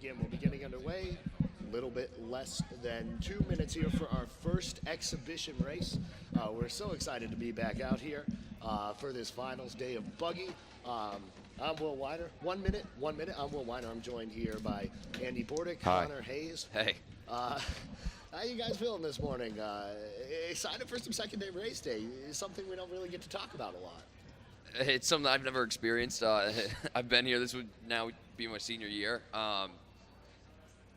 again, we'll be getting underway. A little bit less than 2 minutes here for our first exhibition race. We're so excited to be back out here for this finals day of Buggy. I'm Will Weiner. 1 minute. I'm Will Weiner. I'm joined here by Andy Bordick, Connor Hayes. Hey. How you guys feeling this morning? Excited for some second day race day. It's something we don't really get to talk about a lot. It's something I've never experienced. I've been here. This would now be my senior year.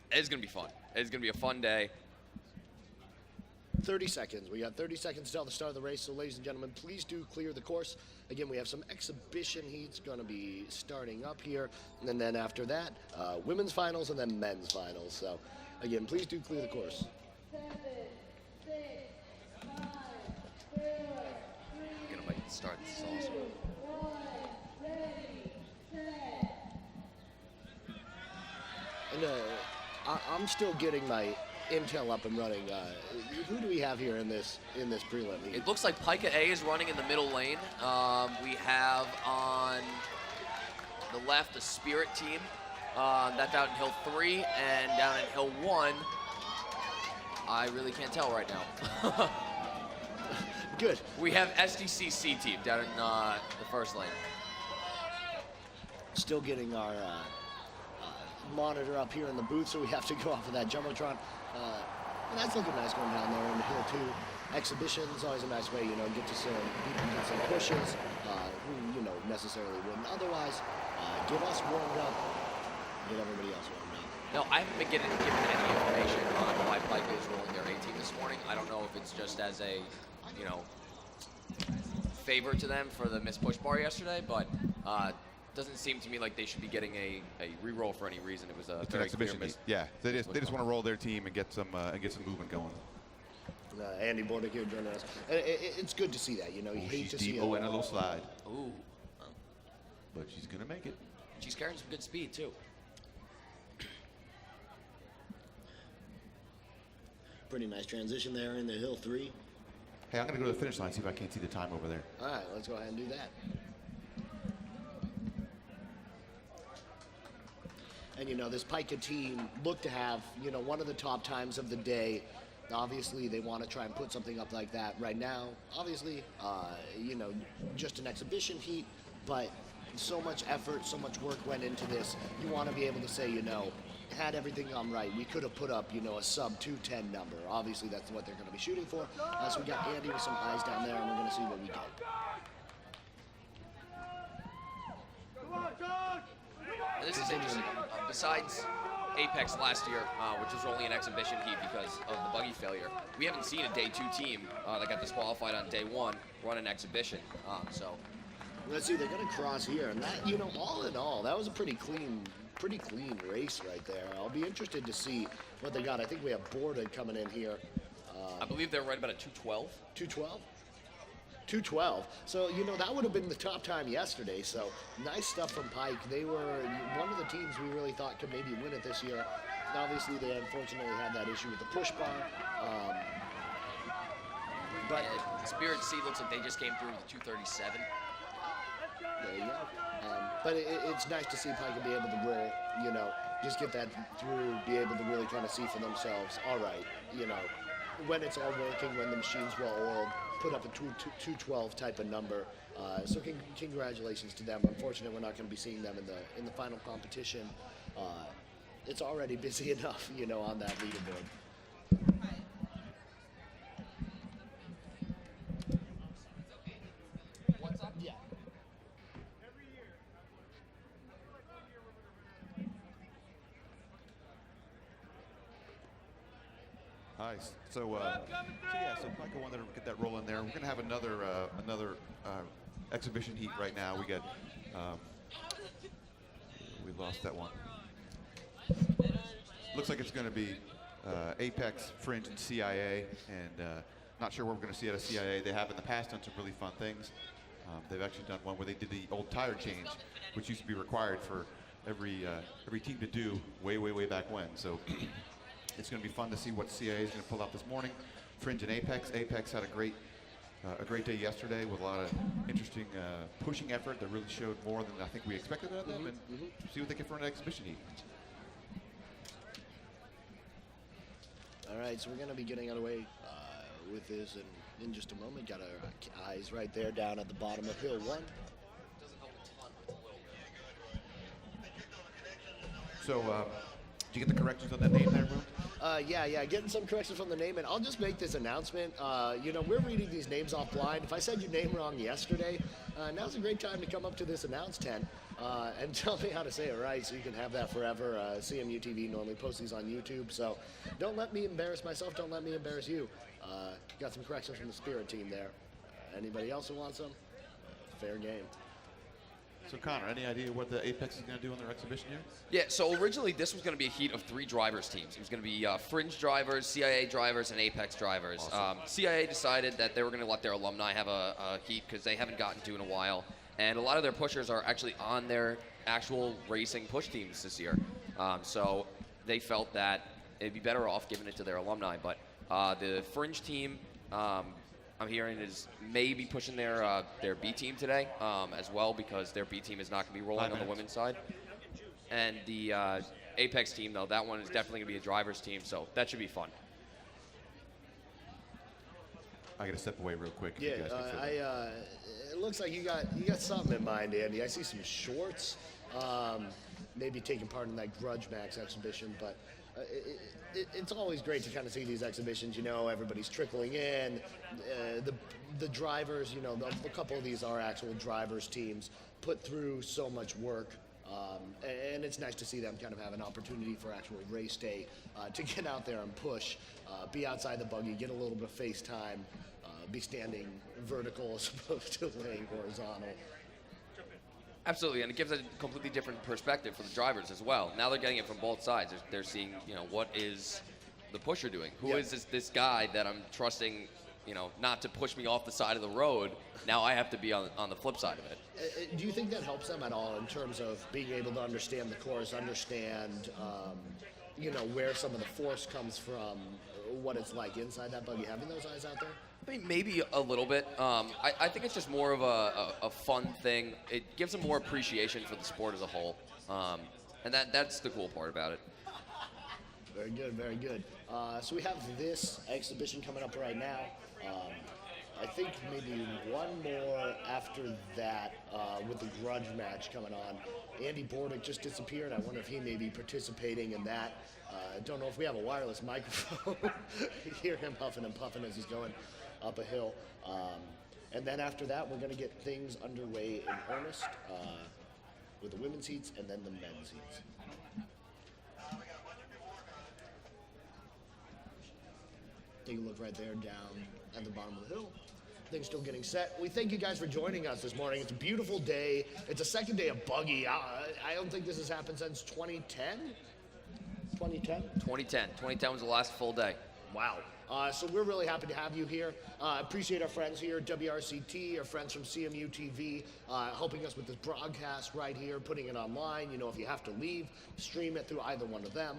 It's going to be fun. It's going to be a fun day. 30 seconds. We got 30 seconds till the start of the race. So, ladies and gentlemen, please do clear the course. Again, we have some exhibition heats going to be starting up here. And then after that, women's finals and then men's finals. So, again, please do clear the course. 7, 6, 5, 4, 3, I'm going to make it start. This is awesome. 1, ready, set. And I'm still getting my intel up and running. Who do we have here in this prelim heat? It looks like Pika A is running in the middle lane. We have on the left the Spirit team. That's out in Hill 3 and down in Hill 1. I really can't tell right now. Good. We have SDCC team down in the first lane. Still getting our monitor up here in the booth, so we have to go off of that Jumbotron. And that's looking nice going down there in Hill 2. Exhibitions, always a nice way, get to see people get some pushes who, necessarily wouldn't otherwise. Get us warmed up, get everybody else warmed up. No, I haven't been given any information on why Pika is rolling their 18 this morning. I don't know if it's just as a, favor to them for the missed push bar yesterday, but doesn't seem to me like they should be getting a re-roll for any reason. It was a very exhibition clear heat. Yeah, they just want to roll their team and get some movement going. Andy Bordick here joining us. It's good to see that. You hate to see a little slide. Ooh, but she's gonna make it. She's carrying some good speed too. Pretty nice transition there in the Hill 3. Hey, I'm gonna go to the finish line, see if I can't see the time over there. All right, let's go ahead and do that. And, this Pika team looked to have, one of the top times of the day. Obviously, they want to try and put something up like that right now. Obviously, just an exhibition heat, but so much effort, so much work went into this. You want to be able to say, had everything gone right, we could have put up, a sub 210 number. Obviously, that's what they're going to be shooting for. So we got Andy with some eyes down there, and we're going to see what we get. This is interesting. Besides Apex last year, which was only an exhibition heat because of the Buggy failure, we haven't seen a day 2 team that got disqualified on day 1 run an exhibition. So let's see, they're going to cross here, and that, all in all, that was a pretty clean race right there. I'll be interested to see what they got. I think we have Borda coming in here. I believe they're right about a 2:12. 2:12? 2:12. So, that would have been the top time yesterday. So, nice stuff from Pike. They were one of the teams we really thought could maybe win it this year. And obviously, they unfortunately had that issue with the push bar. But Spirit C looks like they just came through with 2:37. There you go. But it's nice to see Pike be able to roll, just get that through, be able to really kind of see for themselves, all right, when it's all working, when the machine's well-oiled, put up a 212 type of number. So congratulations to them. Unfortunately, we're not going to be seeing them in the final competition. It's already busy enough, on that leaderboard. What's up? Yeah. Nice. So Pika wanted to get that roll in there. We're gonna have another exhibition heat right now. We got we lost that one. Looks like it's gonna be Apex, Fringe, and CIA, and not sure what we're gonna see out of CIA. They have in the past done some really fun things. They've actually done one where they did the old tire change, which used to be required for every team to do way back when. So it's going to be fun to see what CIA is going to pull out this morning. Fringe and Apex. Apex had a great day yesterday with a lot of interesting pushing effort that really showed more than I think we expected of them, and see what they can for an exhibition heat. All right, so we're going to be getting underway with this in just a moment. Got our eyes right there down at the bottom of Hill 1. So, did you get the corrections on that name there, Will? Yeah, getting some corrections from the name, and I'll just make this announcement. We're reading these names off blind. If I said your name wrong yesterday, now's a great time to come up to this announce tent and tell me how to say it right so you can have that forever. cmuTV normally posts these on YouTube, so don't let me embarrass myself, don't let me embarrass you. Got some corrections from the Spirit team there. Anybody else who wants them? Fair game. So, Connor, any idea what the Apex is going to do on their exhibition here? Yeah, so originally this was going to be a heat of 3 drivers teams. It was going to be Fringe drivers, CIA drivers, and Apex drivers. Awesome. CIA decided that they were going to let their alumni have a heat because they haven't gotten to in a while. And a lot of their pushers are actually on their actual racing push teams this year. So they felt that it'd be better off giving it to their alumni. But the Fringe team, I'm hearing, is maybe pushing their B team today as well, because their B team is not going to be rolling on the women's side. And the Apex team, though, that one is definitely going to be a driver's team, so that should be fun. I got to step away real quick. If Yeah, you guys can fill in. it looks like you got something in mind, Andy. I see some shorts, maybe taking part in that Grudge Max exhibition, but it's always great to kind of see these exhibitions. You know, everybody's trickling in. The drivers, you know, a couple of these are actual drivers teams, put through so much work. And it's nice to see them kind of have an opportunity for actual race day to get out there and push, be outside the buggy, get a little bit of face time, be standing vertical as opposed to laying horizontal. Absolutely, and it gives a completely different perspective for the drivers as well. Now they're getting it from both sides. They're seeing, you know, what is the pusher doing? Who is this guy that I'm trusting, you know, not to push me off the side of the road? Now I have to be on the flip side of it. Do you think that helps them at all in terms of being able to understand the course, understand, you know, where some of the force comes from, what it's like inside that buggy, having those eyes out there? I mean, maybe a little bit. I think it's just more of a fun thing. It gives them more appreciation for the sport as a whole, and that's the cool part about it. Very good, very good. So we have this exhibition coming up right now. I think maybe one more after that with the grudge match coming on. Andy Bordick just disappeared. I wonder if he may be participating in that. Don't know if we have a wireless microphone. You hear him huffing and puffing as he's going up a hill. And then after that, we're going to get things underway in earnest with the women's heats and then the men's heats. Take a look right there down at the bottom of the hill. Things still getting set. We thank you guys for joining us this morning. It's a beautiful day. It's a second day of Buggy. I don't think this has happened since 2010. 2010? 2010. 2010 was the last full day. Wow. So we're really happy to have you here. Appreciate our friends here, WRCT, our friends from cmuTV, helping us with this broadcast right here, putting it online. You know, if you have to leave, stream it through either one of them.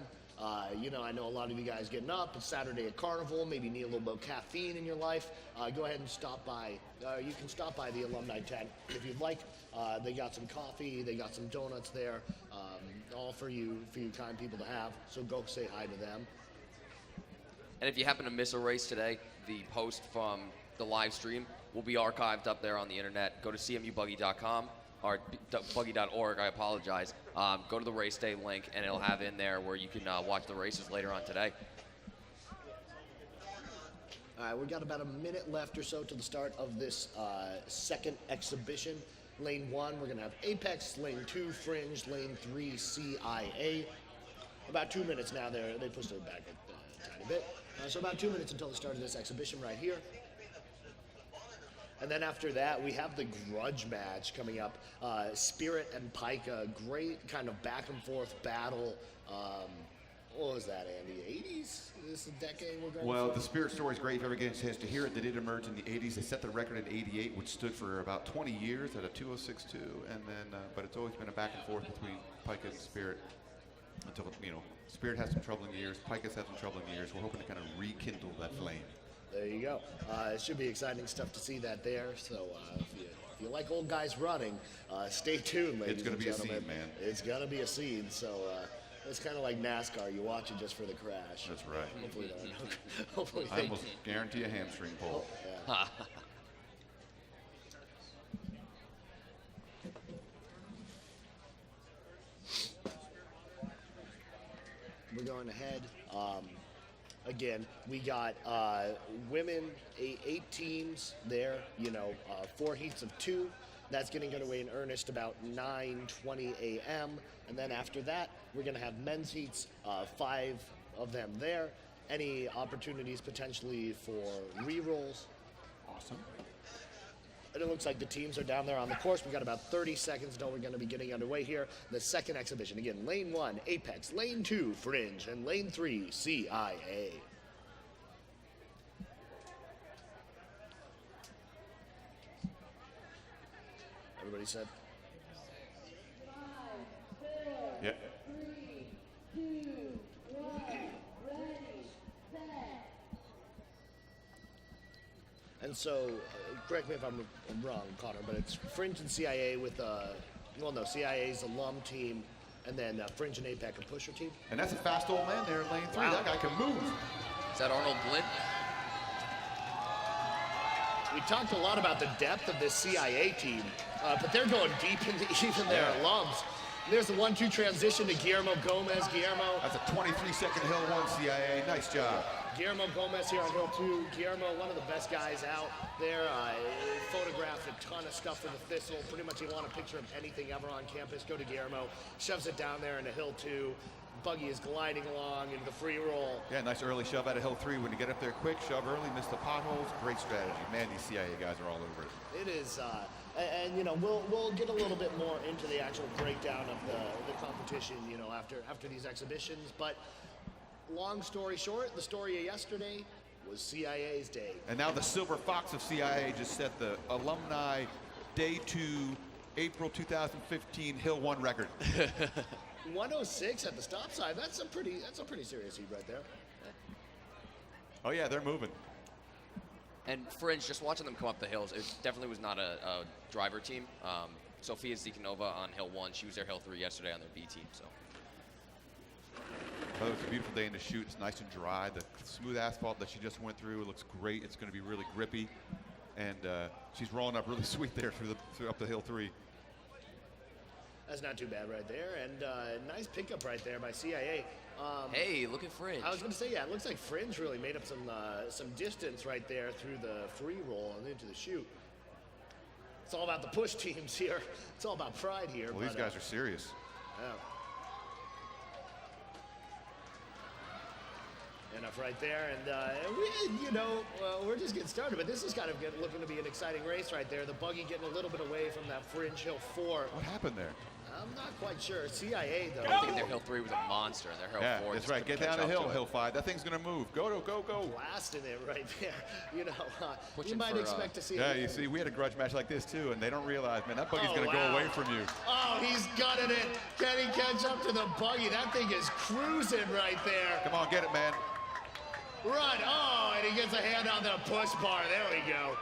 You know, I know a lot of you guys getting up. It's Saturday at Carnival. Maybe need a little bit of caffeine in your life. Go ahead and stop by. You can stop by the alumni tent if you'd like. They got some coffee. They got some donuts there. All for you kind people to have. So go say hi to them. And if you happen to miss a race today, the post from the live stream will be archived up there on the internet. Go to cmubuggy.com. or buggy.org, I apologize. Go to the Raceday link, and it'll have in there where you can watch the races later on today. All right, we've got about a minute left or so to the start of this second exhibition. Lane 1, we're going to have Apex. Lane 2, Fringe. Lane 3, CIA. About 2 minutes now. They pushed it back a tiny bit. So about 2 minutes until the start of this exhibition right here. And then after that, we have the grudge match coming up. Spirit and Pika, great kind of back and forth battle. What was that, Andy? 80s? Is this the decade we're going Well, Mm-hmm. for? the Spirit story is great if you ever get a chance to hear it. They did emerge in the 80s. They set the record in 88, which stood for about 20 years at a 2:06.2. And then, but it's always been a back and forth between Pika and Spirit until, you know, Spirit has some troubling years. Pika's had some troubling years. We're hoping to kind of rekindle that flame. There you go. It should be exciting stuff to see that there. So if you like old guys running, stay tuned, ladies It's gonna and be a gentlemen. scene, man. It's going to be a scene. So It's kind of like NASCAR. You watch it just for the crash. That's right. Hopefully not. Hopefully I they almost guarantee a hamstring pull. yeah. We're going ahead. Again, we got women, 8 teams there, 4 heats of 2. That's going to get away in earnest about 9:20 a.m. And then after that, we're going to have men's heats, 5 of them there. Any opportunities potentially for re-rolls. Awesome. And it looks like the teams are down there on the course. We've got about 30 seconds until we're going to be getting underway here. The second exhibition. Again, lane 1, Apex. Lane 2, Fringe. And lane 3, CIA. Everybody said? 5, 4, Yep. 3, 2, 1, ready, set. And so, correct me if I'm wrong, Connor, but it's Fringe and CIA with, CIA's alum team, and then Fringe and APEC a pusher team. And that's a fast old man there in lane 3. Wow. That guy can move. Is that Arnold Blint? We talked a lot about the depth of this CIA team, but they're going deep into even their Yeah. alums. And there's the 1-2 transition to Guillermo Gomez. Guillermo That's a 23-second hill 1 CIA. Nice job. Guillermo Gomez here on hill 2. Guillermo, one of the best guys out there. Photographed a ton of stuff for the Thistle. Pretty much you want a picture of anything ever on campus, go to Guillermo. Shoves it down there into hill 2. Buggy is gliding along into the free roll. Yeah, nice early shove out of hill 3. When you get up there quick, shove early, miss the potholes. Great strategy. Man, these CIA guys are all over it. It is, we'll get a little bit more into the actual breakdown of the competition, after these exhibitions. But long story short, the story of yesterday was CIA's day. And now the Silver Fox of CIA just set the alumni day 2, April 2015 Hill 1 record. 106 at the stop sign. That's a pretty serious heat right there. Oh yeah, they're moving. And Fringe, just watching them come up the hills, it definitely was not a driver team. Sofia Zikanova on hill 1, she was there hill 3 yesterday on their B team. So Oh, it's a beautiful day in the chute. It's nice and dry. The smooth asphalt that she just went through, it looks great. It's going to be really grippy, and she's rolling up really sweet there up the hill 3. That's not too bad right there, and nice pickup right there by CIA. hey, look at Fringe. I was going to say, yeah, it looks like Fringe really made up some distance right there through the free roll and into the chute. It's all about the push teams here. It's all about pride here. Well, these guys are serious. Yeah. Enough right there, and we're just getting started, but this is kind of looking to be an exciting race right there. The Buggy getting a little bit away from that Fringe hill 4. What happened there? I'm not quite sure. CIA though. I think their hill 3 was a monster, and their hill 4 that's just right. couldn't Get down catch the up hill, to it. hill 5. That thing's gonna move. Go. Blasting it right there. You Pushing might for, expect to see. Yeah, you see, we had a grudge match like this too, and they don't realize, man, that buggy's Oh, gonna wow. go away from you. Oh, he's gutted it. Can he catch up to the Buggy? That thing is cruising right there. Come on, get it, man. Run. Oh, and he gets a hand on the push bar. There we go.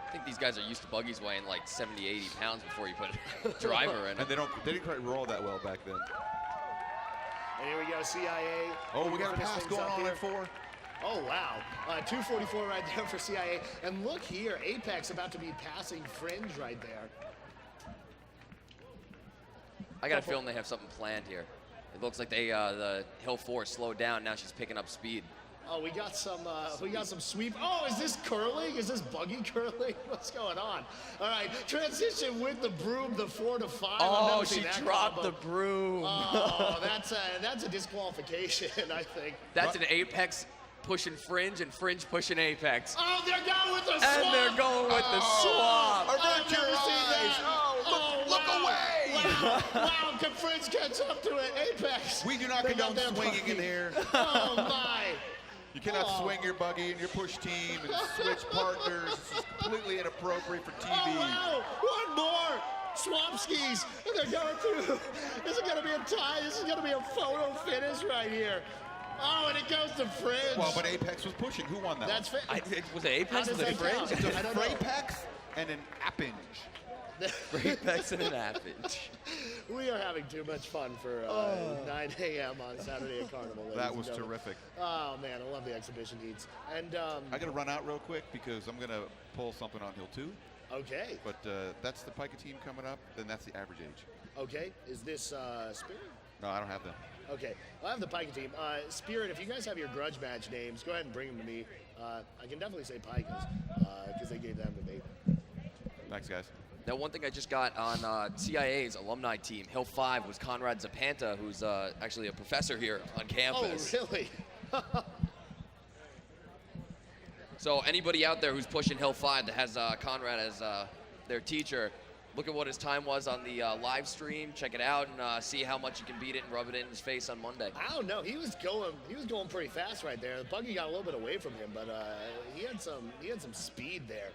I think these guys are used to Buggy's weighing like 70, 80 pounds before you put a driver in. And they didn't quite roll that well back then. And here we go, CIA. Oh, we got a Finish pass things going up on here. at 4. Oh, wow. 244 right there for CIA. And look here, Apex about to be passing Fringe right there. I got a feeling they have something planned here. It looks like the hill 4 slowed down. Now she's picking up speed. Oh, we got some sweep. Oh, is this curling? Is this Buggy curling? What's going on? All right, transition with the broom, the 4 to 5. I've Oh, never she seen that dropped combo. the broom. Oh, that's a disqualification, I think. That's an Apex pushing Fringe and Fringe pushing Apex. Oh, they're going with the swap. And they're going with the swap. I've never seen that. Oh, look away. Wow, can Fringe catch up to it? Apex. We do not They got condone their swinging Buggy. in here. Oh, my. You cannot Oh. swing your buggy and your push team and switch partners. This is completely inappropriate for TV. Oh, wow. One more. Swamp skis. And they're going through. This is going to be a tie. This is going to be a photo finish right here. Oh, and it goes to Fringe. Well, but Apex was pushing. Who won that? That's one? fair. Was it Apex How with does the that count? Fringe? I don't know. Apex and an Appinge. Breakbacks and an average. We are having too much fun for 9 a.m. on Saturday at Carnival. ladies That and was gentlemen. terrific. Oh man, I love the exhibition heats. And I got to run out real quick because I'm going to pull something on Hill 2. okay, But that's the Pica team coming up, and that's the average age. okay, is this Spirit? No, I don't have them. Okay, I have the Pica team. Spirit, if you guys have your grudge match names, go ahead and bring them to me. I can definitely say Picas because they gave them to me. Thanks, guys. Now, one thing I just got on CIA's alumni team, Hill 5, was Conrad Zapanta, who's actually a professor here on campus. Oh, really? So anybody out there who's pushing Hill 5 that has Conrad as their teacher, look at what his time was on the live stream, check it out, and see how much you can beat it and rub it in his face on Monday. I don't know. He was going pretty fast right there. The Buggy got a little bit away from him, but he had some speed there.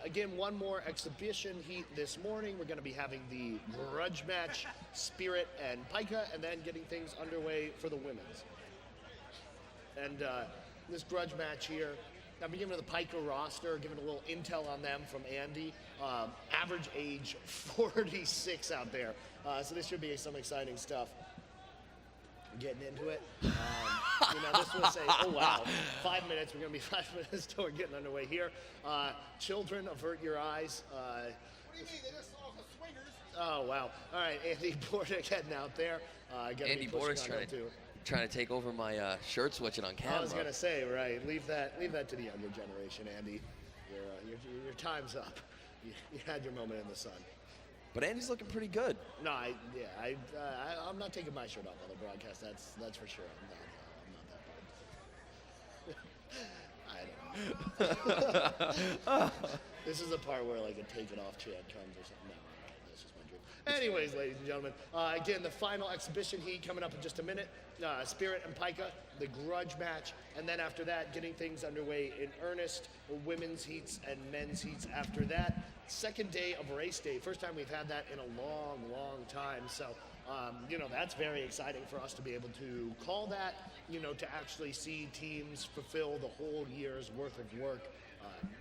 Again, one more exhibition heat this morning. We're going to be having the grudge match, Spirit and Pica, and then getting things underway for the women's. And this grudge match here, I've been giving the Pica roster, giving a little intel on them from Andy. Average age 46 out there. So this should be some exciting stuff. Getting into it. This will say, oh wow, 5 minutes. We're going to be 5 minutes till we're getting underway here. Children, avert your eyes. What do you mean? They just saw the swingers. Oh wow. All right, Andy Bordick heading out there. Andy Bordick's trying to take over my shirt switching on camera. I was gonna say, right. Leave that to the younger generation, Andy. Your time's up. You had your moment in the sun. But Andy's looking pretty good. No, I'm not taking my shirt off on the broadcast. That's for sure. I'm not that bad. I don't know. This is the part where like a take it off chant comes or something. No, that's just my dream. Anyways, ladies and gentlemen, again, the final exhibition heat coming up in just a minute. Spirit and Pica, the grudge match, and then after that, getting things underway in earnest. Women's heats and men's heats after that. Second day of Raceday. First time we've had that in a long, long time. So, that's very exciting for us to be able to call that, to actually see teams fulfill the whole year's worth of work.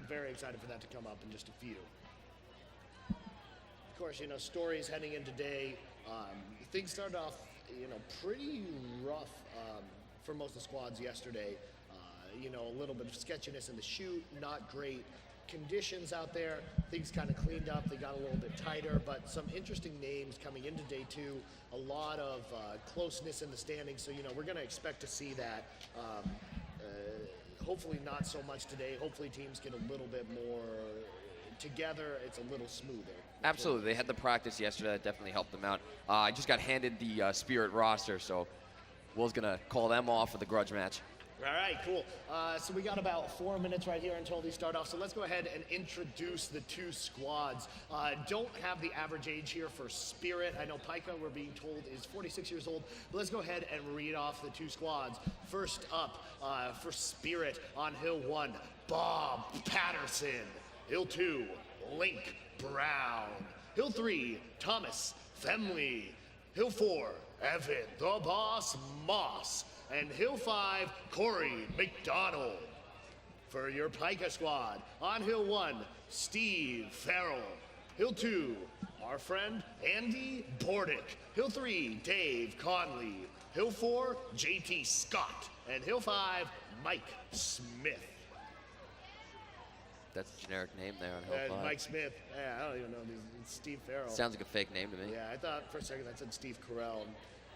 Very excited for that to come up in just a few. Of course, stories heading in today. Things started off, pretty rough for most of the squads yesterday. A little bit of sketchiness in the chute, not great conditions out there. Things kind of cleaned up. They got a little bit tighter, but some interesting names coming into day two. A lot of closeness in the standings. So, we're going to expect to see that. Hopefully not so much today. Hopefully teams get a little bit more together. It's a little smoother. Absolutely. They had the practice yesterday. That definitely helped them out. I just got handed the Spirit roster, so Will's going to call them off for the grudge match. All right, cool. So we got about 4 minutes right here until they start off. So let's go ahead and introduce the two squads. Don't have the average age here for Spirit. I know Pica, we're being told, is 46 years old. But let's go ahead and read off the two squads. First up, for Spirit on Hill 1, Bob Patterson. Hill 2, Link Brown. Hill 3, Thomas Femley. Hill 4, Evan the Boss Moss. And Hill 5, Corey McDonald. For your Pica squad, on Hill 1, Steve Farrell. Hill 2, our friend Andy Bordick. Hill 3, Dave Conley. Hill 4, JT Scott. And Hill 5, Mike Smith. That's a generic name there on Hill 5. Mike Smith. Yeah, I don't even know. It's Steve Farrell. Sounds like a fake name to me. Yeah, I thought for a second I said Steve Carell.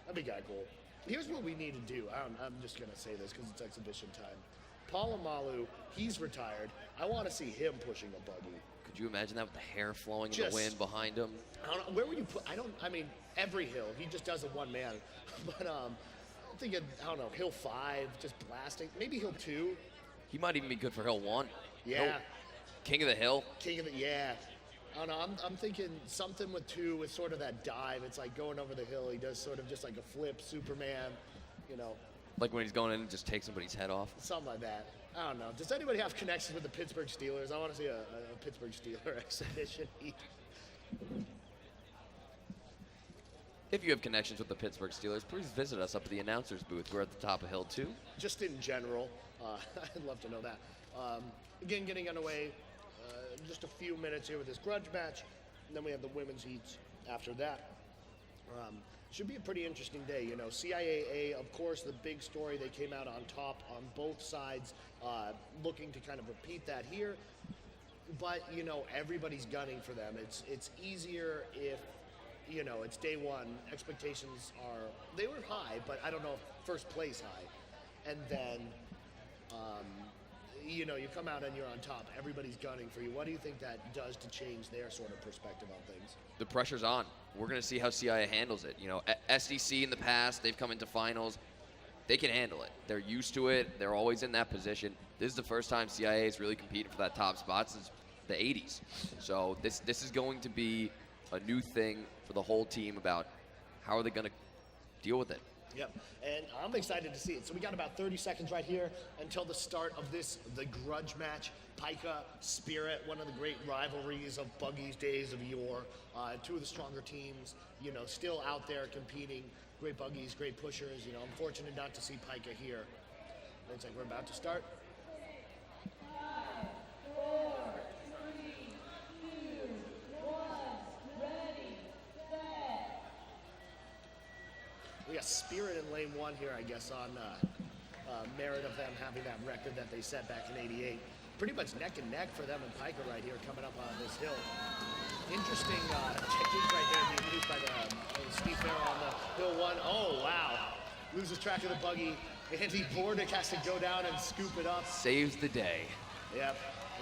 That'd be kind of cool. Here's what we need to do. I'm just going to say this because it's exhibition time. Paul Amalu, he's retired. I want to see him pushing a buggy. Could you imagine that with the hair flowing in the wind behind him? I don't know. Where would you put? Every hill. He just does it one man. But I'm thinking, Hill 5, just blasting. Maybe Hill 2. He might even be good for Hill 1. Yeah. King of the Hill. Yeah. I don't know. I'm thinking something with 2 with sort of that dive. It's like going over the hill. He does sort of just like a flip, Superman, Like when he's going in and just takes somebody's head off. Something like that. I don't know. Does anybody have connections with the Pittsburgh Steelers? I want to see a Pittsburgh Steeler exhibition. If you have connections with the Pittsburgh Steelers, please visit us up at the announcer's booth. We're at the top of Hill 2. Just in general, I'd love to know that. Again, getting underway. Just a few minutes here with this grudge match. And then we have the women's heats after that. Should be a pretty interesting day. You know, CIAA, of course, the big story. They came out on top on both sides, looking to kind of repeat that here. But, you know, everybody's gunning for them. It's easier if, you know, it's day one. Expectations they were high, but I don't know if first place high. And then, you know, you come out and you're on top. Everybody's gunning for you. What do you think that does to change their sort of perspective on things? The pressure's on. We're going to see how CIA handles it. You know, SDC in the past, they've come into finals. They can handle it. They're used to it. They're always in that position. This is the first time CIA is really competing for that top spot since the 80s. So this is going to be a new thing for the whole team about how are they going to deal with it. Yep, and I'm excited to see it. So we got about 30 seconds right here until the start of the grudge match. Pika, Spirit, one of the great rivalries of Buggy's days of yore. Two of the stronger teams, you know, still out there competing. Great Buggies, great pushers. You know, I'm fortunate not to see Pika here. Looks like we're about to start. 5, 4, 3, 2, 1, ready, set. We got Spirit in lane one here, I guess, on merit of them having that record that they set back in '88. Pretty much neck and neck for them and Pika right here coming up on this hill. Interesting technique right there being used by Steve Farrell on the hill one. Oh, wow. Loses track of the Buggy. Andy Bordick has to go down and scoop it up. Saves the day. Yep.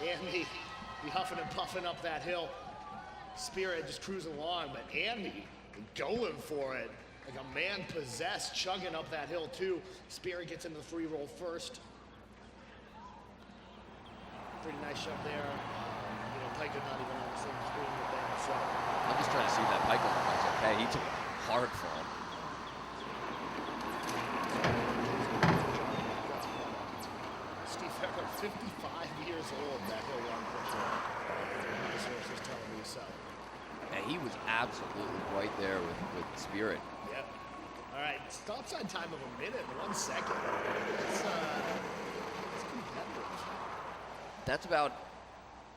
Andy, be huffing and puffing up that hill. Spirit just cruising along, but Andy going for it. Like a man possessed, chugging up that hill too. Spirit gets into the free roll first. Pretty nice shove there. You know, Pika not even on the same screen with them, so. I'm just trying to see if that Pika one was okay. He took it hard for him. Steve Farrell, 55 years old, that hill one pusher. My source is telling me so. And he was absolutely right there with Spirit. Yep. All right, stop sign time of a minute and 1 second. It's competitive. That's about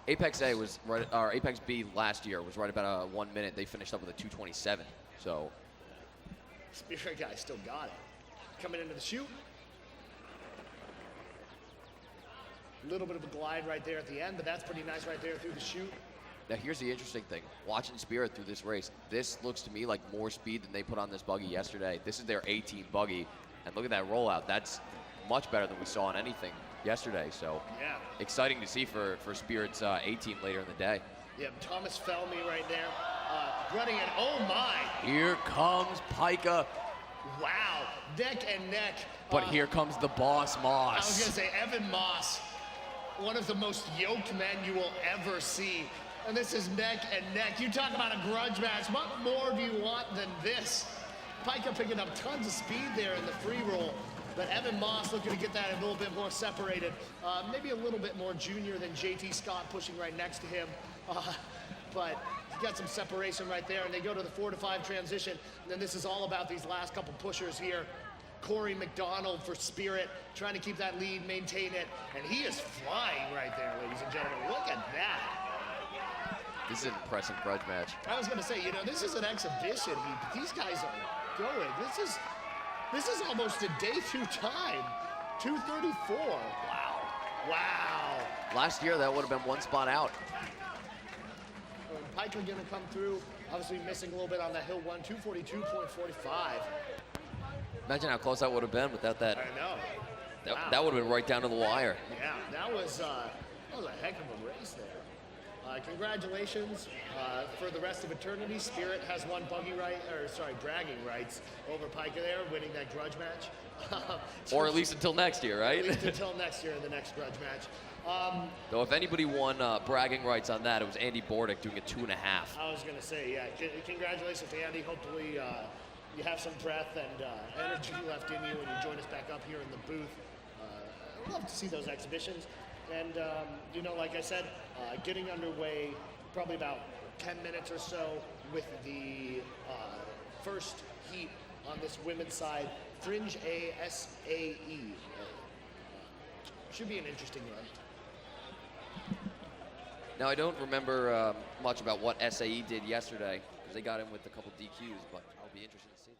Apex A was right, or Apex B last year was right about 1 minute. They finished up with a 2:27. So Spirit guy still got it. Coming into the shoot. A little bit of a glide right there at the end, but that's pretty nice right there through the shoot. now here's the interesting thing. Watching Spirit through this race, this looks to me like more speed than they put on this Buggy yesterday. This is their 18 Buggy, and look at that rollout. That's much better than we saw on anything yesterday. So Yeah. exciting to see for Spirit's 18 later in the day. Yeah, Thomas Felmy right there. Running it, oh my. Here comes Pika, Wow, neck and neck. but here comes the boss I was Moss. gonna say Evan Moss, one of the most yoked men you will ever see. And this is neck and neck. You talk about a grudge match. What more do you want than this? Pika picking up tons of speed there in the free roll. But Evan Moss looking to get that a little bit more separated. Maybe a little bit more junior than JT Scott pushing right next to him. But he's got some separation right there, and they go to the 4-to-5 transition. And then this is all about these last couple pushers here. Corey McDonald for Spirit, trying to keep that lead, maintain it. And he is flying right there, ladies and gentlemen. Look at that. This is an impressive grudge match. I was gonna say, you know, this is an exhibition. These guys are going. This is almost a day two time. 2:34. Wow. Wow. Last year, that would have been one spot out. Pika gonna come through. Obviously missing a little bit on that hill one. 242.45. Imagine how close that would have been without that. I know. Wow. That would have been right down to the wire. Yeah, that was a heck of a race there. Congratulations for the rest of eternity. Spirit has won bragging rights over Pika there, winning that grudge match. Or at least until next year, right? At least until next year in the next grudge match. Though if anybody won bragging rights on that, it was Andy Bordick doing a 2.5. I was going to say, yeah, congratulations to Andy. Hopefully you have some breath and energy left in you and you join us back up here in the booth. I'd love to see those exhibitions. And, you know, like I said, getting underway probably about 10 minutes or so with the first heat on this women's side, Fringe A, SAE. Should be an interesting run. Now, I don't remember much about what SAE did yesterday because they got in with a couple DQs, but I'll be interested to see.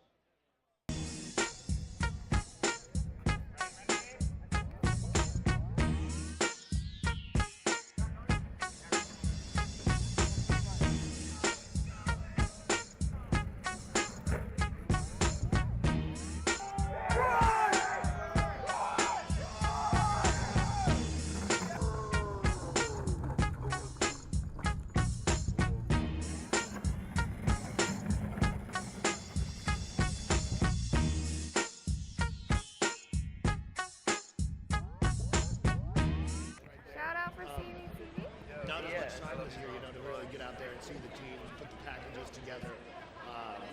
Shout out for CMU Not as much time this year, to really get out there and see the teams, put the packages together.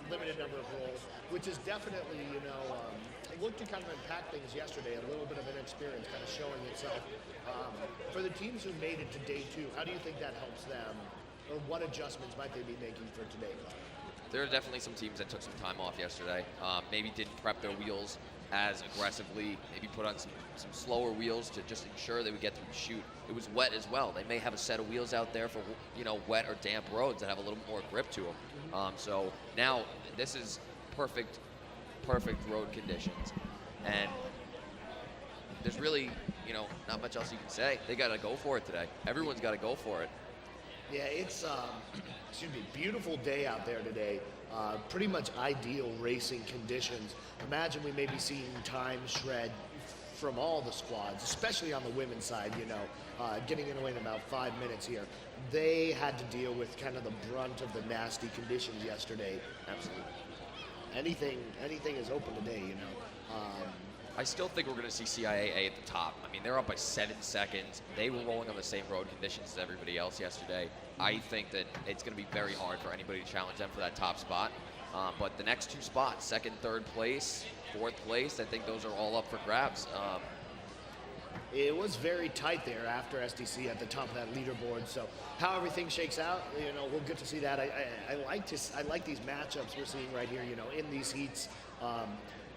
Limited number of roles, which is definitely, looked to kind of impact things yesterday. A little bit of inexperience kind of showing itself. For the teams who made it to day 2, how do you think that helps them? Or what adjustments might they be making for today? There are definitely some teams that took some time off yesterday. Maybe didn't prep their wheels as aggressively, maybe put on some slower wheels to just ensure they would get through the chute. It was wet as well. They may have a set of wheels out there for wet or damp roads that have a little more grip to them. So now this is perfect road conditions, and there's really not much else you can say. They got to go for it today. Everyone's got to go for it. Yeah, it's beautiful day out there today. Pretty much ideal racing conditions. Imagine we may be seeing time shred from all the squads, especially on the women's side, getting in away in about 5 minutes here. They had to deal with kind of the brunt of the nasty conditions yesterday. Absolutely. Anything is open today, I still think we're going to see CIAA at the top. I mean, they're up by 7 seconds. They were rolling on the same road conditions as everybody else yesterday. I think that it's going to be very hard for anybody to challenge them for that top spot. But the next 2 spots, 2nd, 3rd place, 4th place, I think those are all up for grabs. It was very tight there after SDC at the top of that leaderboard. So how everything shakes out, we'll get to see that. I like these matchups we're seeing right here, in these heats.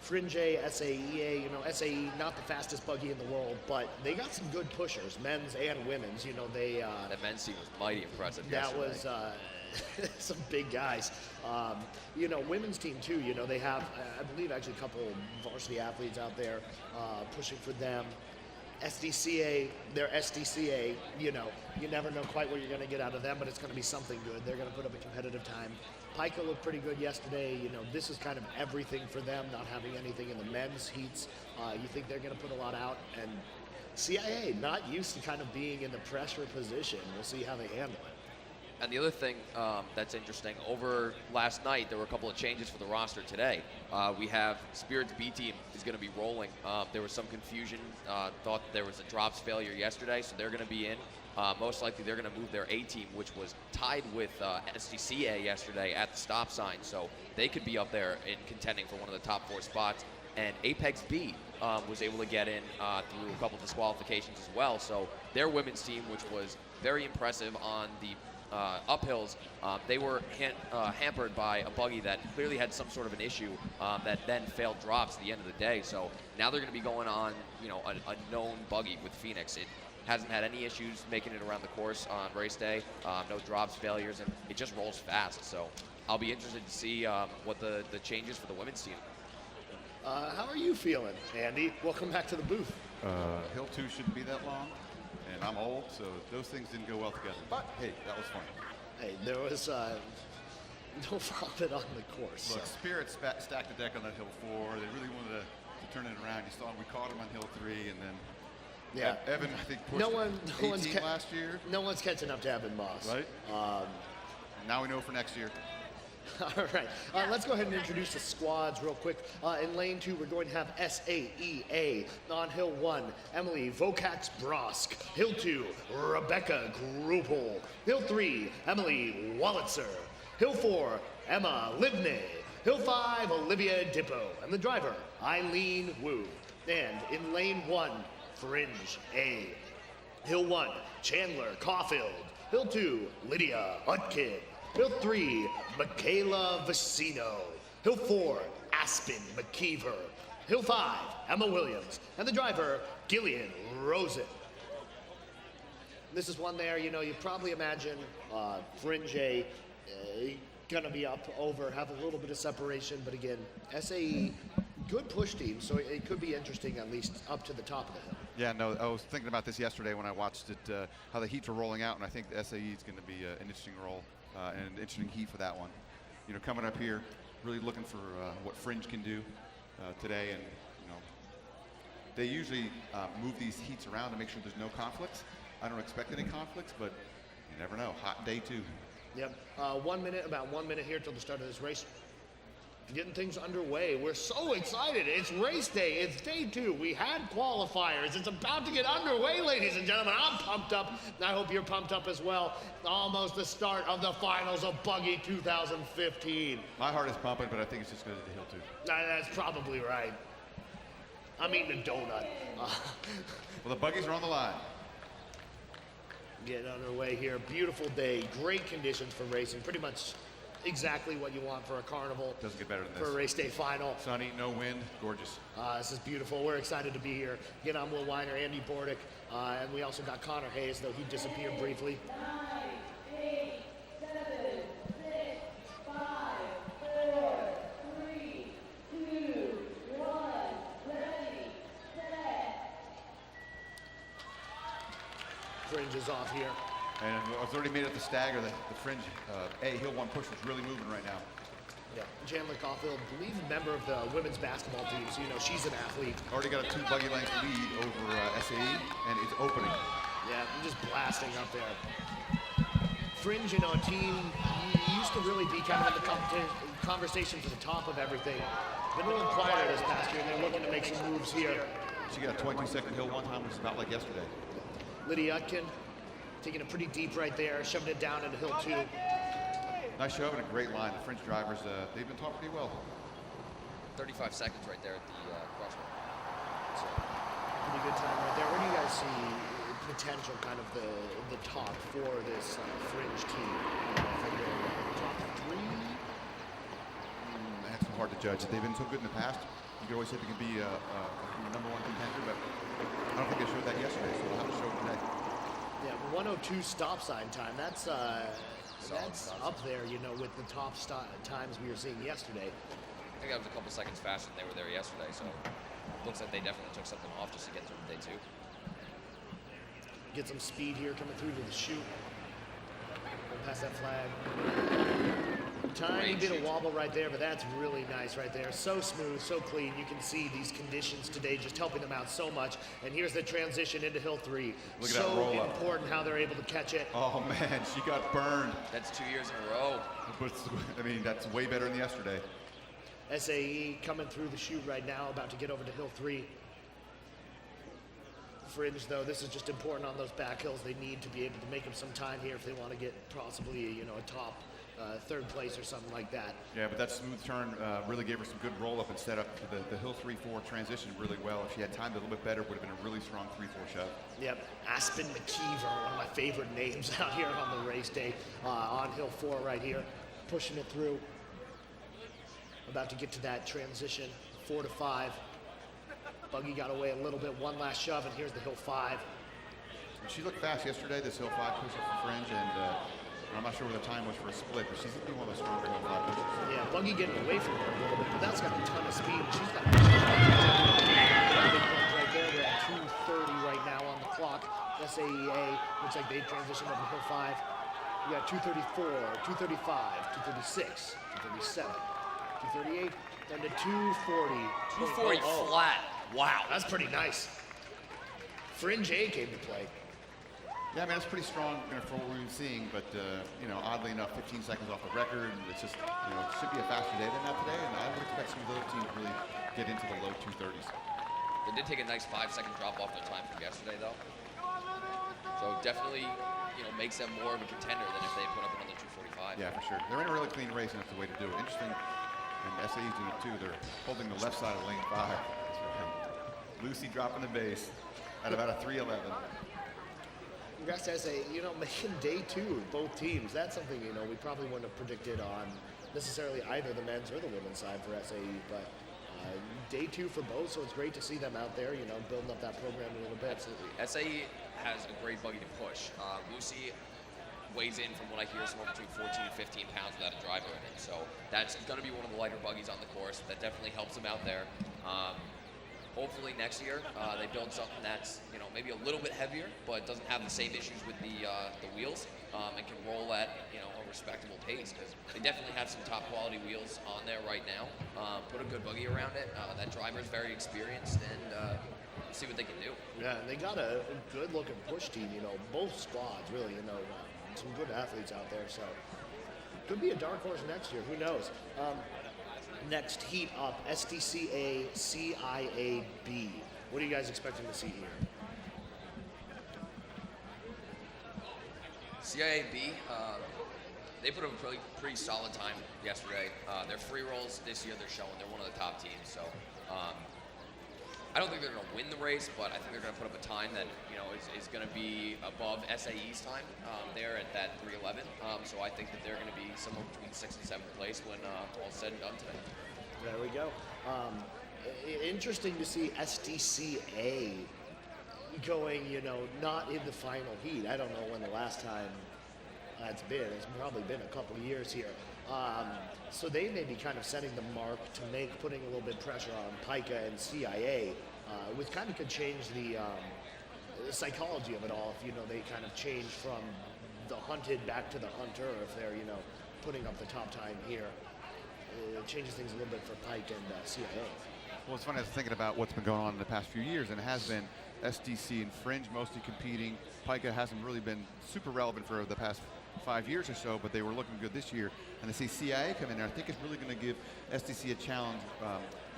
Fringe, SAEA, SAE, not the fastest buggy in the world, but they got some good pushers, men's and women's. They the men's team was mighty impressive that yesterday. was some big guys. Women's team too. They have, I believe, actually a couple varsity athletes out there pushing for them. SDCA, they're SDCA. You never know quite what you're going to get out of them, but it's going to be something good. They're going to put up a competitive time. Pica looked pretty good yesterday. This is kind of everything for them, not having anything in the men's heats. You think they're going to put a lot out, and CIA not used to kind of being in the pressure position. We'll see how they handle it. And the other thing that's interesting, over last night, there were a couple of changes for the roster today. We have Spirit's B team is going to be rolling. There was some confusion, thought there was a drops failure yesterday, so they're going to be in. Most likely they're going to move their A team, which was tied with SDCA yesterday at the stop sign, so they could be up there in contending for one of the top 4 spots. And Apex B was able to get in through a couple of disqualifications as well. So their women's team, which was very impressive on the uphills, they were hampered by a buggy that clearly had some sort of an issue that then failed drops at the end of the day. So now they're going to be going on, a known buggy with Phoenix. It hasn't had any issues making it around the course on race day, no drops, failures, and it just rolls fast. So I'll be interested to see what the changes for the women's team. How are you feeling, Andy? Welcome back to the booth. Hill 2 shouldn't be that long, and I'm old, so those things didn't go well together. But hey, that was fun. Hey, there was no vomit on the course. Look, Spirit stacked the deck on that Hill 4. They really wanted to turn it around. You saw we caught him on Hill 3, and then Evan, I think, pushed 18 last year. No one's catching up to Evan Moss. Right. Now we know for next year. All right, let's go ahead and introduce the squads real quick. In lane 2, we're going to have SAEA. On hill 1, Emily Vokax-Brosk. Hill 2, Rebecca Grupel. Hill 3, Emily Wallitzer. Hill 4, Emma Livney. Hill 5, Olivia Dippo. And the driver, Eileen Wu. And in lane 1, Fringe A. Hill 1, Chandler Caulfield. Hill 2, Lydia Utkin. Hill 3, Michaela Vicino. Hill 4, Aspen McKeever. Hill 5, Emma Williams. And the driver, Gillian Rosen. This is one there, you probably imagine Fringe A gonna be up over, have a little bit of separation, but again, SAE, good push team, so it could be interesting at least up to the top of the hill. Yeah, no, I was thinking about this yesterday when I watched it, how the heats are rolling out, and I think the SAE is going to be an interesting role and an interesting heat for that one. Coming up here, really looking for what Fringe can do today, and they usually move these heats around to make sure there's no conflicts. I don't expect any conflicts, but you never know. Hot day two. Yep. About 1 minute here till the start of this race. Getting things underway. We're so excited. It's race day. It's day 2. We had qualifiers. It's about to get underway, ladies and gentlemen. I'm pumped up. I hope you're pumped up as well. Almost the start of the finals of Buggy 2015. My heart is pumping, but I think it's just because of the hill too. That's probably right. I'm eating a donut. Well, the buggies are on the line. Getting underway here. Beautiful day. Great conditions for racing. Pretty much exactly what you want for a carnival. Doesn't get better than for this. a race day final. Sunny, no wind, gorgeous. This is beautiful. We're excited to be here. Again, I'm Will Weiner, Andy Bordick, and we also got Connor Hayes, though he disappeared briefly. 9, 8, 7, 6, 5, 4, 3, 2, 1. Ready, set. Fringe is off here. And I've already made it the stagger. The Fringe A Hill 1 push is really moving right now. Yeah, Chandler Caulfield, I believe a member of the women's basketball team, so she's an athlete. Already got a 2 buggy length lead over SAE, and it's opening. Yeah, just blasting up there. Fringe, a team used to really be kind of in the conversation to the top of everything. Been a little quieter this past year, and they're looking to make some moves here. She got a 22-second hill one time, which is about like yesterday. Lydia Utkin taking it pretty deep right there, shoving it down into hill 2. Nice shove and a great line. The Fringe drivers, they've been taught pretty well. 35 seconds right there at the crossroad. So, pretty good time right there. Where do you guys see potential kind of the top for this Fringe team? From the top 3? That's hard to judge. They've been so good in the past. You could always say they could be a number 1 contender, but I don't think they showed that yesterday, so we'll have to show it today. Yeah, 102 stop sign time. That's up there, with the top times we were seeing yesterday. I think that was a couple seconds faster than they were there yesterday, so looks like they definitely took something off just to get through day 2. Get some speed here coming through to the chute. Go past that flag. Tiny Great bit of chute. wobble right there, but that's really nice right there. So smooth, so clean. You can see these conditions today just helping them out so much. And here's the transition into hill 3. Look at that so roll up. important how they're able to catch it. Oh man, she got burned. That's 2 years in a row. But I mean, that's way better than yesterday. SAE coming through the chute right now, about to get over to hill 3. Fringe, though, this is just important on those back hills. They need to be able to make them some time here if they want to get possibly, a top 3rd place or something like that. Yeah, but that smooth turn really gave her some good roll up and set up the hill 3-4 transition really well. If she had timed it a little bit better, it would have been a really strong 3-4 shove. Yep, Aspen McKeever, one of my favorite names out here on the race day, on hill 4 right here, pushing it through. About to get to that transition, 4 to 5. Buggy got away a little bit, one last shove, and here's the hill 5. She looked fast yesterday, this hill 5 push up for Fringe, and I'm not sure what the time was for a split, but she's been one of the stronger hill 5 pushes. Yeah, Buggy getting away from her a little bit, but that's got a ton of speed. She's got right there. We're at 2:30 right now on the clock. SAEA looks like they transitioned over to hill 5. We got 2:34, 2:35, 2:36, 2:37, 2:38, down to 2:40. 240 flat. Wow. That's pretty nice. Fringe A came to play. Yeah, I mean, it's pretty strong for what we've been seeing, but, oddly enough, 15 seconds off the record. It's just, it should be a faster day than that today, and I would expect some of the other teams to really get into the low 230s. They did take a nice 5-second drop off their time from yesterday, though. So definitely, makes them more of a contender than if they put up another 245. Yeah, for sure. They're in a really clean race, and that's the way to do it. Interesting, and SAE's doing it too. They're holding the left side of lane 5. Lucy dropping the base at about a 311. Congrats to SA, making day 2 of both teams. That's something, we probably wouldn't have predicted on necessarily either the men's or the women's side for SAE, but Day 2 for both, so it's great to see them out there, building up that program a little bit. Absolutely. SAE has a great buggy to push. Lucy weighs in, from what I hear, somewhere between 14 and 15 pounds without a driver in it. So that's going to be one of the lighter buggies on the course. That definitely helps them out there. Hopefully next year they build something that's maybe a little bit heavier, but doesn't have the same issues with the wheels, and can roll at a respectable pace, because they definitely have some top quality wheels on there right now. Put a good buggy around it. That driver's very experienced, and see what they can do. Yeah, and they got a good looking push team, both squads really, some good athletes out there, so could be a dark horse next year, who knows. Next heat up, SDCA CIAB. What are you guys expecting to see here? CIAB, they put up a pretty solid time yesterday. Their free rolls this year, they're showing they're one of the top teams. So I don't think they're going to win the race, but I think they're going to put up a time that is going to be above SAE's time there at that 3:11. So I think that they're going to be somewhere between 6th and 7th place when all's said and done today. There we go. Interesting to see SDCA going, not in the final heat. I don't know when the last time that's been. It's probably been a couple of years here. So they may be kind of setting the mark to putting a little bit of pressure on Pica and CIA, which kind of could change the psychology of it all if, they kind of change from the hunted back to the hunter, if they're, putting up the top time here. It changes things a little bit for Pike and CIA. Well, it's funny, I was thinking about what's been going on in the past few years, and it has been SDC and Fringe mostly competing. Pica hasn't really been super relevant for the past 5 years or so, but they were looking good this year. And they see CIA come in there. I think it's really going to give SDC a challenge.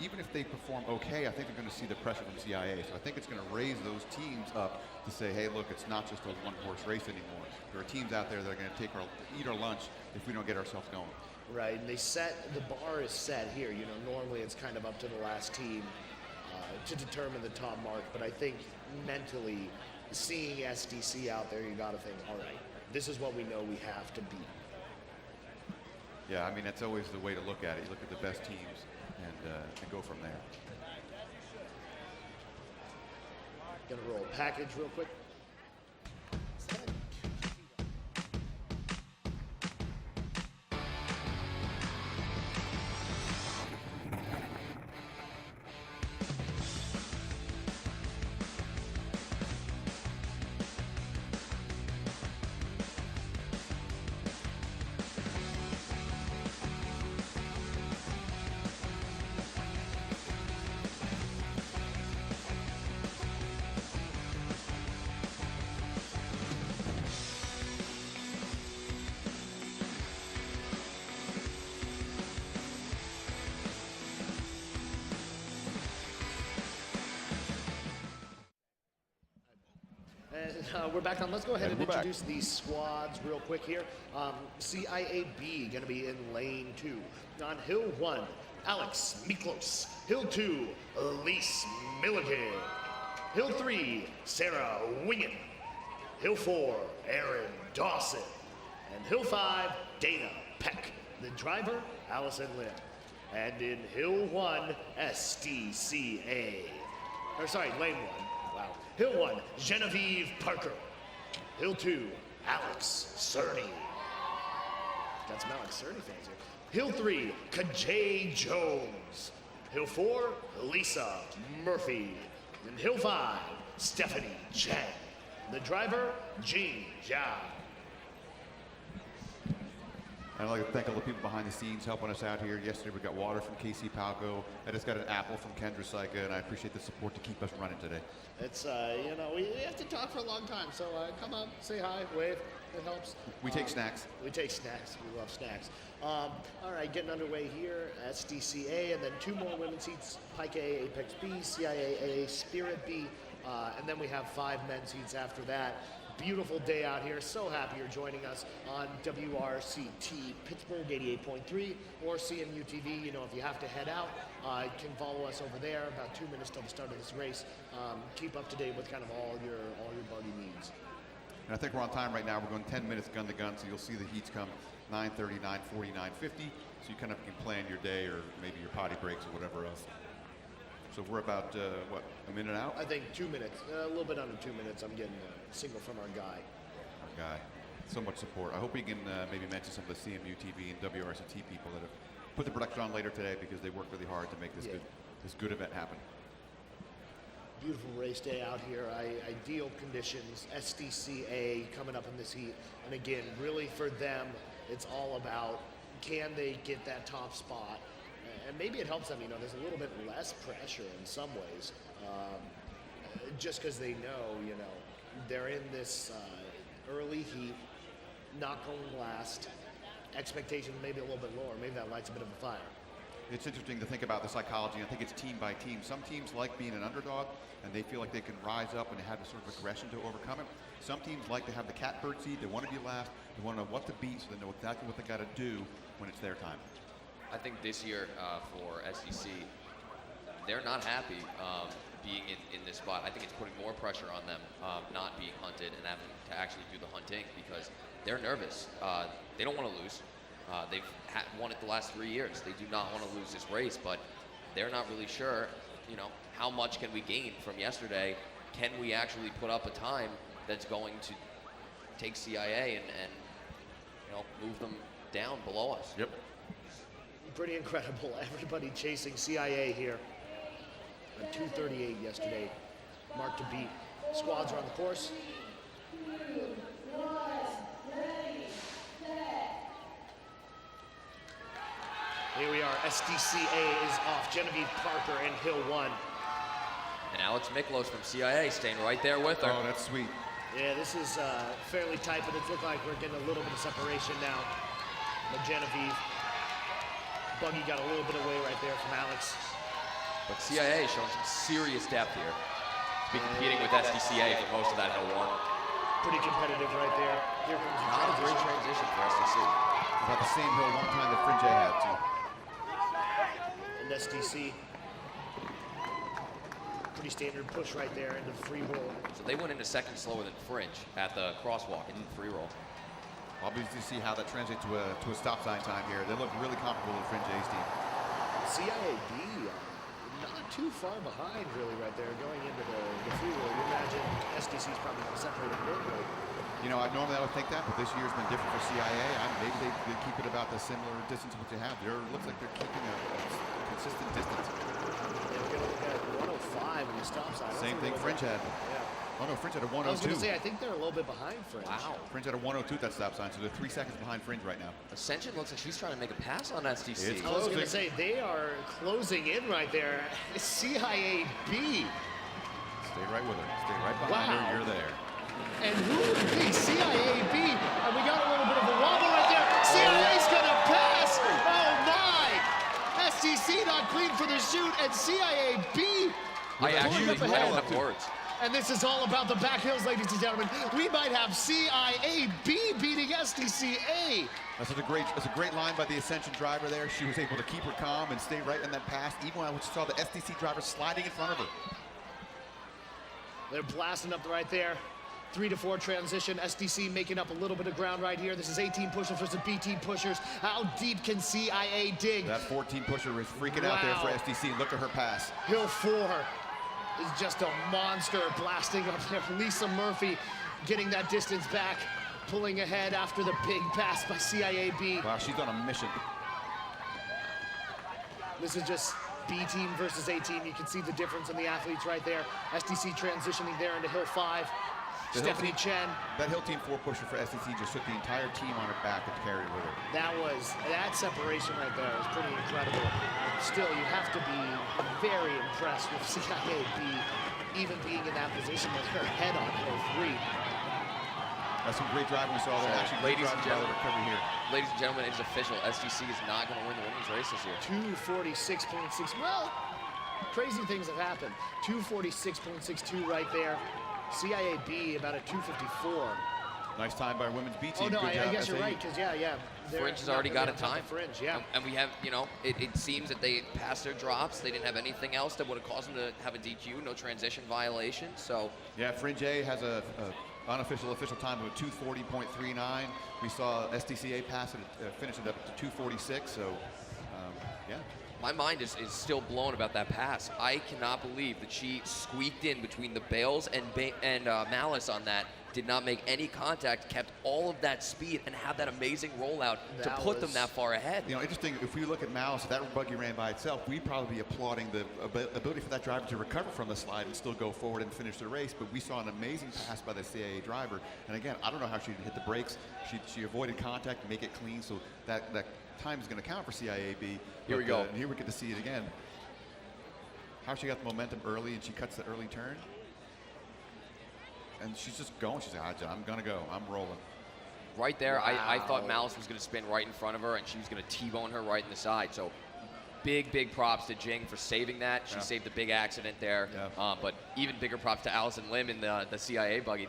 Even if they perform okay, I think they're going to see the pressure from CIA. So I think it's going to raise those teams up to say, hey, look, it's not just a one-horse race anymore. There are teams out there that are going to eat our lunch if we don't get ourselves going. Right, and the bar is set here. Normally it's kind of up to the last team to determine the top mark, but I think mentally, seeing SDC out there, you got to think, all right, this is what we know we have to beat. Yeah, I mean, that's always the way to look at it. You look at the best teams and go from there. Gonna roll a package real quick. And we're back on. Let's go ahead and introduce these squads real quick here. CIAB going to be in lane 2. On hill 1, Alex Miklos. Hill 2, Elise Milligan. Hill 3, Sarah Wingen. Hill 4, Aaron Dawson. And Hill 5, Dana Peck. The driver, Allison Lynn. And in Hill 1, SDCA. Or sorry, lane 1. Wow. Hill 1, Genevieve Parker. Hill 2, Alex Cerny. Got some Alex Cerny fans here. Hill 3, Kajay Jones. Hill 4, Lisa Murphy. And Hill 5, Stephanie Chang. The driver, Jing Jia. I'd like to thank all the people behind the scenes helping us out here. Yesterday we got water from Casey Palco. I just got an apple from Kendra Syka, and I appreciate the support to keep us running today. It's, we have to talk for a long time, so come up, say hi, wave, it helps. We take snacks. We take snacks, we love snacks. All right, getting underway here, SDCA, and then 2 more women's seats, Pike A, Apex B, CIAA, Spirit B, and then we have 5 men's seats after that. Beautiful day out here. So happy you're joining us on WRCT Pittsburgh 88.3 or CMUTV. If you have to head out, you can follow us over there. About 2 minutes till the start of this race. Keep up to date with kind of all your buggy needs. And I think we're on time right now. We're going 10 minutes gun to gun, so you'll see the heats come 9:30, 9:40, 9:50. So you kind of can plan your day or maybe your potty breaks or whatever else. So we're about, what, a minute out? I think 2 minutes, a little bit under 2 minutes. I'm getting a signal from our guy. Our guy. So much support. I hope we can maybe mention some of the CMU TV and WRCT people that have put the production on later today because they worked really hard to make this good event happen. Beautiful race day out here. Ideal conditions. SDCA coming up in this heat. And again, really for them, it's all about can they get that top spot? And maybe it helps them, you know, there's a little bit less pressure in some ways. Just because they know, you know, they're in this early heat, not going last. Expectations maybe a little bit lower. Maybe that lights a bit of a fire. It's interesting to think about the psychology. I think it's team by team. Some teams like being an underdog, and they feel like they can rise up and have a sort of aggression to overcome it. Some teams like to have the catbird seat. They want to be last. They want to know what to beat, so they know exactly what they got to do when it's their time. I think this year for SEC, they're not happy being in this spot. I think it's putting more pressure on them not being hunted and having to actually do the hunting because they're nervous. They don't want to lose. They've won it the last 3 years. They do not want to lose this race, but they're not really sure, you know, how much can we gain from yesterday? Can we actually put up a time that's going to take CIA and you know, move them down below us? Yep. Pretty incredible. Everybody chasing CIA here. At 2:38 yesterday, mark to beat. Squads are on the course. Here we are. SDCA is off. Genevieve Parker in Hill 1. And Alex Miklos from CIA staying right there with her. Oh, that's sweet. Yeah, this is fairly tight, but it looks like we're getting a little bit of separation now. But Genevieve, Buggy got a little bit away right there from Alex. But CIA showing some serious depth here. To be competing with SDCA for most of that Hill 1. Pretty competitive right there. Here comes the Not a great transition for SDC. About the same hill one time that Fringe A had, too. And SDC, pretty standard push right there into the free roll. So they went into second slower than Fringe at the crosswalk into the free roll. Obviously, see how that translates to a stop sign time here. They look really comfortable with Fringe A's team. CIAB, not too far behind really right there going into the free roll. You imagine SDC's probably going to separate a bit, but You know, normally I would think that, but this year's been different for CIA. Maybe they keep it about the similar distance of what they have. It looks like they're keeping a consistent distance. they're going to look at 105 in the stop sign. Same thing Fringe had. Yeah. Oh no, Fringe had a I was 102. going to say, I think they're a little bit behind Fringe. Wow. Fringe had a 102 at that stop sign, so they're 3 seconds behind Fringe right now. Ascension looks like she's trying to make a pass on SDC. It's I was going to closing. say, they are closing in right there. CIAB. Stay right with her. Stay right behind Wow. her. You're there. And who would be CIAB? And we got a little bit of a wobble right there. CIA's gonna pass. Oh my! STC not clean for the shoot, and CIAB. I pulling up don't ahead. have words. And this is all about the back hills, ladies and gentlemen. We might have CIAB beating SDCA. That's a great line by the Ascension driver there. She was able to keep her calm and stay right in that pass, even when I saw the SDC driver sliding in front of her. They're blasting up right there. 3 to 4 transition. SDC making up a little bit of ground right here. This is 18 pushers versus B team pushers. How deep can CIA dig? That 14 pusher is freaking out there for Wow. SDC. Look at her pass. Hill 4 is just a monster blasting up there. Lisa Murphy getting that distance back, pulling ahead after the big pass by CIAB. Wow, she's on a mission. This is just B team versus A team. You can see the difference in the athletes right there. SDC transitioning there into Hill 5. The Hill Stephanie team- Chen. That Hill Team 4 pusher for SDC just took the entire team on her back and carried with her. That separation right there is pretty incredible. Still, you have to be very impressed with CIAB even being in that position with her head on Hill 3. That's some great driving we saw there. So, Actually, great ladies and driving by the gentlemen. recovery here. Ladies and gentlemen, it's official. SDC is not going to win the women's race this year. 246.6. Well, crazy things have happened. 246.62 right there. CIAB about a 254. Nice time by our women's B team. Oh no, Good I job, guess you're SAE. right, because yeah. Fringe has not already really got a on top time. of Fringe, yeah. And we have, you know, it seems that they passed their drops. They didn't have anything else that would have caused them to have a DQ, no transition violation. So Yeah, Fringe A has a unofficial official time of 240.39. We saw SDCA pass it, finish it up to 246. So, yeah, My mind is still blown about that pass. I cannot believe that she squeaked in between the Bales and Malice on that, did not make any contact, kept all of that speed, and had that amazing rollout to put them that far ahead. You know, interesting, if we look at Malice, if that buggy ran by itself, we'd probably be applauding the ability for that driver to recover from the slide and still go forward and finish the race, but we saw an amazing pass by the CAA driver. And again, I don't know how she hit the brakes. She avoided contact, make it clean, so that time is going to count for CIAB. Here we go. And here we get to see it again. How she got the momentum early and she cuts the early turn. And she's just going. She's like, I'm going to go. I'm rolling. Right there, I thought Malice was going to spin right in front of her, and she was going to T-bone her right in the side. So big props to Jing for saving that. She saved a big accident there. Yeah. But even bigger props to Allison Lim in the CIA buggy.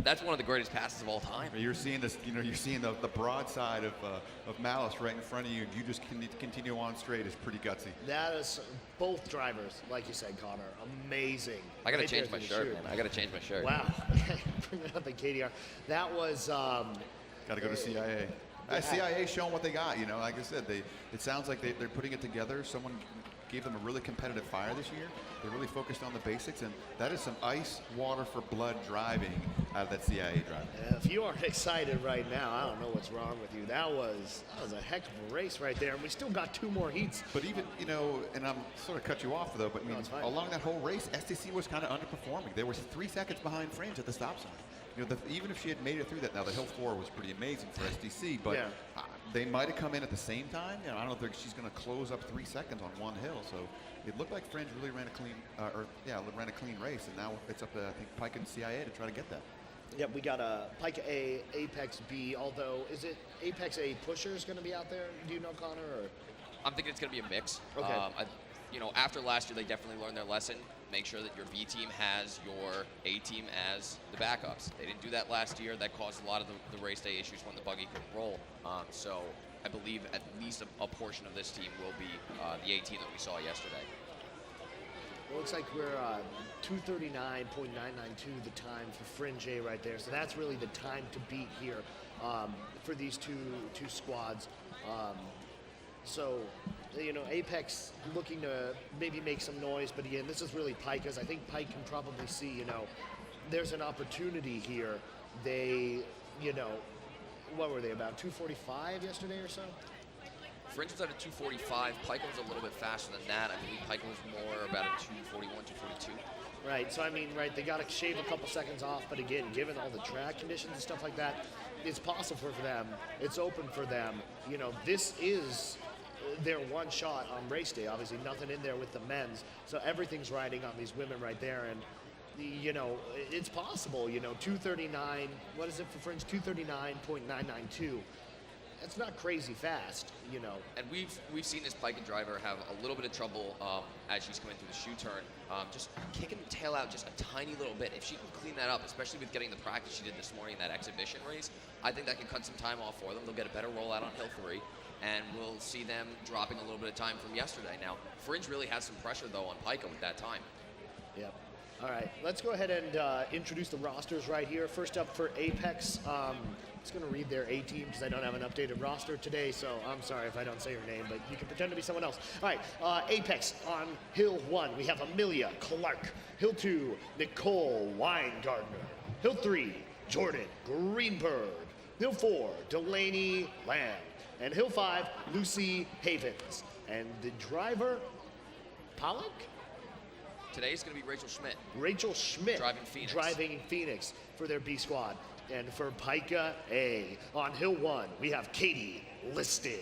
That's one of the greatest passes of all time. You're seeing this, you know, you're seeing the broadside of Malice right in front of you. You just continue on straight. It's pretty gutsy. That is both drivers, like you said, Connor, amazing. I got to Right change there my through the shirt, chute. man. I got to change my shirt. Wow. Bring it up at KDR. That was. Got to go to CIA. CIA showing what they got. You know, like I said, it sounds like they're putting it together. Someone gave them a really competitive fire this year. They really focused on the basics, and that is some ice, water for blood driving out of that CIA driver. If you aren't excited right now, I don't know what's wrong with you. That was a heck of a race right there, and we still got 2 more heats. But even, you know, and I'm sort of cut you off though, but I mean, it's fine. along that whole race, STC was kind of underperforming. They were 3 seconds behind Fringe at the stop sign. You know, even if she had made it through that, now the Hill 4 was pretty amazing for STC, but they might have come in at the same time. You know, I don't think she's going to close up 3 seconds on one hill. So it looked like Fringe really ran a clean, ran a clean race, and now it's up to I think Pike and CIA to try to get that. Yep, we got a Pike A, Apex B. Although, is it Apex A pushers going to be out there? Do you know, Connor? Or? I'm thinking it's going to be a mix. Okay. You know, after last year, they definitely learned their lesson. Make sure that your B team has your A team as the backups. They didn't do that last year. That caused a lot of the race day issues when the buggy couldn't roll. So I believe at least a portion of this team will be the A team that we saw yesterday. It looks like we're 239.992 the time for Fringe A right there. So that's really the time to beat here for these two squads. So, you know, Apex looking to maybe make some noise, but again, this is really Pike, as I think Pike can probably see, you know, there's an opportunity here. They, you know, what were they, about 245 yesterday or so? Fringe was at a 245. Pike was a little bit faster than that. I believe Pike was more about a 241, 242. Right, so I mean, right, they got to shave a couple seconds off, but again, given all the track conditions and stuff like that, it's possible for them. It's open for them. You know, this is their one shot on race day. Obviously, nothing in there with the men's, so everything's riding on these women right there, and you know, it's possible. You know, 239. What is it for Fringe? 239.992. That's not crazy fast, you know. And we've seen this Pike driver have a little bit of trouble as she's coming through the shoe turn, just kicking the tail out just a tiny little bit. If she can clean that up, especially with getting the practice she did this morning in that exhibition race, I think that can cut some time off for them. They'll get a better rollout on Hill 3, and we'll see them dropping a little bit of time from yesterday. Now, Fringe really has some pressure, though, on Pika with that time. Yep. All right, let's go ahead and introduce the rosters right here. First up for Apex, I'm just going to read their A team because I don't have an updated roster today, so I'm sorry if I don't say your name, but you can pretend to be someone else. All right, Apex on Hill 1, we have Amelia Clark. Hill 2, Nicole Weingartner. Hill 3, Jordan Greenberg. Hill 4, Delaney Lamb. And Hill 5, Lucy Havens. And the driver, Pollock? Today's going to be Rachel Schmidt. Rachel Schmidt driving Phoenix for their B squad. And for Pika A, on Hill 1, we have Katie Liston.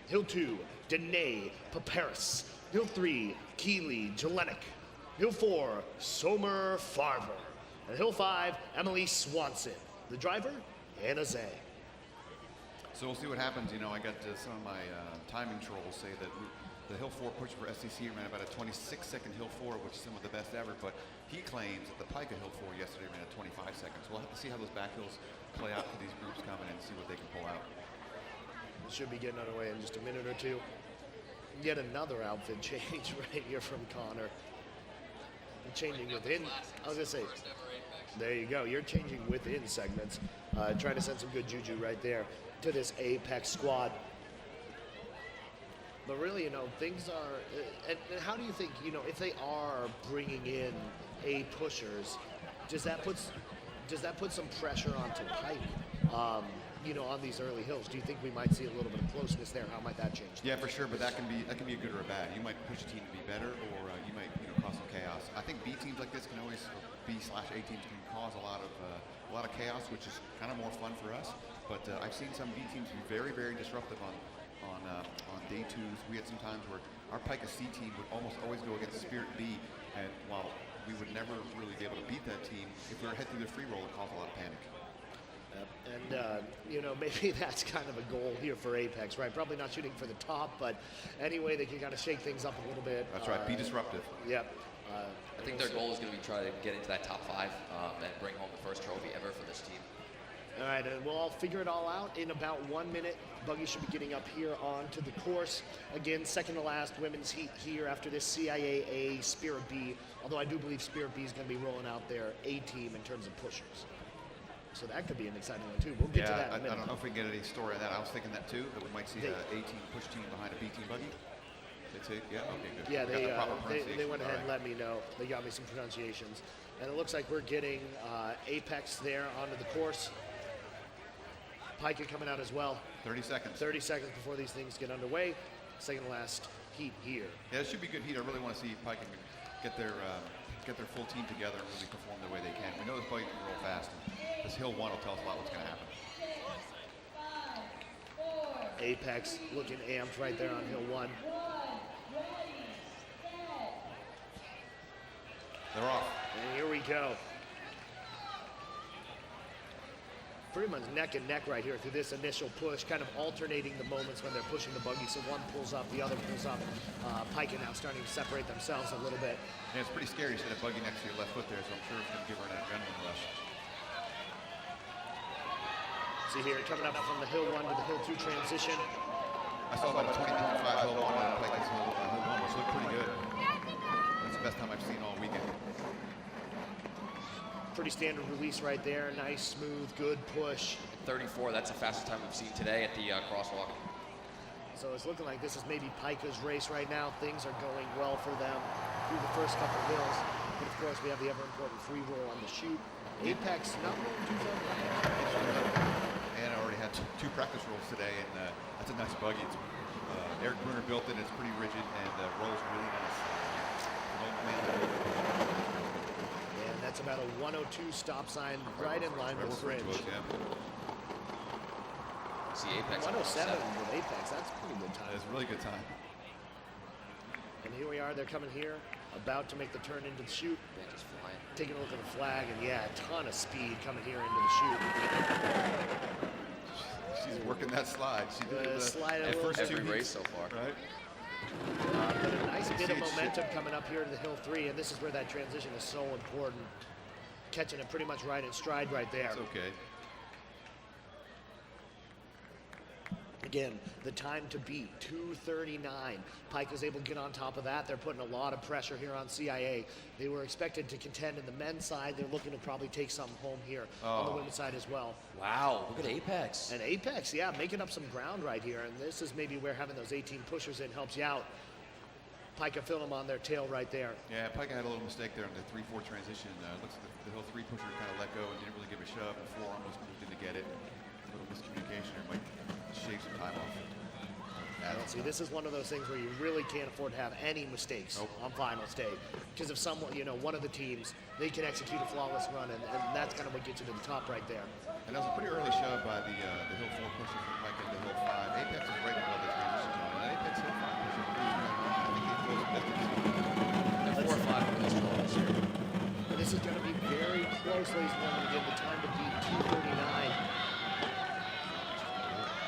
Hill 2, Danae Paparis. Hill 3, Keely Jelenik. Hill 4, Somer Farber. And Hill 5, Emily Swanson. The driver, Anna Zay. So we'll see what happens. You know, I got some of my timing trolls say that the Hill 4 push for SCC ran about a 26-second Hill 4, which is some of the best ever, but he claims that the Pika Hill 4 yesterday ran at 25 seconds. We'll have to see how those back hills play out for these groups coming in and see what they can pull out. We should be getting underway in just a minute or two. Yet another outfit change right here from Connor. Changing within, I was going to say, there you go. You're changing within segments. Trying to send some good juju right there to this Apex squad. But really, things are. And how do you think, if they are bringing in A pushers, does that put some pressure onto Pike? On these early hills, do you think we might see a little bit of closeness there? How might that change? Yeah, for sure, but that can be a good or a bad. You might push a team to be better, or you might cause some chaos. I think B teams like this can always, or B/A teams can cause a lot of chaos, which is kind of more fun for us. But I've seen some B teams be very, very disruptive on day twos. We had some times where our Pika C team would almost always go against Spirit B, and while we would never really be able to beat that team, if we were head through the free roll, it caused a lot of panic. And maybe that's kind of a goal here for Apex, right? Probably not shooting for the top, but anyway, they can kind of shake things up a little bit. That's right, be disruptive. Yep. I think their goal is going to be try to get into that top 5 and bring home the first trophy ever for this team. All right, and we'll all figure it all out in about 1 minute. Buggy should be getting up here onto the course. Again, second to last women's heat here after this CIA A, Spirit B, although I do believe Spirit B is going to be rolling out their A team in terms of pushers. So that could be an exciting one too. We'll get to that in a minute. I don't know if we can get any story on that. I was thinking that too, that we might see an A team push team behind a B team Buggy. Yeah, okay, good. Yeah, We they went ahead and right. let me know. They got me some pronunciations. And it looks like we're getting Apex there onto the course. Pika coming out as well. 30 seconds. 30 seconds before these things get underway. Second to last heat here. Yeah, it should be good heat. I really want to see Pika get their full team together and really perform the way they can. We know this Buggy can roll fast. And this hill 1 will tell us a lot what's going to happen. Apex looking amped right there on hill 1. They're off. And here we go. Pretty much neck and neck right here through this initial push, kind of alternating the moments when they're pushing the Buggy. So one pulls up, the other pulls up. Pika now starting to separate themselves a little bit. Yeah, it's pretty scary to see a Buggy next to your left foot there, so I'm sure it's going to give her an adrenaline rush. See here, coming up from the hill 1 to the hill 2 transition. I saw about a 20.5 hill 1 and Pika's hill 1, which looked pretty good. That's the best time I've seen all weekend. Pretty standard release right there. Nice, smooth, good push. 34, that's the fastest time we've seen today at the crosswalk. So it's looking like this is maybe Pika's race right now. Things are going well for them through the first couple hills. But of course, we have the ever-important free roll on the chute. Apex not rolling too far behind. And I already had two practice rolls today, and that's a nice Buggy. It's, Eric Bruner built it. It's pretty rigid and rolls really nice. And that's about a 102 stop sign right in line with Fringe. See Apex. 107 with Apex. That's a pretty good time. That's a really good time. And here we are. They're coming here, about to make the turn into the chute. Man, just flying. Taking a look at the flag, and yeah, a ton of speed coming here into the chute. She's working that slide. She did it slide at first every race so far. Right? But a nice bit of it momentum coming up here to the hill 3, and this is where that transition is so important. Catching it pretty much right in stride right there. It's okay. Again, the time to beat, 2:39. Pike is able to get on top of that. They're putting a lot of pressure here on CIA. They were expected to contend in the men's side. They're looking to probably take something home here on the women's side as well. Wow, look at Apex. And Apex, yeah, making up some ground right here. And this is maybe where having those 18 pushers in helps you out. Pika film them on their tail right there. Yeah, Pika had a little mistake there on the 3-4 transition. Looks like the hill 3 pusher kind of let go and didn't really give a shove. And 4 almost moved in to get it. A little miscommunication there might shave some time off. See, this is one of those things where you really can't afford to have any mistakes on finals day. Because if someone, one of the teams, they can execute a flawless run, and that's kind of what gets you to the top right there. And that was a pretty early shove by the hill 4 pusher from Pika into hill 5. Apex is right above the transition zone. And Apex hill 5 pusher, I think he throws a bit. They're 4 or 5 for this draw this year. And this is going to be very close, ladies and gentlemen. Again, the time to beat 2:39.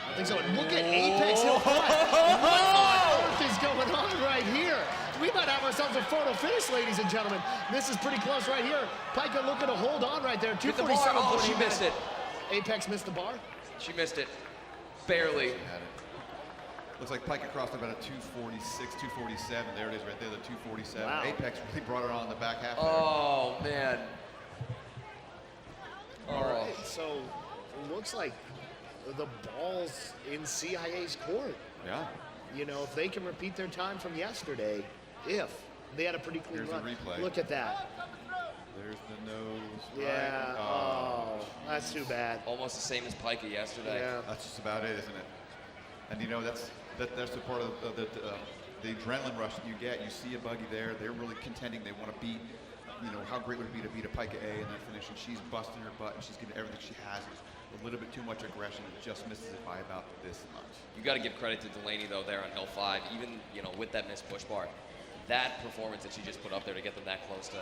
I think so. And look at Apex Hill 5. What on earth is going on right here? We might have ourselves a photo finish, ladies and gentlemen. This is pretty close right here. Pika looking to hold on right there. 2:47. Oh, she missed it. Apex missed the bar. She missed it. Barely. Had it. Looks like Pika crossed about a 2:46, 2:47. There it is right there, the 2:47. Wow. Apex really brought it on in the back half. Oh, man. All right, so it looks like the ball's in CIA's court. Yeah. if they can repeat their time from yesterday, if they had a pretty clean Here's run. the replay. Look at that. There's the nose. Yeah. Right. Oh, that's too bad. Almost the same as Pica yesterday. Yeah. That's just about it, isn't it? And that's the part of the adrenaline rush that you get. You see a Buggy there. They're really contending. They want to beat. How great would it be to beat a Pica A in that finish? And she's busting her butt and she's giving everything she has. A little bit too much aggression. It just misses it by about this much. You got to give credit to Delaney though there on hill 5. Even with that missed push bar, that performance that she just put up there to get them that close to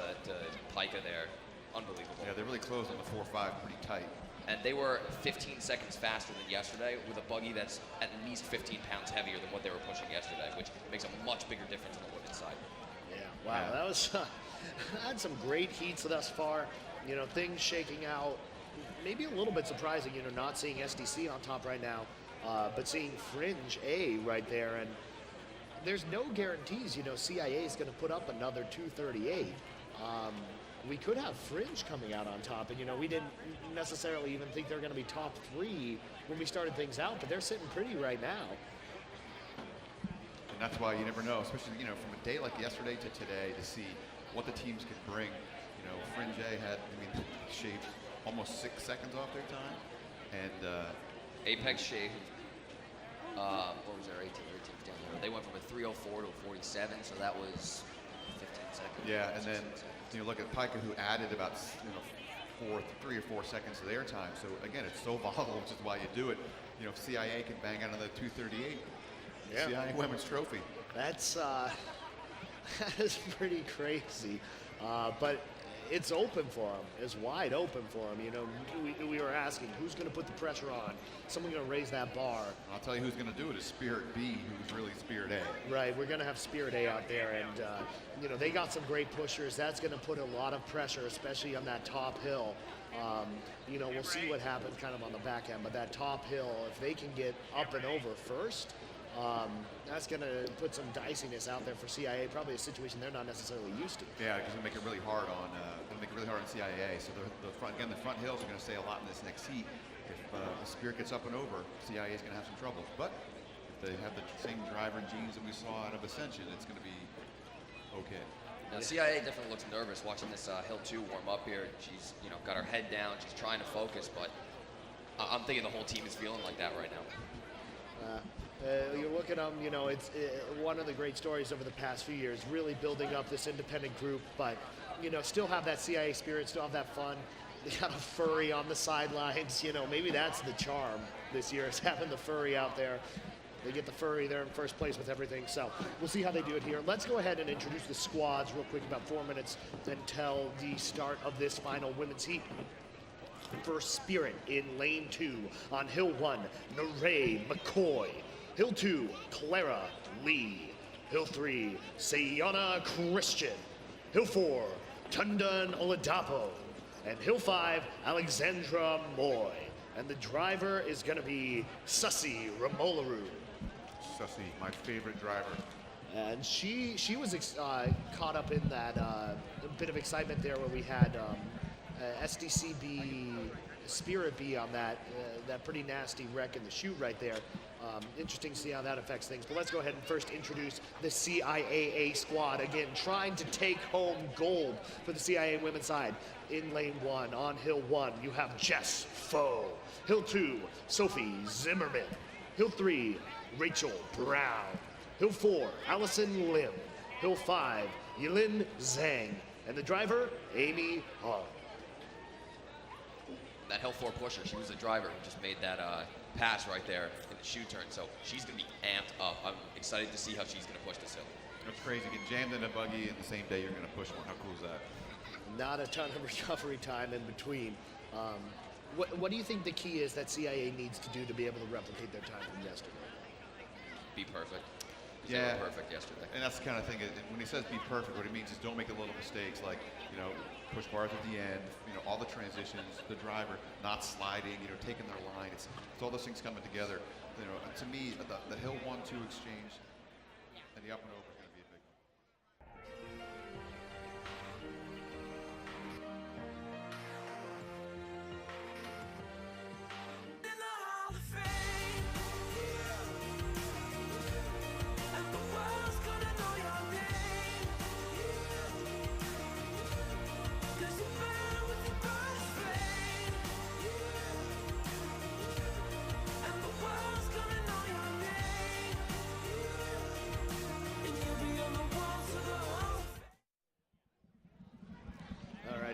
Pica there, unbelievable. Yeah, they're really close on the 4-5, pretty tight. And they were 15 seconds faster than yesterday with a Buggy that's at least 15 pounds heavier than what they were pushing yesterday, which makes a much bigger difference on the women's side. Yeah. Wow. Yeah. That was had some great heats thus far. Things shaking out. Maybe a little bit surprising. Not seeing SDC on top right now, but seeing Fringe A right there, and there's no guarantees. CIA is going to put up another 238. We could have Fringe coming out on top, and we didn't necessarily even think they were going to be top 3 when we started things out, but they're sitting pretty right now. And that's why you never know, especially from a day like yesterday to today, to see what the teams could bring. Fringe A had, shaved almost 6 seconds off their time, and Apex shaved, what was their 18 down there? They went from a 304 to a 47, so that was 15 seconds. yeah, and then look at Pica, who added about 3 or 4 seconds to their time. So again, it's so volatile, which is why you do it. If CIA can bang out another 238, Yeah. CIA Women's Trophy. That's that is pretty crazy, but it's open for them. It's wide open for them. We were asking who's going to put the pressure on. Someone going to raise that bar. I'll tell you who's going to do it is Spirit B, who's really Spirit A. Right, we're going to have Spirit A out there, and they got some great pushers. That's going to put a lot of pressure, especially on that top hill. We'll see what happens kind of on the back end, but that top hill, if they can get up and over first, that's going to put some diciness out there for CIA. Probably a situation they're not necessarily used to. Yeah, because it'll make it really hard on CIA. So the front hills are going to say a lot in this next heat. If the Spirit gets up and over, CIA is going to have some trouble. But if they have the same driver and genes that we saw out of Ascension, it's going to be okay. Now, CIA definitely looks nervous watching this Hill 2 warm up here. She's, got her head down. She's trying to focus, but I'm thinking the whole team is feeling like that right now. You look at them, it's one of the great stories over the past few years, really building up this independent group, but, still have that CIA spirit, still have that fun. They got a furry on the sidelines, maybe that's the charm this year, is having the furry out there. They get the furry there in first place with everything, so we'll see how they do it here. Let's go ahead and introduce the squads real quick, about 4 minutes until the start of this final women's heat. First, Spirit in lane 2. On hill 1, Neray McCoy. Hill 2, Clara Lee. Hill 3, Sayana Christian. Hill 4, Tundan Oladapo. And hill 5, Alexandra Moy. And the driver is going to be Sussy Ramolaru. Sussy, my favorite driver. And she was caught up in that bit of excitement there where we had SDCB Spirit B on that pretty nasty wreck in the chute right there. Interesting to see how that affects things. But let's go ahead and first introduce the CIAA squad. Again, trying to take home gold for the CIA women's side. In lane 1, on hill 1, you have Jess Foe. Hill 2, Sophie Zimmerman. Hill 3, Rachel Brown. Hill 4, Allison Lim. Hill 5, Yilin Zhang. And the driver, Amy Hall. That Hill 4 pusher, she was the driver who just made that pass right there in the shoe turn, so she's going to be amped up. I'm excited to see how she's going to push this hill. That's crazy. Get jammed in a Buggy and the same day you're going to push one. How cool is that? Not a ton of recovery time in between. What do you think the key is that CIA needs to do to be able to replicate their time from yesterday? Be perfect. Yeah. They were perfect yesterday. And that's the kind of thing, when he says be perfect, what he means is don't make the little mistakes like, push bars at the end, all the transitions, the driver not sliding, taking their line. It's all those things coming together. To me, the hill 1-2 exchange and the up and over is going to be a big one.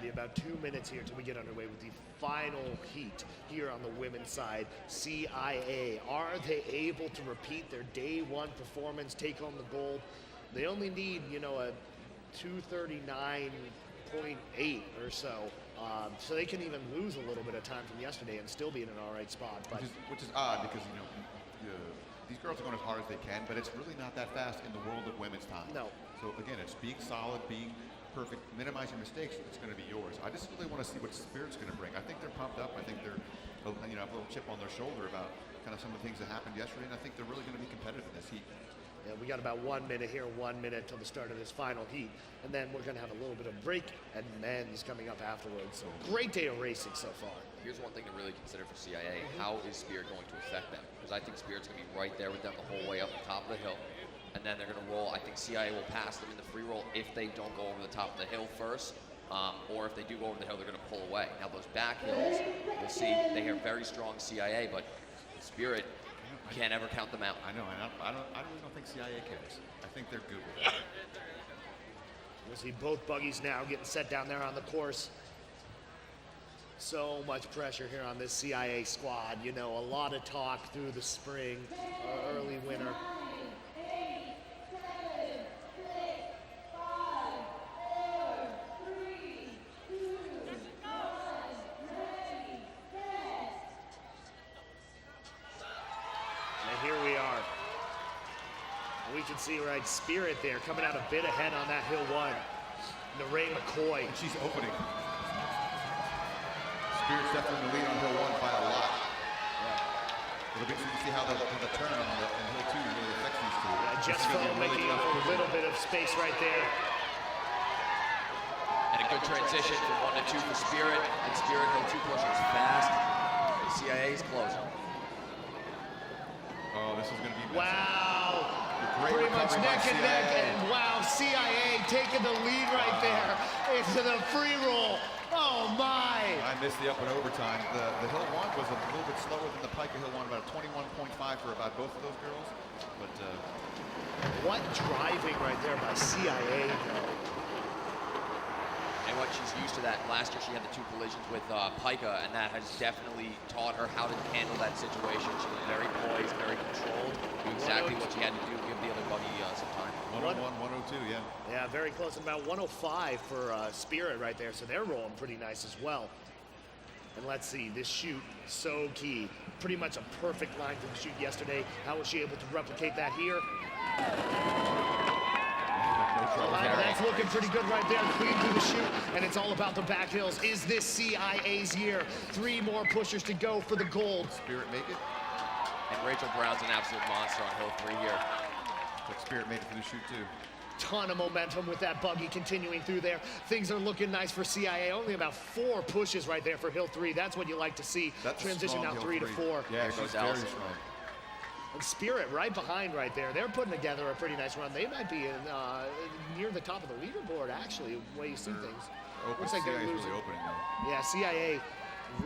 Alrighty, about 2 minutes here till we get underway with the final heat here on the women's side. CIA, are they able to repeat their day one performance, take home the gold? They only need, you know, a 239.8 or so. So they can even lose a little bit of time from yesterday and still be in an all right spot. But Which is odd because, you know, these girls are going as hard as they can, but it's really not that fast in the world of women's time. No. So again, it's being solid, being perfect, minimizing mistakes. It's going to be yours. I just really want to see what Spirit's going to bring. I think they're pumped up. I think they're, you know, have a little chip on their shoulder about kind of some of the things that happened yesterday, and I think they're really going to be competitive in this heat. yeah, we got about 1 minute here, 1 minute till the start of this final heat, and then we're going to have a little bit of break and men's coming up afterwards. So great day of racing so far. Here's one thing to really consider for CIA. How is Spirit going to affect them? Because I think Spirit's going to be right there with them the whole way up the top of the hill. And then they're going to roll. I think CIA will pass them in the free roll if they don't go over the top of the hill first. Or if they do go over the hill, they're going to pull away. Now, those back hills, we'll see. They have very strong CIA, but Spirit can't ever count them out. I know, and I really don't think CIA cares. I think they're good with it. We'll see both buggies now getting set down there on the course. So much pressure here on this CIA squad. You know, a lot of talk through the spring, early winter. 9, 8, 7, 6, 5, 4, 3, 2, 1, ready, set. And here we are. We can see right Spirit there coming out a bit ahead on that hill one. Naray McCoy. And she's opening. Spirit's definitely in the lead on hill one by a lot. It'll be interesting to see how the turn on hill two really affects these two. Jess Foe making up a little bit of space right there. And a good transition from 1 to 2 for Spirit. And Spirit hill 2 pushes fast. And CIA's closing. Oh, this is going to be messy. Wow. Great Pretty much recovery by neck and neck, CIA. and wow, CIA taking the lead right there into the free roll. Oh my! I missed the up and overtime. The hill one was a little bit slower than the Piker hill one, about a 21.5 for about both of those girls. But What driving right there by CIA though. And what she's used to that. Last year she had the 2 collisions with Pika, and that has definitely taught her how to handle that situation. She was very poised, very controlled, knew exactly what she had to do to give the other buggy some time. 101, 102, yeah. Yeah, very close. About 105 for Spirit right there, so they're rolling pretty nice as well. And let's see, this shoot, so key. Pretty much a perfect line from the shoot yesterday. How was she able to replicate that here? That's looking pretty good right there. Clean through the chute, and it's all about the back hills. Is this CIA's year? 3 more pushers to go for the gold. Spirit make it. And Rachel Brown's an absolute monster on hill 3 here. But Spirit made it for the shoot too. Ton of momentum with that buggy continuing through there. Things are looking nice for CIA. Only about 4 pushes right there for hill 3. That's what you like to see. That's Transition now hill 3 to 4. Yeah, There she's goes very Allison. strong. And Spirit right behind right there. They're putting together a pretty nice run. They might be in, near the top of the leaderboard, actually, the way you see things. Looks like they're CIA's losing. really opening though. Yeah, CIA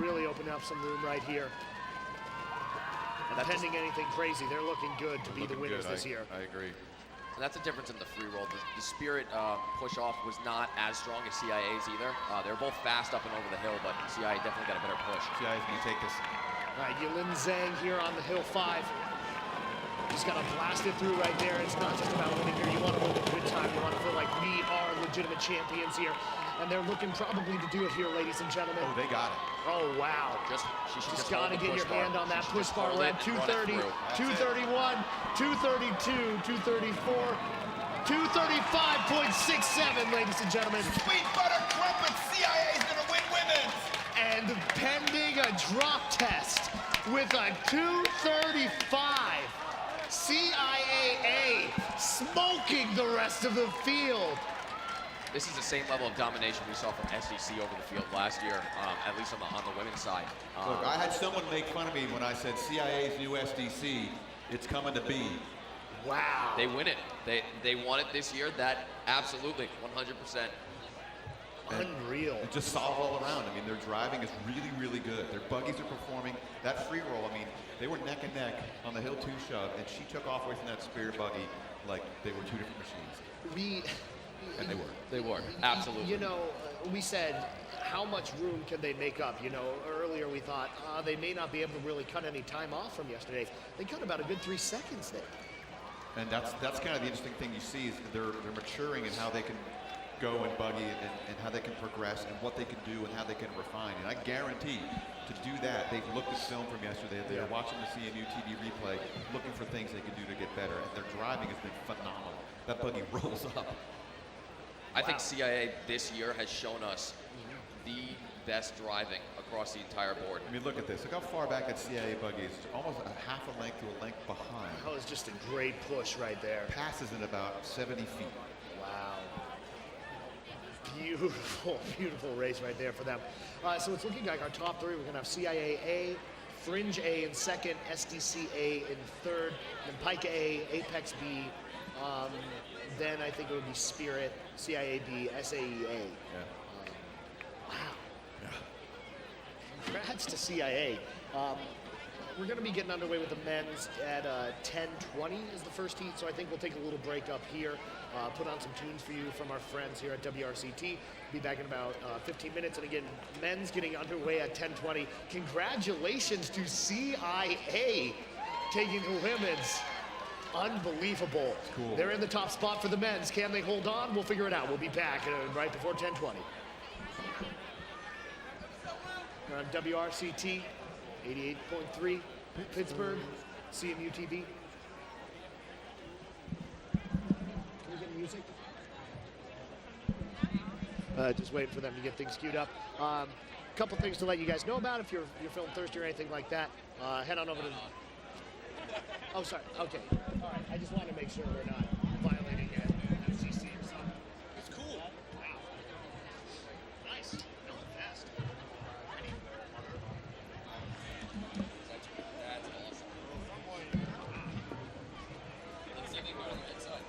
really opening up some room right here. And That's pending anything crazy, they're looking good to be the Looking winners good. this year. I agree. And that's the difference in the free roll. The Spirit push-off was not as strong as CIA's either. They're both fast up and over the hill, but CIA definitely got a better push. CIA's going to take this. All right, Yulin Zhang here on the hill 5. Just got to blast it through right there. It's not just about winning here. You want to win a good time. You want to feel like we are legitimate champions here. And they're looking probably to do it here, ladies and gentlemen. Oh, they got it. Oh, wow. She should Just hold got to the get your push bar. hand on that She should push just bar. hold We're it, at run it 230, through. 231, 232, 234, 235.67, ladies and gentlemen. Sweet butter crumpet, CIA's gonna win women's. And pending a drop test with a 235. CIAA smoking the rest of the field. This is the same level of domination we saw from SDC over the field last year, at least on the women's side. Look, I had someone make fun of me when I said CIA's new SDC, it's coming to be. Wow. They win it. They won it this year. That absolutely, 100%. Unreal. It's just solid all around. I mean, their driving is really, really good. Their buggies are performing. That free roll, I mean, they were neck and neck on the hill 2 shove, and she took off away from that Spirit buggy like they were 2 different machines. We, And they were. They were, absolutely. You know, we said, how much room can they make up? You know, earlier we thought they may not be able to really cut any time off from yesterday. They cut about a good 3 seconds there. And that's kind of the interesting thing you see is they're maturing in how they can go and buggy and how they can progress and what they can do and how they can refine. And I guarantee to do that, they've looked at film from yesterday. They're watching the CMU TV replay, looking for things they can do to get better. And their driving has been phenomenal. That buggy rolls up. I think CIA this year has shown us the best driving across the entire board. I mean, look at this. Look how far back that CIA buggy is. Almost a half a length to a length behind. That was just a great push right there. Passes in about 70 feet. Wow. Beautiful, beautiful race right there for them. So it's looking like our top three. We're going to have CIA A, Fringe A in second, SDC A in third, then Pike A, Apex B. Then I think it would be Spirit, CIA B, SAE A. Yeah. Wow. Congrats to CIA. We're going to be getting underway with the men's at 10:20 is the first heat, so I think we'll take a little break up here, put on some tunes for you from our friends here at WRCT. Be back in about 15 minutes, and again, men's getting underway at 10:20. Congratulations to CIA taking the women's. Unbelievable. Cool. They're in the top spot for the men's. Can they hold on? We'll figure it out. We'll be back right before 10:20. We're on WRCT 88.3 Pittsburgh, CMU TV. Can we get music? Just waiting for them to get things queued up. Couple things to let you guys know about if you're film thirsty or anything like that. Head on over to. Oh, sorry. Okay. All right. I just want to make sure we're not violating FCC or something. It's cool. Wow. Nice. No, fast. Ready. That's awesome. Let's see if they go on the inside.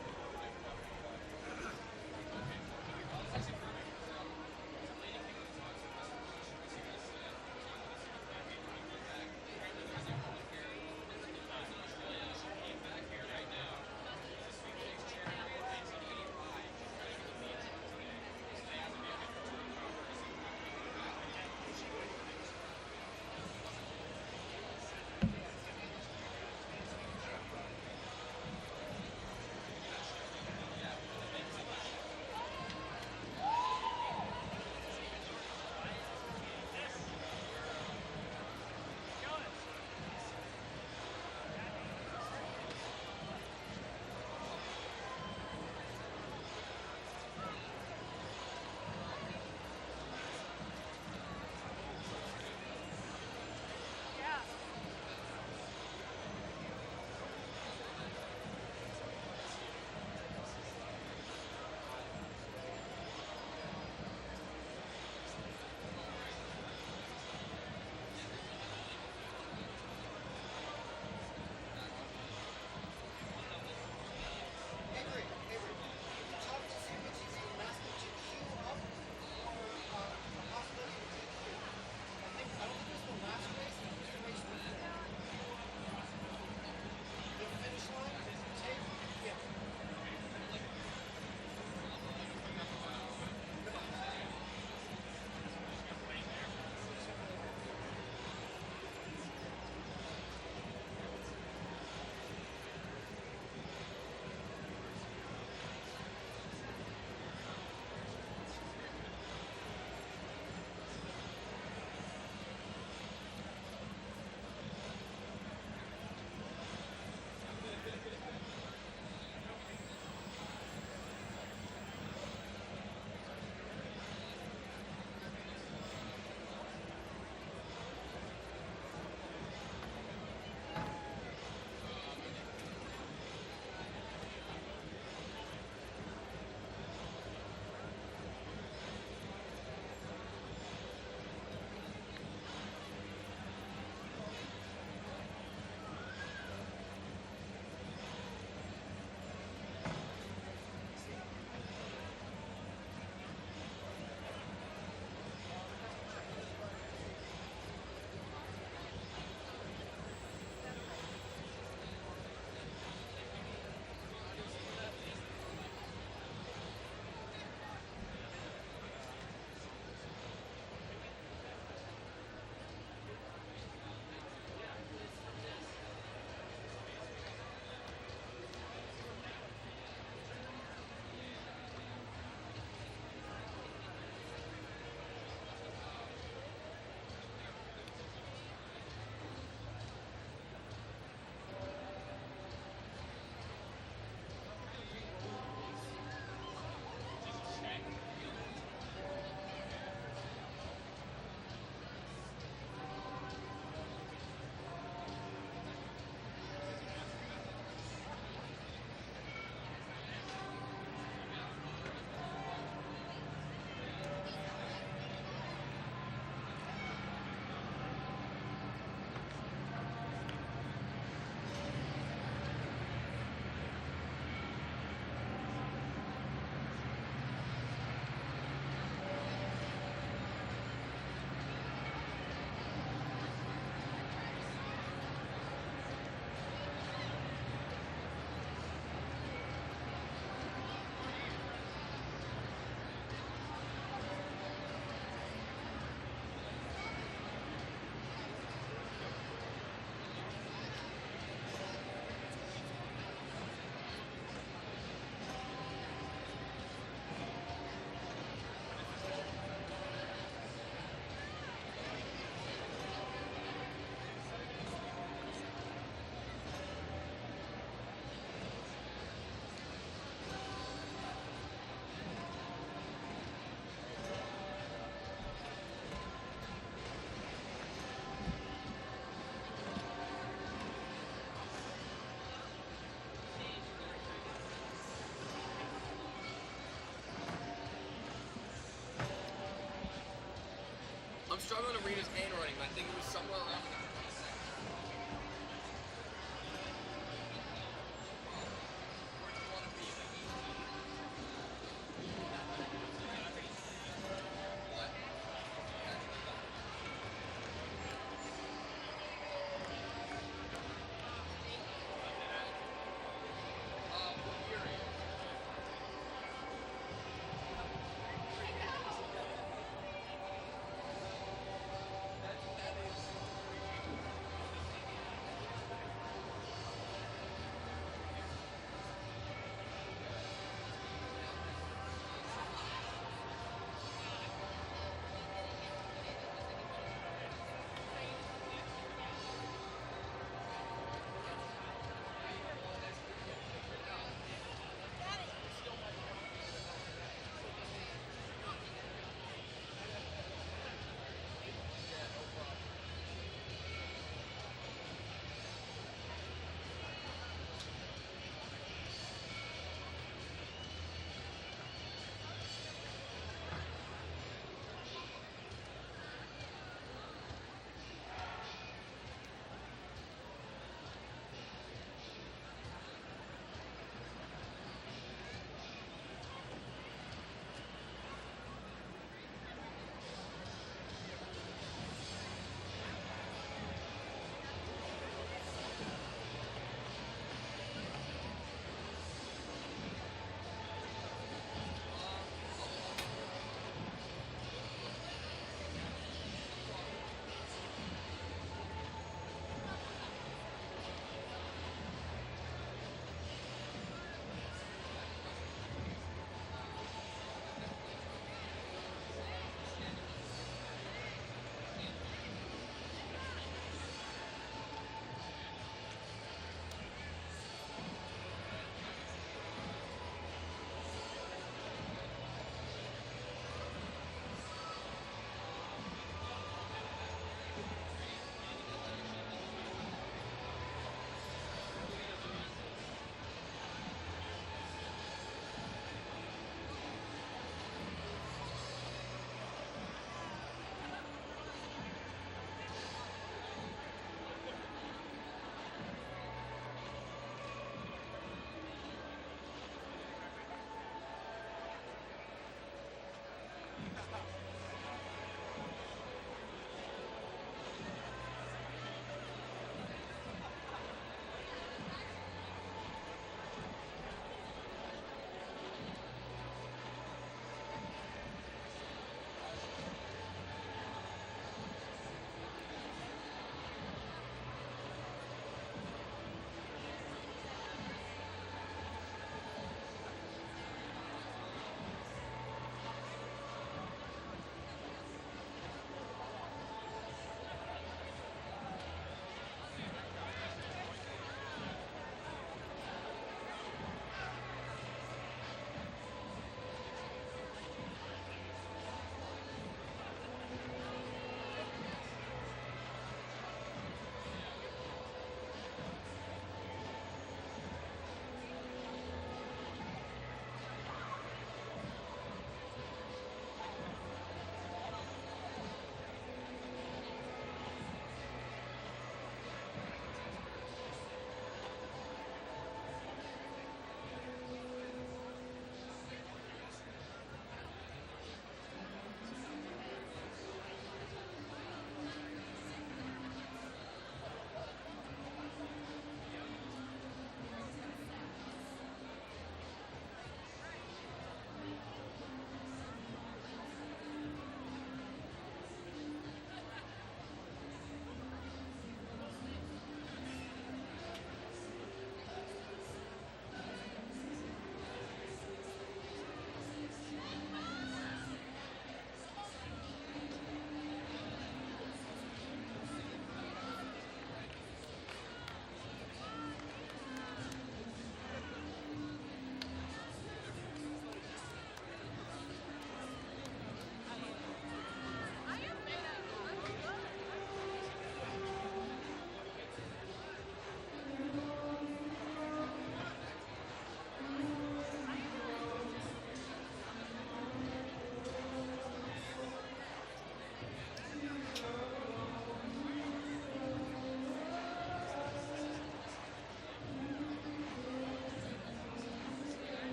I'm struggling to read his handwriting, but I think it was somewhere around there.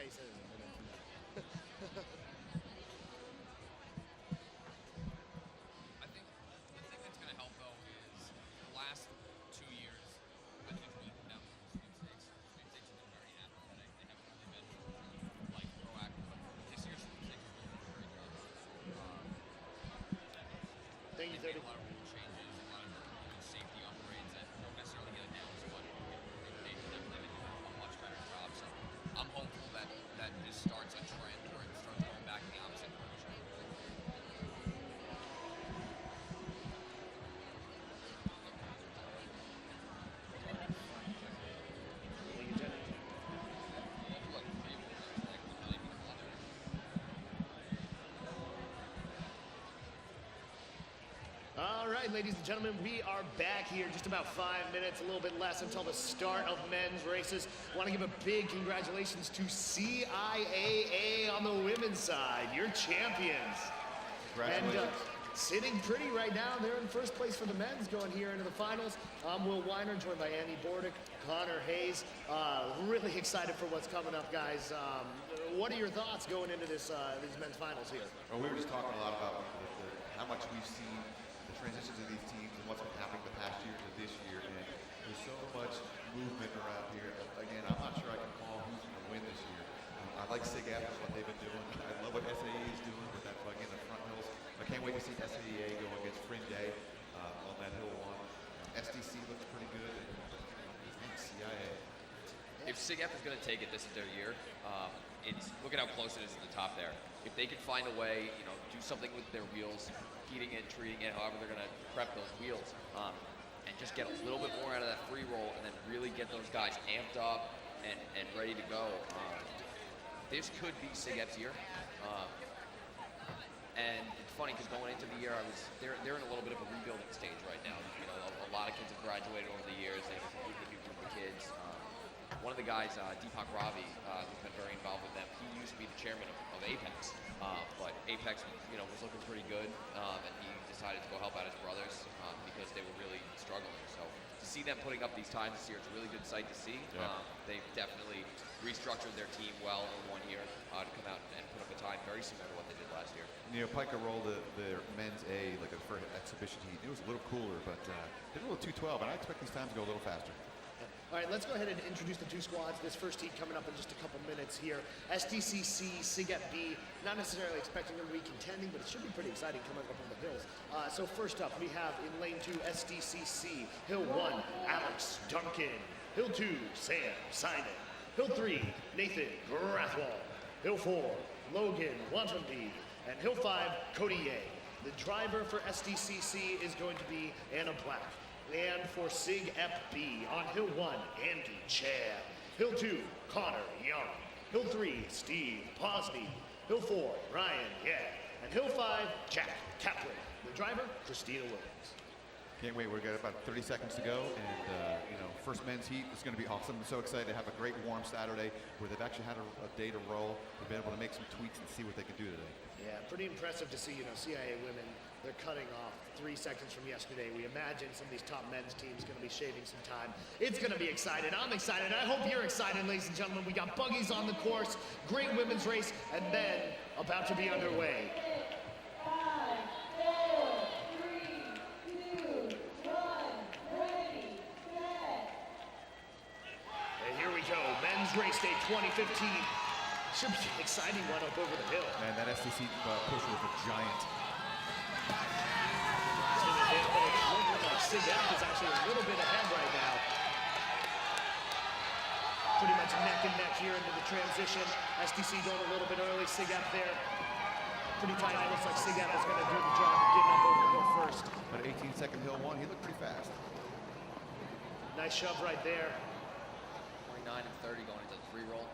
races. I think the thing that's going to help though is the last 2 years, I think it's really come down to the sweepstakes. Sweepstakes have been very apathetic. They haven't really been like proactive. But this year's sweepstakes has been doing a great job. Thank you, They made 30. a lot of rule changes, a lot of safety upgrades that don't necessarily get announced, but they definitely did a much better job. So I'm hopeful that this starts a trend where it starts going back in the opposite direction. Thank you, Jenny. All right, ladies and gentlemen, we are back here just about 5 minutes, a little bit less until the start of men's races. Want to give a big congratulations to CIAA on the women's side, your champions. Congratulations. And sitting pretty right now, they're in first place for the men's going here into the finals. I'm Will Weiner, joined by Andy Bordick, Connor Hayes. Really excited for what's coming up, guys. What are your thoughts going into this these men's finals here? Well, we were just talking a lot about how much we've seen the transitions of these teams and what's been happening the past year to this year, and there's so much movement around here. Again, I'm not sure I can call who's going to win this year. I like SIG F, what they've been doing. I love what SAE is doing with that buggy in the front hills. I can't wait to see SAEA go against Raceday on that hill one. SDC looks pretty good, and CIA. If SIGF is going to take it, this is their year. Look at how close it is at the top there. If they can find a way, do something with their wheels, heating it, treating it, however they're going to prep those wheels, and just get a little bit more out of that free roll, and then really get those guys amped up and ready to go. This could be SIGF's year. And it's funny because going into the year, they're in a little bit of a rebuilding stage right now. A lot of kids have graduated over the years. They have a completely new group of kids. One of the guys, Deepak Ravi, who's been very involved with them, he used to be the chairman of Apex. But Apex, was looking pretty good, and he decided to go help out his brothers because they were really struggling. So to see them putting up these times this year, it's a really good sight to see. Yeah. They've definitely restructured their team well in 1 year to come out and put up a time very similar to what they did last year. Pica rolled their men's A, like a first exhibition heat. It was a little cooler, but they did a little 212, and I expect these times to go a little faster. All right, let's go ahead and introduce the two squads. This first heat coming up in just a couple minutes here. SDCC, SIGF B, not necessarily expecting them to be contending, but it should be pretty exciting coming up on the hills. So first up, we have in lane 2, SDCC. Hill 1, Alex Duncan. Hill 2, Sam Simon. Hill 3, Nathan Grathwall. Hill 4, Logan Wantonby. And Hill 5, Cody Ye. The driver for SDCC is going to be Anna Black. And for SIG FB on Hill 1, Andy Chad. Hill 2, Connor Young. Hill 3, Steve Posney. Hill 4, Ryan Yeh. And Hill 5, Jack Kaplan. The driver, Christina Williams. Can't wait. We've got about 30 seconds to go, and first men's heat is going to be awesome. I'm so excited to have a great warm Saturday where they've actually had a day to roll. They've been able to make some tweaks and see what they can do today. Yeah, pretty impressive to see, CIA women, they're cutting off 3 seconds from yesterday. We imagine some of these top men's teams going to be shaving some time. It's going to be exciting. I'm excited. I hope you're excited, ladies and gentlemen. We got buggies on the course, great women's race, and then about to be underway. 5, 4, 3, 2, 1, ready, set. And here we go, Men's Race Day 2015. Should be an exciting one up over the hill. Man, that STC pusher was a giant. SIG F is actually a little bit ahead right now. Pretty much neck and neck here into the transition. SDC going a little bit early, SIG F there. Pretty tight. It looks like SIG F is going to do the job of getting up over the hill first. But 18-second hill one, he looked pretty fast. Nice shove right there. 29 and 30 going into the free roll.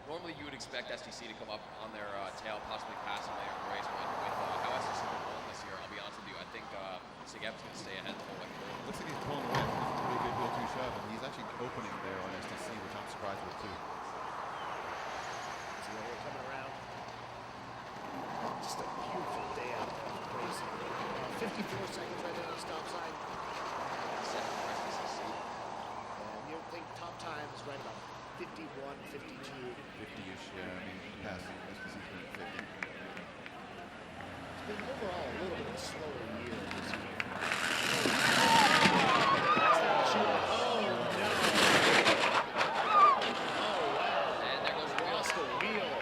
Normally, you would expect SDC to come up on their tail, possibly pass them later in the race, but with how SDC has been rolling this year, I'll be honest with you, I think SIG F is going to stay ahead the whole way through. Looks like he's pulling away from a pretty good hill two shove, and he's actually opening there on SDC, which I'm surprised with too. See how we're coming around. Just a beautiful day out there for racing. 54 seconds right there on the stop sign. Second for SDC. And you think top time is right about 59 51, 52. 50-ish, yeah. I mean, passing SBC's been at 50. It's been overall a little bit of a slower year this year. And there goes the wheel. Lost a wheel.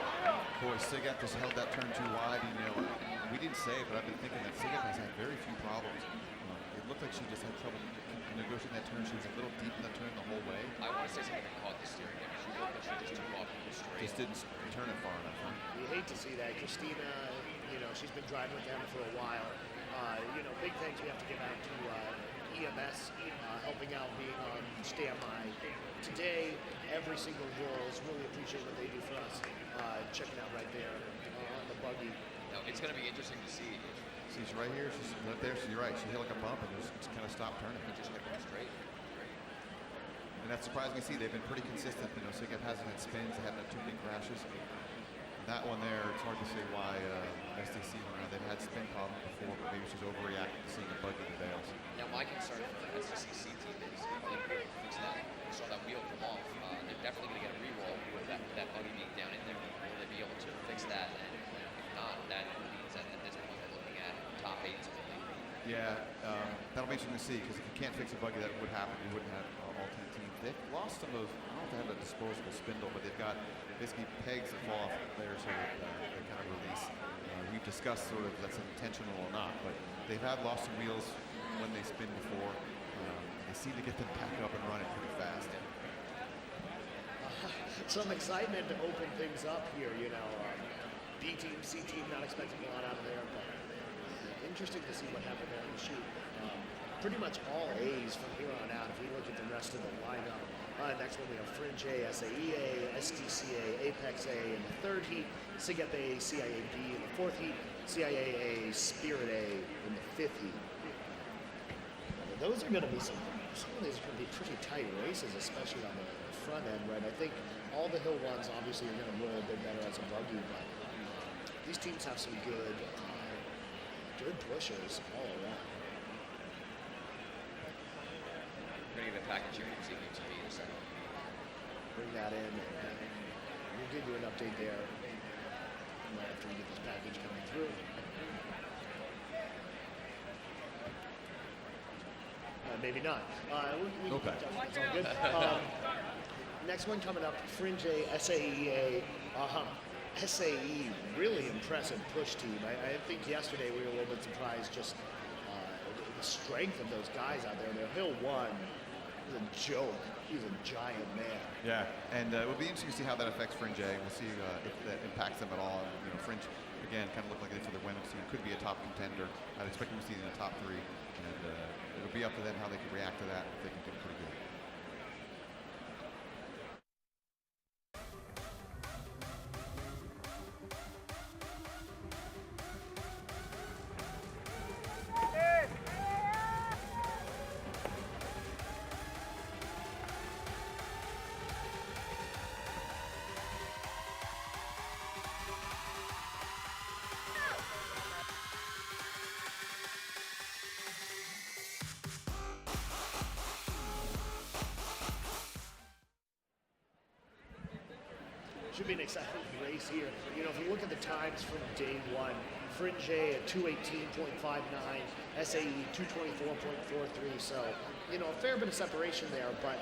Boy, Sigap just held that turn too wide. You know, we didn't say it, but I've been thinking that Sigap has had very few problems. It looked like she just had trouble negotiating that turn. She was a little deep in that turn the whole way. I want to say something that caught the steering there. She looked like she just took off and was straight. Just didn't turn it far enough. Huh? You hate to see that. Christina, you know, she's been driving with them for a while. You know, big thanks we have to give out to EMS, helping out, being on standby. Today, every single rules, really appreciate what they do for us. Checking out right there on the buggy. No, it's going to be interesting to see. See, she's right here. She's right there. She's right. She hit like a bump and just kind of stopped turning. It just kept going straight. And that's surprising to see. They've been pretty consistent. You know, Sigap hasn't had spins. They haven't had too many crashes. That one there, it's hard to say why SDC went around. They've had spin problems before, but maybe she's overreacting to seeing a buggy in the bails. Now, my concern for the SCC team is if they fix that, we saw that wheel come off. They're definitely going to get a re-roll with that buggy being down in there. Will they be able to fix that? And if not, that means that at this point we're looking at top 8. Yeah, that'll be interesting to see, because if you can't fix a buggy, that would happen. You wouldn't have all 10 teams. They've lost some of, I don't know if they have a disposable spindle, but they've got basically pegs that fall off there so that they kind of release. We've discussed sort of that's intentional or not, but they've had lost some wheels when they spin before. They seem to get them back up and running pretty fast. Some excitement to open things up here, you know. B team, C team, not expecting a lot out of there, but interesting to see what happened there in the shoot. Pretty much all A's from here on out if we look at the rest of the lineup. Next one we have Fringe A, SAE A, STCA, Apex A in the third heat, SIGEP A, CIA B in the fourth heat, CIA A, Spirit A in the fifth heat. Those are going to be some of these are going to be pretty tight races, especially on the front end, right? I think all the hill ones obviously are going to roll a bit better as a buggy, but these teams have some good pushers all around. We're going to get a package here from CMU in a second. Bring that in, and we'll give you an update there right after we get this package coming through. Maybe not. Okay. It's all good. Next one coming up, Fringe A, SAEA. SAE, really impressive push team. I think yesterday we were a little bit surprised just the strength of those guys out there. Their Hill 1 is a joke. He's a giant man. Yeah, and it will be interesting to see how that affects Fringe A. We'll see if that impacts them at all. You know, Fringe, again, kind of look like for the women's team, could be a top contender. I'd expect them to see in the top 3, and it'll be up to them how they can react to that. If they can do pretty good. Should be an exciting race here. You know, if you look at the times from day one, Fringe A at 218.59, SAE 224.43. So, you know, a fair bit of separation there, but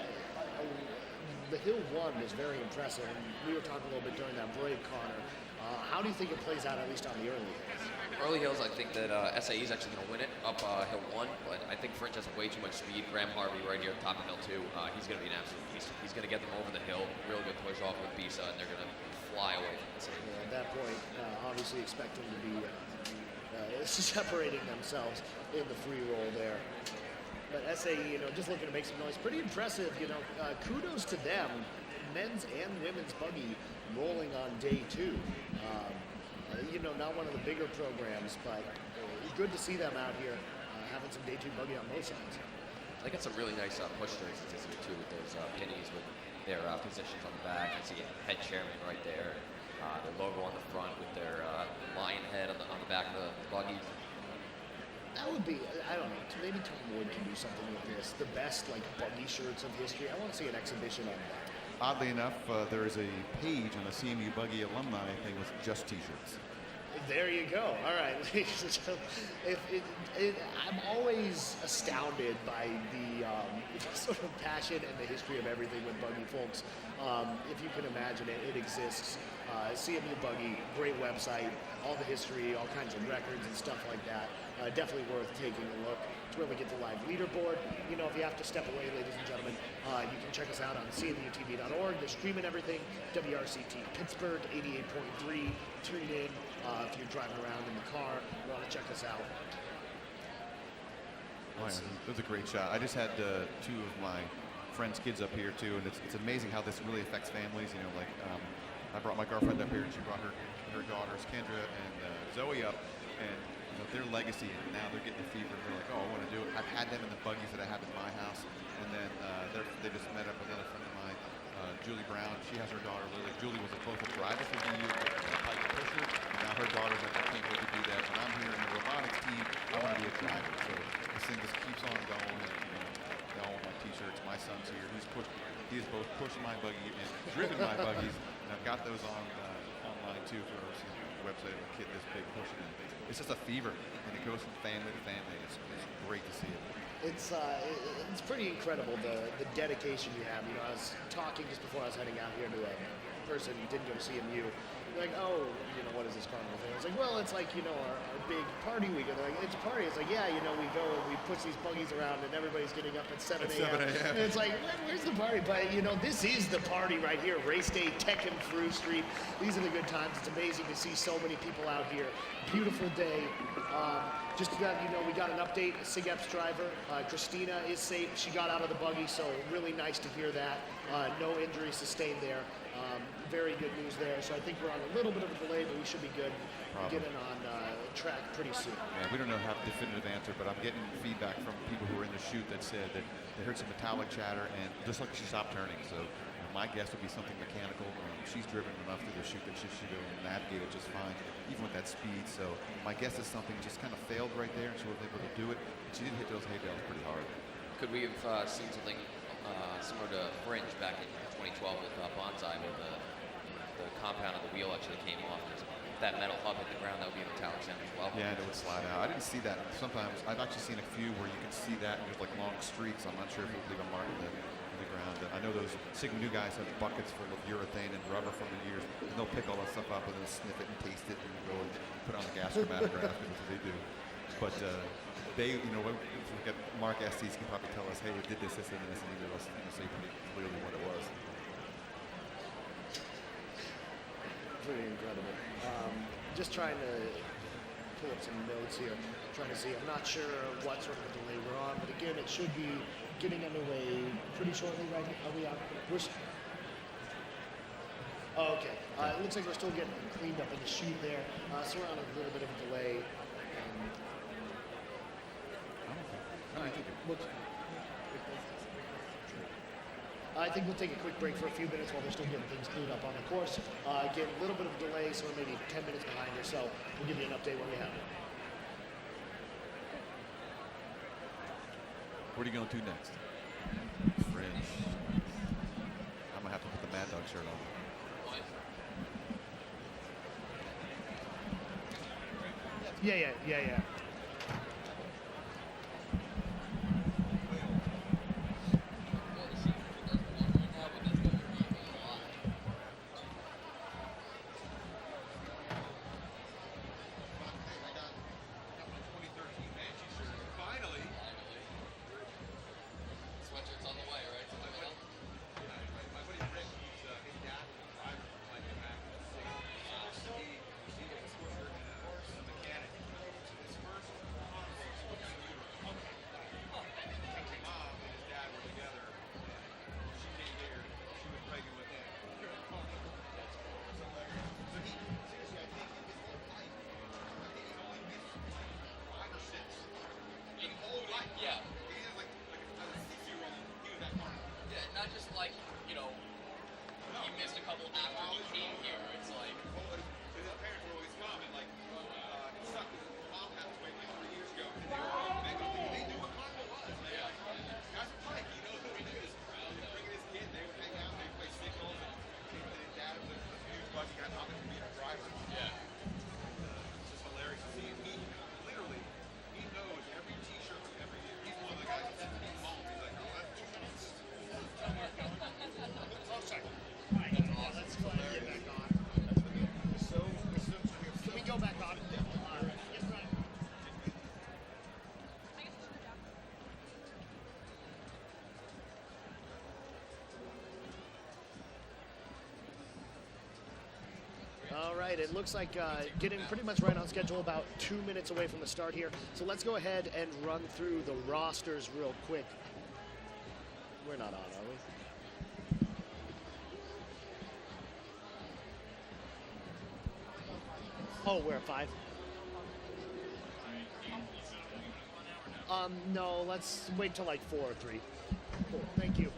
the Hill 1 was very impressive. And we were talking a little bit during that break, Connor. How do you think it plays out, at least on the early hills? Early hills, I think that SAE is actually going to win it up Hill 1, but I think Fringe has way too much speed. Graham Harvey right here, top of Hill 2, he's going to be an absolute beast. He's going to get them over the hill, real good push off with Bisa, and they're going to fly away from SAE. Yeah, at that point, obviously expecting to be separating themselves in the free roll there. But SAE, you know, just looking to make some noise. Pretty impressive, you know. Kudos to them, men's and women's buggy rolling on day 2. You know, not one of the bigger programs, but good to see them out here having some day 2 buggy on both sides. They got some really nice push during statistic too with those pennies with their positions on the back. You see head chairman right there, the logo on the front with their lion head on the back of the buggy. That would be, I don't know, maybe Tom Wood can do something with this. The best, like, buggy shirts of history. I want to see an exhibition on that. oddly enough, there is a page on the CMU Buggy alumni thing with just T-shirts. There you go. All right, ladies and gentlemen. I'm always astounded by the sort of passion and the history of everything with Buggy, folks. If you can imagine it, it exists. CMU Buggy, great website, all the history, all kinds of records and stuff like that. Definitely worth taking a look. It's where we get the live leaderboard. You know, if you have to step away, ladies and gentlemen, you can check us out on cmutv.org. They're streaming everything. WRCT Pittsburgh 88.3. Tune in if you're driving around in the car. Want to check us out. Oh, yeah, it was a great shot. I just had two of my friends' kids up here too, and it's amazing how this really affects families. You know, like I brought my girlfriend up here, and she brought her daughters Kendra and Zoe up, and you know, their legacy. Now they're getting the fever. They're like, oh, I want to do it. I've had them in the buggies that I have in my house, and then they just met up with another friend of mine, Julie Brown. She has her daughter Lily. Julie was both a driver for BU, a bike pusher. Now her daughter's like, I can't wait to do that. When I'm here in the robotics team, I want to be a driver. So this thing just keeps on going. And, you know, they all want my T-shirts. My son's here. He is both pushing my buggy and driven my buggies. And I've got those on online too for our website of a kid this big pushing it. It's just a fever, and it goes from family to family. It's great to see it. It's pretty incredible the dedication you have. You know, I was talking just before I was heading out here to a person who didn't go to CMU. They're like, oh, you know, what is this carnival thing? I was like, well, it's like, you know, our big party weekend. They're like, it's a party. It's like, yeah, you know, we go and we push these buggies around and everybody's getting up at 7 a.m. And it's like, where's the party? But, you know, this is the party right here. Raceday, Tech and Through Street. These are the good times. It's amazing to see so many people out here. Beautiful day. Just to let you know, we got an update. SIGEP's driver, Christina, is safe. She got out of the buggy, so really nice to hear that. No injuries sustained there. Very good news there. So I think we're on a little bit of a delay, but we should be good. Getting on track pretty soon. Yeah, we don't know how definitive answer, but I'm getting feedback from people who were in the chute that said that they heard some metallic chatter and just like she stopped turning. So my guess would be something mechanical. She's driven enough through the chute that she should be able to navigate it just fine, even with that speed. So my guess is something just kind of failed right there, and she wasn't able to do it. But she did hit those hay bales pretty hard. Could we have seen something similar to Fringe back in 2012 with Bonsai, where the compound of the wheel actually came off? If that metal hub hit the ground, that would be a metallic sound as well. Yeah, and it would slide out. I didn't see that. Sometimes I've actually seen a few where you can see that and there's like long streaks. I'm not sure if it would leave a mark in the ground. I know those CMU guys have buckets full of urethane and rubber from the years, and they'll pick all that stuff up and then sniff it and taste it and go and put on the gas chromatograph. That's what they do. But they, you know, if we get Mark Estes can probably tell us, hey, we did this, this, and this, and he did us say pretty clearly what it was. Pretty incredible. Just trying to pull up some notes here. Trying to see. I'm not sure what sort of a delay we're on, but again, it should be getting underway pretty shortly, right? Are we on? Oh, okay. It looks like we're still getting cleaned up in the chute there. So we're on a little bit of a delay. All right. I think we'll take a quick break for a few minutes while they're still getting things cleaned up on the course. Again, a little bit of a delay, so we're maybe 10 minutes behind or so. We'll give you an update when we have it. What are you going to do next? Fringe. I'm going to have to put the Mad Dog shirt on. Yeah. it looks like getting pretty much right on schedule, about 2 minutes away from the start here. So let's go ahead and run through the rosters real quick. We're not on, are we? Oh, we're at 5. No, let's wait till like 4 or 3. Cool, thank you.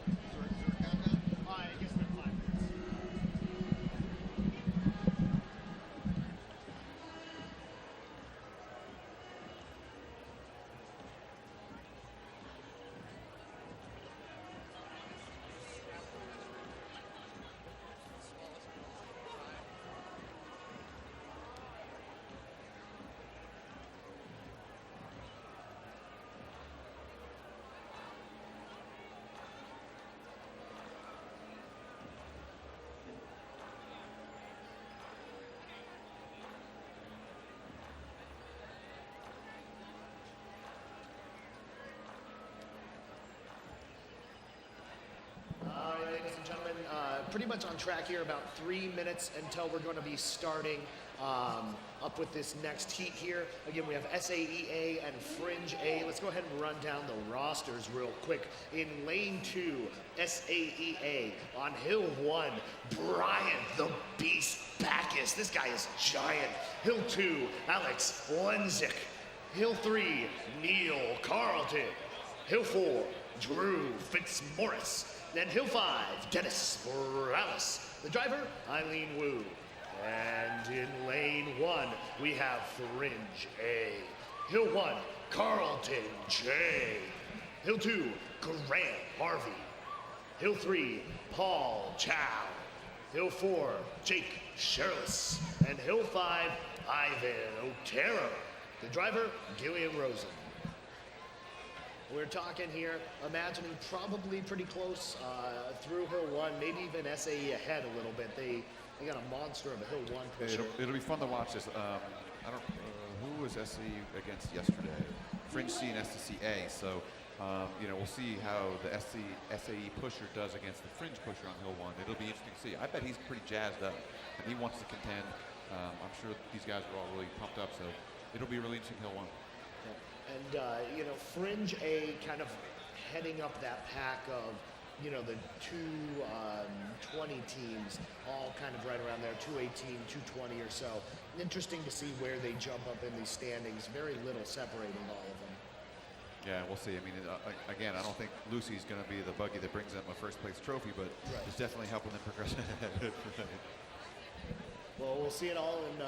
I guess we're at 5 minutes. Ladies and gentlemen, pretty much on track here, about 3 minutes until we're going to be starting up with this next heat here. Again, we have SAEA and Fringe A. Let's go ahead and run down the rosters real quick. In lane 2, SAEA. On hill 1, Brian the Beast Backus. This guy is giant. Hill 2, Alex Lenzik. Hill 3, Neil Carlton. Hill 4, Drew Fitzmaurice. Then Hill 5, Dennis Morales. The driver, Eileen Wu. And in lane 1, we have Fringe A. Hill 1, Carlton J. Hill 2, Grant Harvey. Hill 3, Paul Chow. Hill 4, Jake Sherlis. And Hill 5, Ivan Otero. The driver, Gillian Rosen. We're talking here, imagining probably pretty close through Hill 1, maybe even SAE ahead a little bit. They got a monster of a Hill 1 pusher. It'll be fun to watch this. I don't. Who was SAE against yesterday? Fringe C and SCA. So, we'll see how the SAE pusher does against the Fringe pusher on Hill 1. It'll be interesting to see. I bet he's pretty jazzed up, and he wants to contend. I'm sure these guys are all really pumped up. So, it'll be really interesting Hill 1. And, Fringe A kind of heading up that pack of, the 220 teams, all kind of right around there, 218, 220 or so. Interesting to see where they jump up in these standings. Very little separating all of them. Yeah, we'll see. I mean, again, I don't think Lucy's going to be the buggy that brings them a first place trophy, but it's definitely helping them progress ahead. Well, we'll see it all in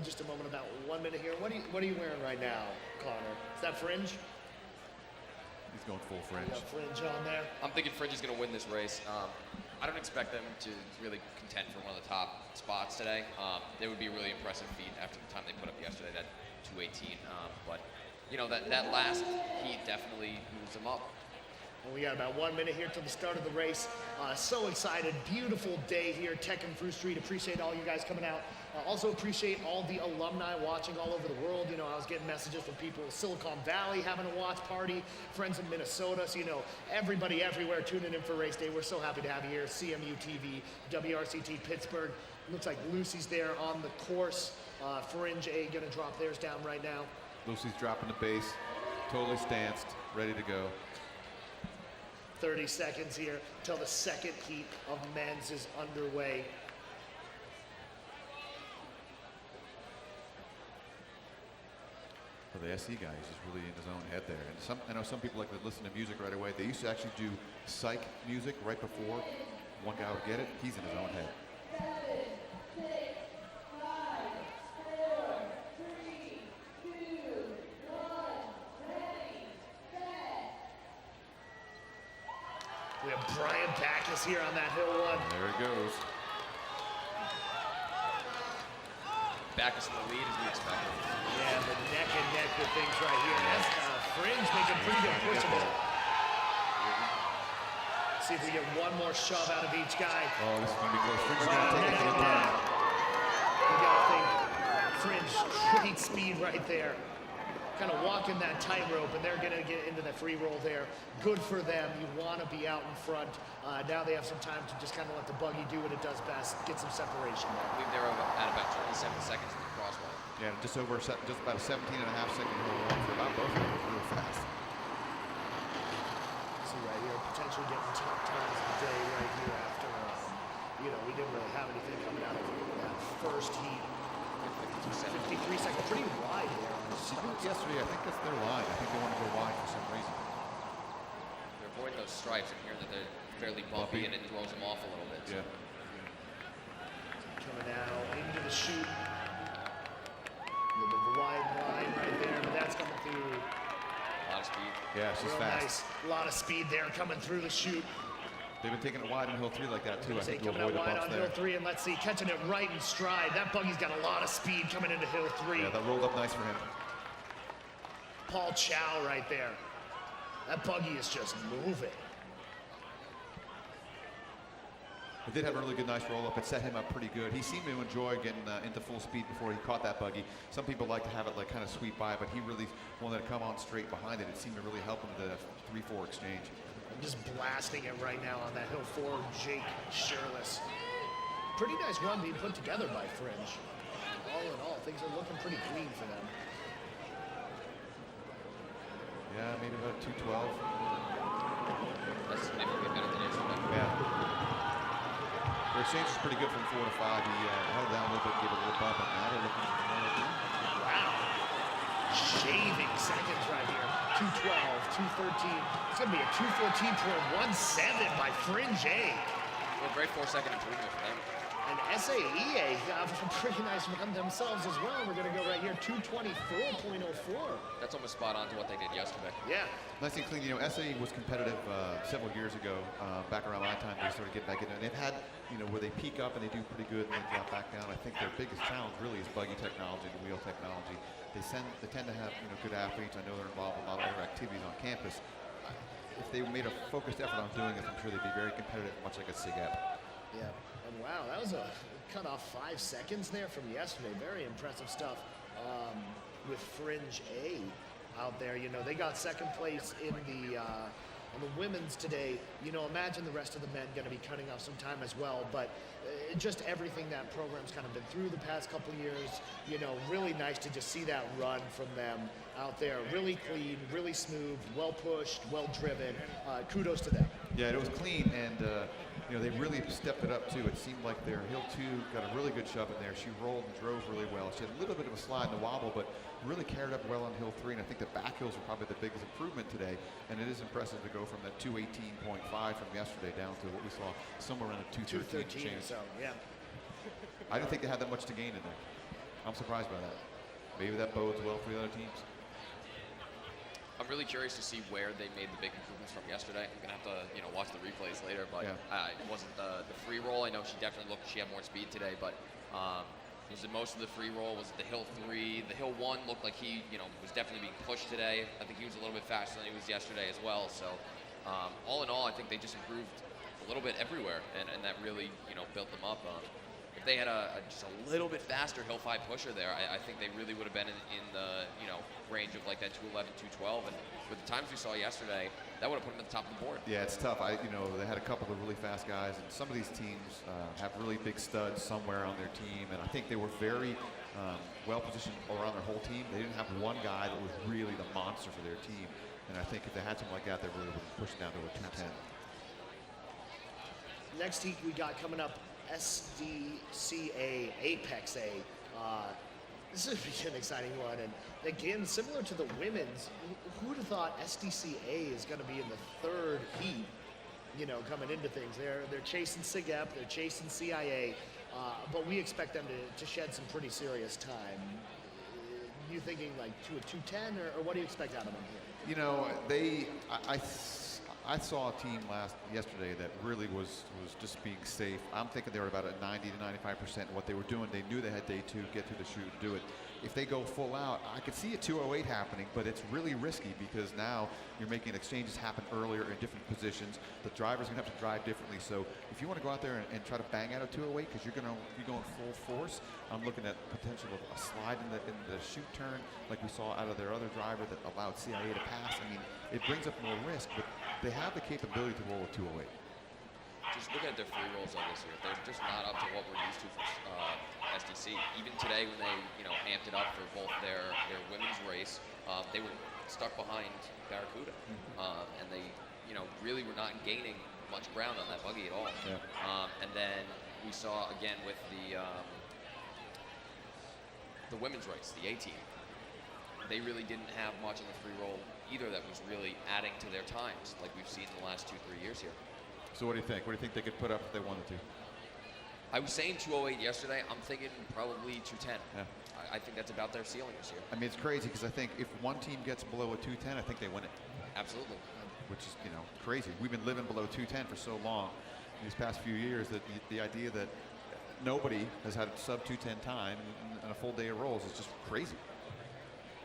just a moment. About 1 minute here. What are you wearing right now, Connor? Is that Fringe? He's going full Fringe. Got Fringe on there. I'm thinking Fringe is going to win this race. I don't expect them to really contend for one of the top spots today. It would be a really impressive feat after the time they put up yesterday, that 218. But that last heat definitely moves them up. Well, we got about 1 minute here till the start of the race. So excited. Beautiful day here, Tech and Fruit Street. Appreciate all you guys coming out. Also appreciate all the alumni watching all over the world. I was getting messages from people in Silicon Valley having a watch party, friends in Minnesota. So, everybody everywhere tuning in for Race Day. We're so happy to have you here. CMU TV, WRCT Pittsburgh. Looks like Lucy's there on the course. Fringe A gonna drop theirs down right now. Lucy's dropping the base, totally stanced, ready to go. 30 seconds here till the second heat of men's is underway. Well, the SE guy is just really in his own head there. And I know some people like to listen to music right away. They used to actually do psych music right before one guy would get it. He's in his own head. 7, 6, 5, 4, 3, 2, 1, ready, set. We have Brian Backus here on that Hill 1. There he goes. Backus in the lead as we expected. Yeah, but neck and neck with things right here. That's Fringe making pretty good push of it. See if we get one more shove out of each guy. Oh, this is going to be close. Fringe is going to take it to the turn. We got to think Fringe, great speed right there. kind of walking that tightrope, and they're going to get into the free roll there. Good for them. You want to be out in front. Now they have some time to just kind of let the buggy do what it does best, get some separation I there. believe they're at about 27 seconds in the crosswalk. Yeah, just about a 17.5-second hill one for about both of them. Really fast. See right here, potentially getting top times of the day right here after, we didn't really have anything coming out of that first heat. 53 seconds, pretty wide there. Yesterday, I think that's their line. I think they want to go wide for some reason. They're avoiding those stripes and hearing that they're fairly bumpy and it throws them off a little bit. Yeah. Coming out into the chute. A little bit of a wide line right there, but that's coming through. A lot of speed. Yeah, she's Real fast. nice. A lot of speed there coming through the chute. They've been taking it wide on hill 3 like that too. I think to Coming avoid out the wide bumps on there. hill 3, and let's see, catching it right in stride. That buggy's got a lot of speed coming into hill 3. Yeah, that rolled up nice for him. Paul Chow right there. That buggy is just moving. He did have a really good, nice roll up. It set him up pretty good. He seemed to enjoy getting into full speed before he caught that buggy. Some people like to have it like kind of sweep by, but he really wanted to come on straight behind it. It seemed to really help him to the 3-4 exchange. Just blasting it right now on that hill 4, Jake Shirless. Pretty nice run being put together by Fringe. All in all, things are looking pretty clean for them. Yeah, maybe about 212. That's significantly better than yesterday. Yeah. Their exchange was pretty good from 4 to 5. He held down a little bit, gave it a little bump, and now they're looking for more to do. Wow. Shaving seconds right here. 212, 213. It's going to be a 214.17 by Fringe A. Well, great 4-second improvement for them. And SAEA got a pretty nice run themselves as well. We're going to go right here, 224.04. That's almost spot on to what they did yesterday. Yeah. Nice and clean. SAE was competitive several years ago, back around my time. They started getting back in, and they've had, where they peak up and they do pretty good and they drop back down. I think their biggest challenge really is buggy technology, the wheel technology. They tend to have, good athletes. I know they're involved in a lot of other activities on campus. If they made a focused effort on doing it, I'm sure they'd be very competitive, much like a SIGEP. Yeah. And wow, that was a cut off 5 seconds there from yesterday. Very impressive stuff with Fringe A out there. They got second place in the women's today. Imagine the rest of the men going to be cutting off some time as well. But just everything that program's kind of been through the past couple years, really nice to just see that run from them out there. Really clean, really smooth, well pushed, well driven. Kudos to them. Yeah, it was clean, and they really stepped it up too. It seemed like their hill 2 got a really good shove in there. She rolled and drove really well. She had a little bit of a slide and a wobble, but really carried up well on hill 3. And I think the back hills were probably the biggest improvement today. And it is impressive to go from that 218.5 from yesterday down to what we saw somewhere around a 213 213 or so, yeah. I didn't think they had that much to gain in there. I'm surprised by that. Maybe that bodes well for the other teams. I'm really curious to see where they made the big improvements from yesterday. I'm gonna have to, watch the replays later. But it wasn't the free roll. I know she definitely looked. She had more speed today, but was it most of the free roll? Was it the hill 3? The hill 1 looked like he, was definitely being pushed today. I think he was a little bit faster than he was yesterday as well. So all in all, I think they just improved a little bit everywhere, and that really, built them up. If they had just a little bit faster hill 5 pusher there, I think they really would have been in the range of like that 211, 212. And with the times we saw yesterday, that would have put them at the top of the board. Yeah, it's tough. They had a couple of really fast guys, and some of these teams have really big studs somewhere on their team, and I think they were very well positioned around their whole team. They didn't have one guy that was really the monster for their team, and I think if they had something like that, they really would have pushed down to a 210. Next heat we got coming up, SDCA Apex A. This is an exciting one, and again, similar to the women's, who would have thought SDCA is going to be in the third heat, coming into things. They're chasing SIGEP, they're chasing CIA, but we expect them to shed some pretty serious time. You thinking like to a 210, or what do you expect out of them here? I saw a team yesterday that really was just being safe. I'm thinking they were about at 90 to 95% what they were doing. They knew they had day two, get through the chute, do it. If they go full out, I could see a 208 happening, but it's really risky because now you're making exchanges happen earlier in different positions. The driver's gonna have to drive differently. So if you want to go out there and try to bang out a 208 because you're going full force, I'm looking at potential of a slide in the chute turn like we saw out of their other driver that allowed CIA to pass. I mean, it brings up more risk, but they have the capability to roll a 208. Just looking at their free rolls on this year, they're just not up to what we're used to from SDC. Even today, when they amped it up for both their women's race, they were stuck behind Barracuda, and they really were not gaining much ground on that buggy at all. Yeah. And then we saw again with the women's race, the A team. They really didn't have much in the free roll either that was really adding to their times, like we've seen in the last 2-3 years here. So what do you think? What do you think they could put up if they wanted to? I was saying 208 yesterday. I'm thinking probably 210. Yeah. I think that's about their ceiling this year. I mean, it's crazy because I think if one team gets below a 210, I think they win it. Absolutely. Which is, crazy. We've been living below 210 for so long these past few years that the idea that nobody has had a sub 210 time in a full day of rolls is just crazy.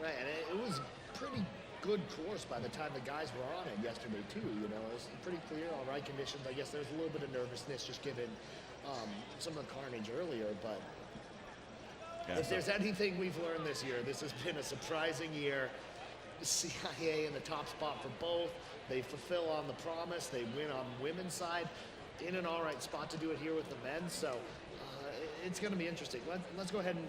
Right, and it was pretty good course by the time the guys were on it yesterday too. It was pretty clear, all right conditions. I guess there's a little bit of nervousness just given some of the carnage earlier, but if there's anything we've learned this year, this has been a surprising year. CIA in the top spot for both. They fulfill on the promise. They win on women's side. In an all right spot to do it here with the men. So it's going to be interesting. Let's go ahead and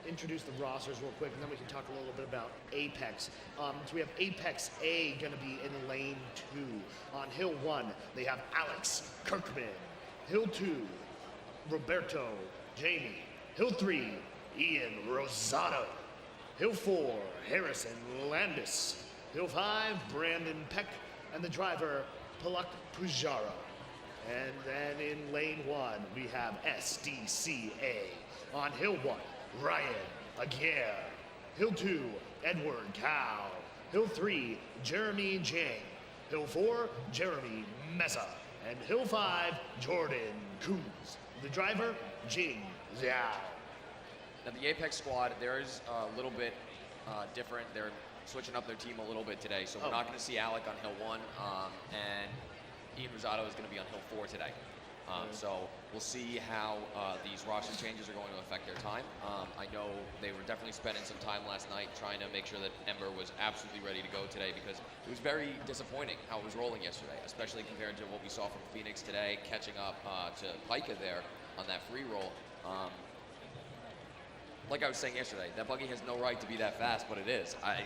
introduce the rosters real quick, and then we can talk a little bit about Apex. So we have Apex A going to be in lane 2. On hill 1, they have Alex Kirkman. Hill 2, Roberto Jamie. Hill 3, Ian Rosado. Hill 4, Harrison Landis. Hill 5, Brandon Peck. And the driver, Palak Pujara. And then in lane 1, we have SDCA. On hill 1, Ryan Aguirre. Hill 2, Edward Cow. Hill 3, Jeremy Jang. Hill 4, Jeremy Mesa. And hill 5, Jordan Coons. The driver, Jing Zhao. Now the Apex squad, there is a little bit different. They're switching up their team a little bit today, so we're not going to see Alec on hill 1, and Ian Rosado is going to be on hill 4 today. So we'll see how these roster changes are going to affect their time. I know they were definitely spending some time last night trying to make sure that Ember was absolutely ready to go today, because it was very disappointing how it was rolling yesterday, especially compared to what we saw from Phoenix today, catching up to Pika there on that free roll. Like I was saying yesterday, that buggy has no right to be that fast, but it is. I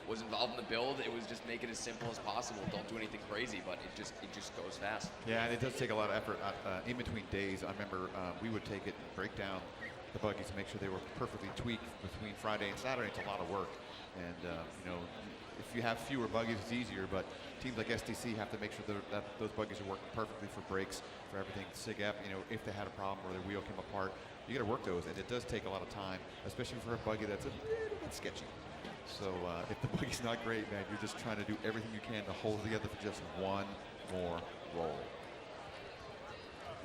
was involved in the build. It was just make it as simple as possible. Don't do anything crazy, but it just goes fast. Yeah, and it does take a lot of effort in between days. I remember we would take it and break down the buggies to make sure they were perfectly tweaked between Friday and Saturday. It's a lot of work, and if you have fewer buggies, it's easier. But teams like SDC have to make sure that those buggies are working perfectly for brakes, for everything. SIGEP, if they had a problem or their wheel came apart, you got to work those, and it does take a lot of time, especially for a buggy that's a little bit sketchy. So if the buggy's not great, man, you're just trying to do everything you can to hold it together for just one more roll.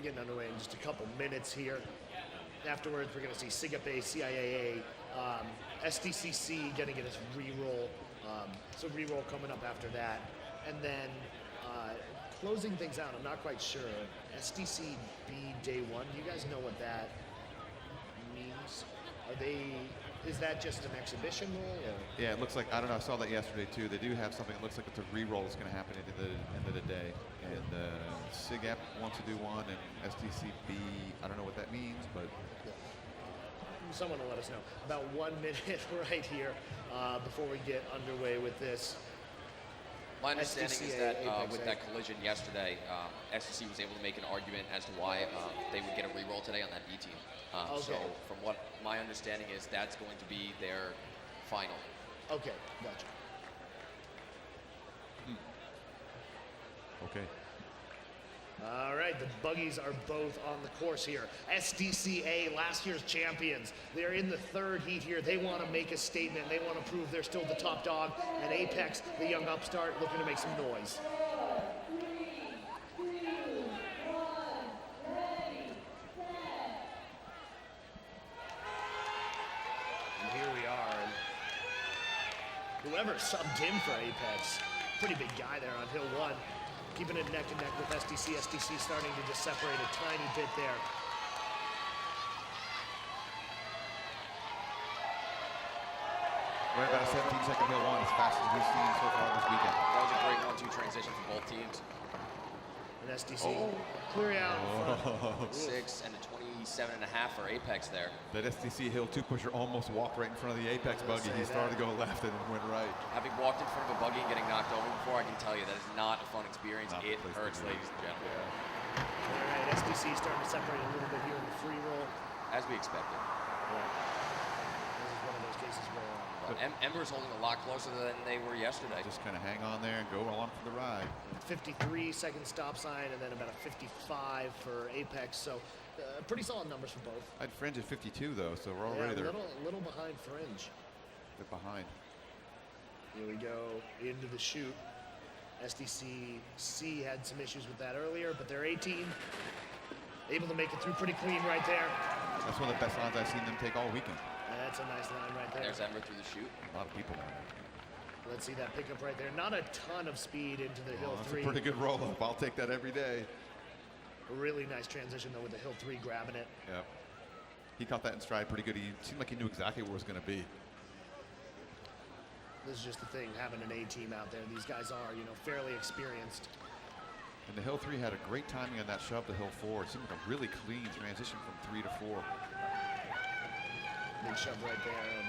Getting underway in just a couple minutes here. Afterwards, we're going to see SIGEP A, CIAA, SDCC getting its re-roll. So re-roll coming up after that. And then closing things out, I'm not quite sure. SDCB day 1, do you guys know what that means? Is that just an exhibition roll? Or? Yeah, it looks like, I don't know, I saw that yesterday too. They do have something, it looks like it's a re-roll that's going to happen at the end of the day. And SIGEP wants to do one, and SDCB, I don't know what that means, but... Yeah. Someone will let us know. About 1 minute right here before we get underway with this. My understanding is SDCA, that with that collision yesterday, SDC was able to make an argument as to why they would get a re-roll today on that B team. Okay. So from what my understanding is, that's going to be their final. Okay, gotcha. Okay. All right, the buggies are both on the course here. SDCA, last year's champions. They're in the 3rd heat here. They want to make a statement. They want to prove they're still the top dog. And Apex, the young upstart, looking to make some noise. whoever subbed in for Apex, pretty big guy there on Hill 1, keeping it neck and neck with SDC. SDC starting to just separate a tiny bit there. Right about a 17-second Hill 1, as fast as we've seen so far this weekend. That was a great 1-2 transition for both teams. And SDC clear out in front. 6 and a 27.5 for Apex there. That SDC Hill 2 pusher almost walked right in front of the Apex Buggy. He started to go left and then went right. Having walked in front of a buggy and getting knocked over before, I can tell you that is not a fun experience. Not It the place to hurts, be. ladies and gentlemen. All right, SDC starting to separate a little bit here in the free roll. As we expected. This is one of those cases where But Ember's holding a lot closer than they were yesterday. Just kind of hang on there and go along for the ride. 53-second stop sign and then about a 55 for Apex. So pretty solid numbers for both. I had Fringe at 52 though, so we're Yeah, already there. a little behind Fringe. They're behind. Here we go into the shoot. SDC had some issues with that earlier, but they're 18. Able to make it through pretty clean right there. That's one of the best lines I've seen them take all weekend. That's a nice line right there. There's Ember through the chute. A lot of people. Let's see that pickup right there. Not a ton of speed into the Hill That's 3. a pretty good roll up. I'll take that every day. A really nice transition though with the Hill 3 grabbing it. Yep. He caught that in stride pretty good. He seemed like he knew exactly where it was going to be. This is just the thing, having an A team out there. These guys are, fairly experienced. And the Hill 3 had a great timing on that shove to Hill 4. It seemed like a really clean transition from 3 to 4. Big shove right there, and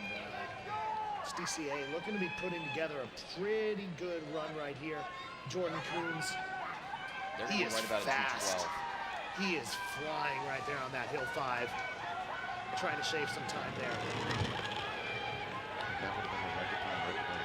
SDCA looking to be putting together a pretty good run right here. Jordan Coons, They're he going is right about fast. a 212. He is flying right there on that Hill 5. Trying to shave some time there. That would have been a record time right there.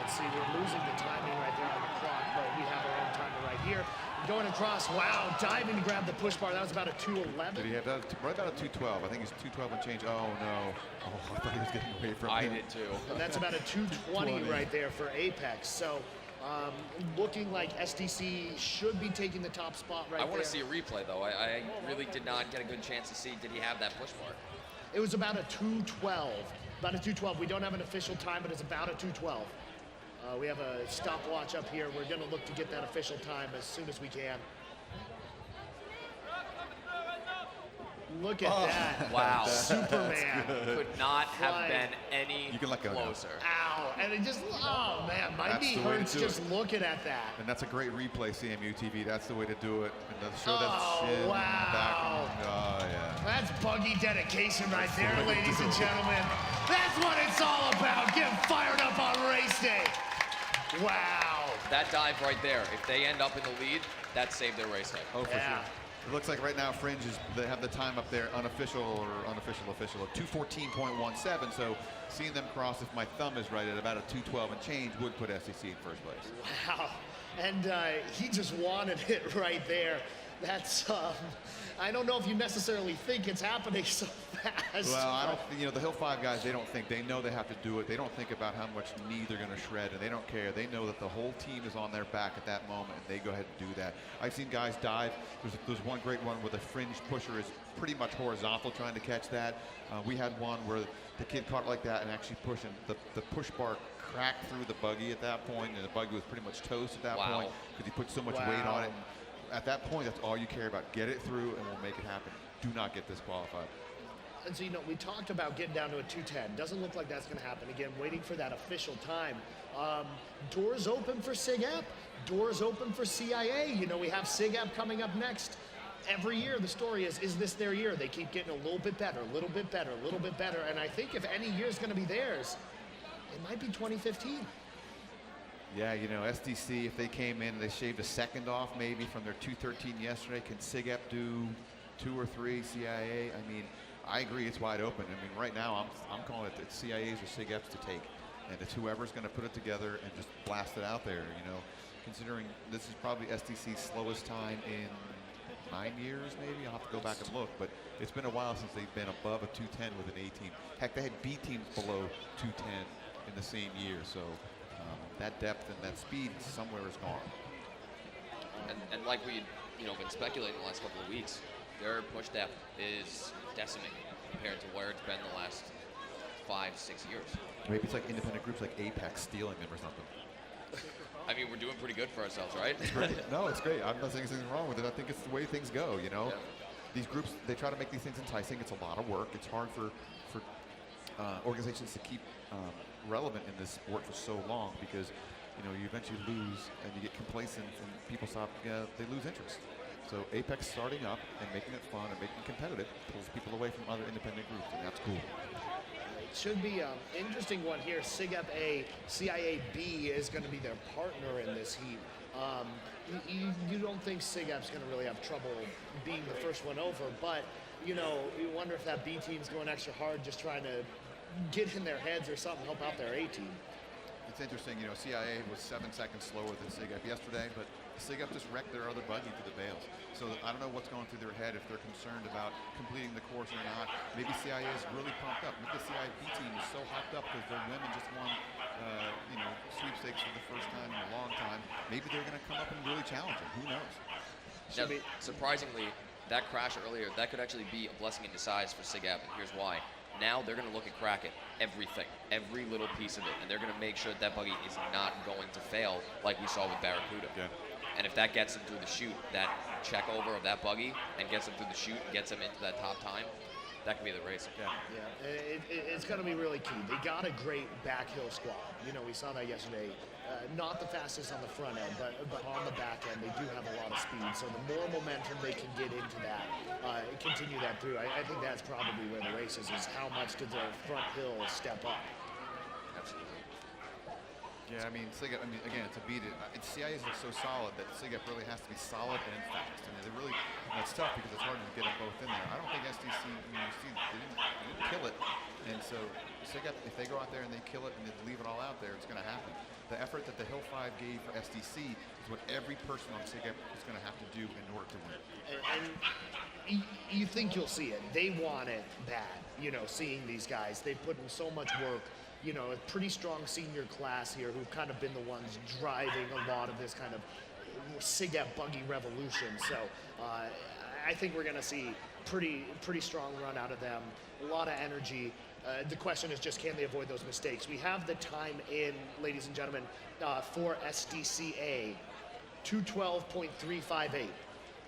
Let's see, we're losing the timing right there on the clock, but we have our own timer right here. Going across, wow, diving to grab the push bar. That was about a 211. Did he have that? Right about a 212. I think it's 212 and change. Oh, no. Oh, I thought he was getting away from I him. did too. And that's about a 220 220. right there for Apex. So looking like SDC should be taking the top spot right I there. want to see a replay though. I really did not get a good chance to see, did he have that push bar? It was about a 212. About a 212. We don't have an official time, but it's about a 212. We have a stopwatch up here. We're going to look to get that official time as soon as we can. Look at that. Wow. Superman. Could not have Flying. been any You can let go now. closer. Ow. And it just, oh man, my That's knee the way to hurts do just it. looking at that. And that's a great replay, cmuTV. That's the way to do it. And to show that Oh, shin wow. back. Oh, yeah. That's Buggy dedication right That's the there, way to ladies do and it. gentlemen. That's what it's all about. Get fired up on race day. Wow. That dive right there, if they end up in the lead, that saved their race day. Oh, for Yeah. sure. It looks like right now Fringe they have the time up there, unofficial or unofficial official, at 2:14.17. So seeing them cross, if my thumb is right, at about a 2:12 and change, would put SEC in first place. Wow. And he just wanted it right there. That's, I don't know if you necessarily think it's happening so fast. Well, I don't. The Hill 5 guys, they don't think. They know they have to do it. They don't think about how much knee they're going to shred, and they don't care. They know that the whole team is on their back at that moment, and they go ahead and do that. I've seen guys dive. There's one great one where the fringe pusher is pretty much horizontal trying to catch that. We had one where the kid caught it like that and actually pushing the push bar cracked through the buggy at that point, and the buggy was pretty much toast at that Wow. point because he put so much weight on it. And at that point, that's all you care about. Get it through, and we'll make it happen. Do not get disqualified. And so, we talked about getting down to a 210. Doesn't look like that's going to happen. Again, waiting for that official time. Doors open for SIGAP. Doors open for CIA. We have SIGAP coming up next. Every year, the story is this their year? They keep getting a little bit better, a little bit better, a little bit better. And I think if any year is going to be theirs, it might be 2015. Yeah, SDC, if they came in and they shaved a second off maybe from their 213 yesterday, can SIGEP do 2 or 3 CIA? I mean, I agree it's wide open. I mean, right now I'm calling it that CIAs or SIGEPs to take. And it's whoever's going to put it together and just blast it out there, considering this is probably SDC's slowest time in 9 years maybe. I'll have to go back and look, but it's been a while since they've been above a 210 with an A team. Heck, they had B teams below 210 in the same year, so that depth and that speed somewhere is gone. And like we been speculating the last couple of weeks, their push depth is decimating compared to where it's been the last 5, 6 years. Maybe it's like independent groups like Apex stealing them or something. I mean, we're doing pretty good for ourselves, right? No, it's great. I'm not saying there's anything wrong with it. I think it's the way things go, you know? Yeah. These groups, they try to make these things enticing. It's a lot of work. It's hard for organizations to keep relevant in this sport for so long because, you know, you eventually lose and you get complacent and people stop, they lose interest. So Apex starting up and making it fun and making it competitive pulls people away from other independent groups, and that's cool. It should be an interesting one here. SIGEP A, CIA B is going to be their partner in this heat. You don't think SIGEP's going to really have trouble being the first one over, but you know, you wonder if that B team's going extra hard, just trying to get in their heads or something, help out their A team. It's interesting, you know, CIA was 7 seconds slower than SIGEP yesterday, but SIGEP just wrecked their other buggy to the bales. So I don't know what's going through their head, if they're concerned about completing the course or not. Maybe CIA is really pumped up. Maybe the CIA B team is so hyped up because their women just won, you know, sweepstakes for the first time in a long time. Maybe they're going to come up and really challenge them. Who knows? Now, surprisingly, that crash earlier, that could actually be a blessing in disguise for SIGEP, and here's why. Now they're going to look at Kraken, everything, every little piece of it, and they're going to make sure that buggy is not going to fail like we saw with Barracuda. Yeah. And if that gets them through the chute, that check over of that buggy, and gets them through the chute and gets them into that top time, that could be the race. Yeah. It's going to be really key. They got a great backhill squad. You know, we saw that yesterday. Not the fastest on the front end, but on the back end, they do have a lot of speed. So the more momentum they can get into that, continue that through, I think that's probably where the race is how much did their front hill step up. Absolutely. Yeah, I mean, SIGEP, again, to beat it, CIAs are so solid that SIGEP really has to be solid and fast. I mean, they really, that's tough because it's hard to get them both in there. I don't think SDC, they didn't kill it. And so SIGEP, if they go out there and they kill it and they leave it all out there, it's going to happen. The effort that the Hill 5 gave for SDC is what every person on SIGEP is going to have to do in order to win. And you think you'll see it. They want it bad, you know, seeing these guys. They put in so much work. You know, a pretty strong senior class here who've kind of been the ones driving a lot of this kind of SIGEP buggy revolution. So I think we're going to see pretty strong run out of them. A lot of energy. The question is just, can they avoid those mistakes? We have the time in, ladies and gentlemen, for SDCA, 212.358.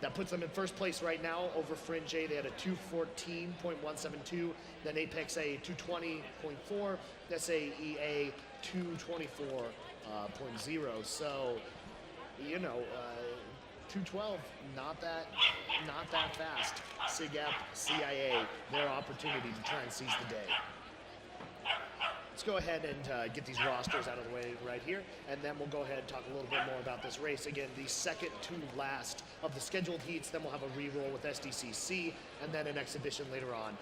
That puts them in first place right now over Fringe A. They had a 214.172. Then Apex A, 220.4. SAEA, 224.0. So, you know, 212, not that fast. SIGEP, CIA, their opportunity to try and seize the day. Let's go ahead and get these rosters out of the way right here, and then we'll go ahead and talk a little bit more about this race. Again, the second to last of the scheduled heats, then we'll have a re-roll with SDCC, and then an exhibition later on.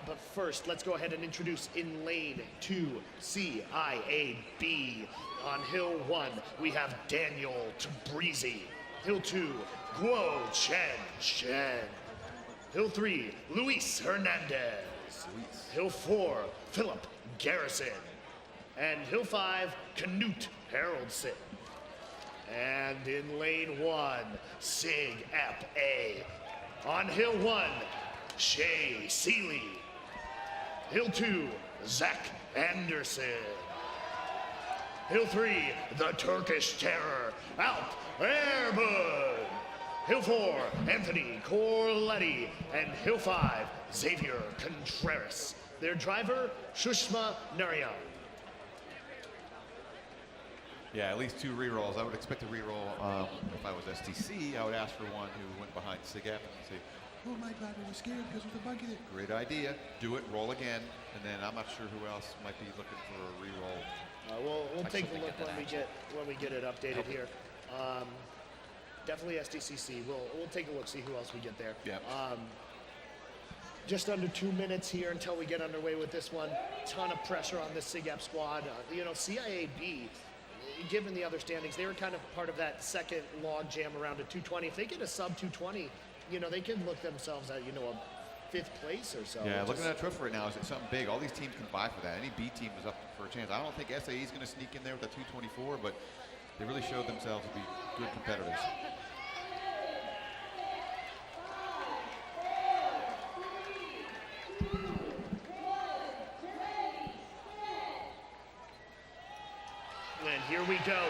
But first, let's go ahead and introduce in lane 2, CIAB. On hill 1, we have Daniel Tabrizi. Hill 2, Guo Chen. Hill 3, Luis Hernandez. Hill 4, Philip Garrison. And Hill 5, Knut Haraldson. And in lane 1, SIGEP A. On hill 1, Shay Seeley. Hill 2, Zach Anderson. Hill 3, the Turkish Terror, Alp Airbud. Hill 4, Anthony Corletti. And Hill 5, Xavier Contreras. Their driver, Shushma Narayan. Yeah, at least 2 re-rolls. I would expect a re-roll. If I was STC, I would ask for one who went behind SIGEP and say, oh my God, I was scared because of the buggy there. Great idea. Do it, roll again, and then I'm not sure who else might be looking for a re-roll. We'll take a look when we get it updated here. Definitely SDCC. We'll take a look, see who else we get there. Yeah. Just under 2 minutes here until we get underway with this one. Ton of pressure on this SIGEP squad. You know, CIAB, given the other standings, they were kind of part of that second log jam around at 220. If they get a sub 220, you know, they can look themselves at, you know, a 5th place or so. Yeah, looking at that trophy right now, is it something big? All these teams can vie for that. Any B team is up for a chance. I don't think SAE is going to sneak in there with a 224, but they really showed themselves to be good competitors. here we go.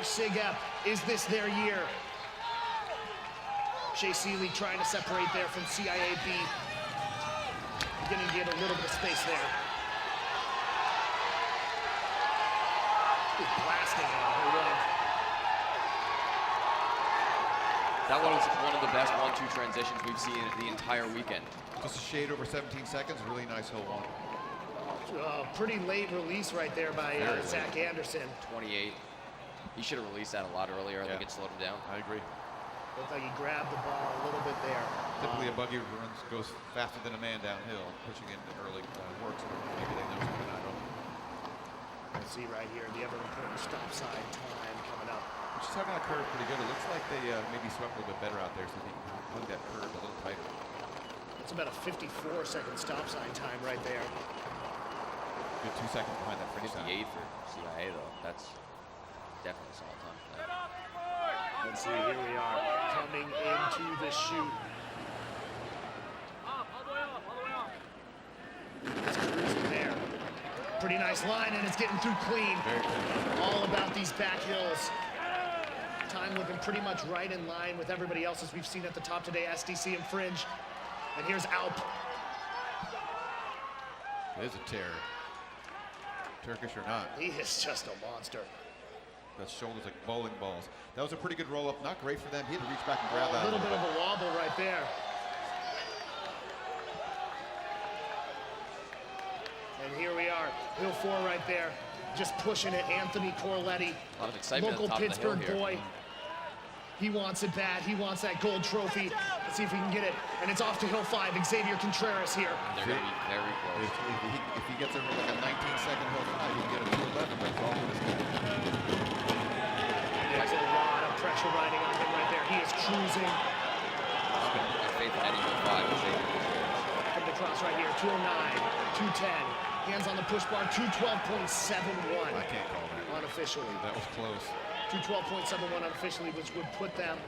SIGEP, is this their year? Shea Seeley trying to separate there from CIAB. Beginning to get a little bit of space there. He's blasting her way. That one was one of the best 1-2 transitions we've seen the entire weekend. Just a shade over 17 seconds. Really nice hill one. Pretty late release right there by Zach Anderson. 28. He should have released that a lot earlier. I think it slowed him down. I agree. Looked like he grabbed the ball a little bit there. Typically, a buggy goes faster than a man downhill, pushing in early works. Maybe they know something I don't. Let's see right here the ever important stop sign time coming up. She's having a curve pretty good. It looks like they maybe swept a little bit better out there, so they can plug that curve a little tighter. It's about a 54-second stop sign time right there. Good 2 seconds behind that finish time. 58 for CIA though. That's definitely solid time. Let's see, here we are coming into the chute. It's cruising there. Pretty nice line, and it's getting through clean. Very good. All about these back hills. Time looking pretty much right in line with everybody else as we've seen at the top today, SDC and Fringe. And here's Alp. It is a terror. Turkish or not. He is just a monster. Those shoulders like bowling balls. That was a pretty good roll up. Not great for them. He had to reach back and grab that. A little bit of a wobble right there. And here we are, Hill 4 right there, just pushing it. Anthony Corletti, A lot of excitement local at the top Pittsburgh of the hill boy. He wants it bad. He wants that gold trophy. Let's see if he can get it. And it's off to Hill 5. Xavier Contreras here. They're going to be very close. If he gets over like a 19-second hill 5, he can get a 211. That's all for this guy. There's a lot of pressure riding on him right there. He is cruising. I have faith in any of 5 to save. Coming across right here, 209, 210. Hands on the push bar, 212.71. I can't call that. Unofficially. That was close. 212.71 unofficially, which would put them.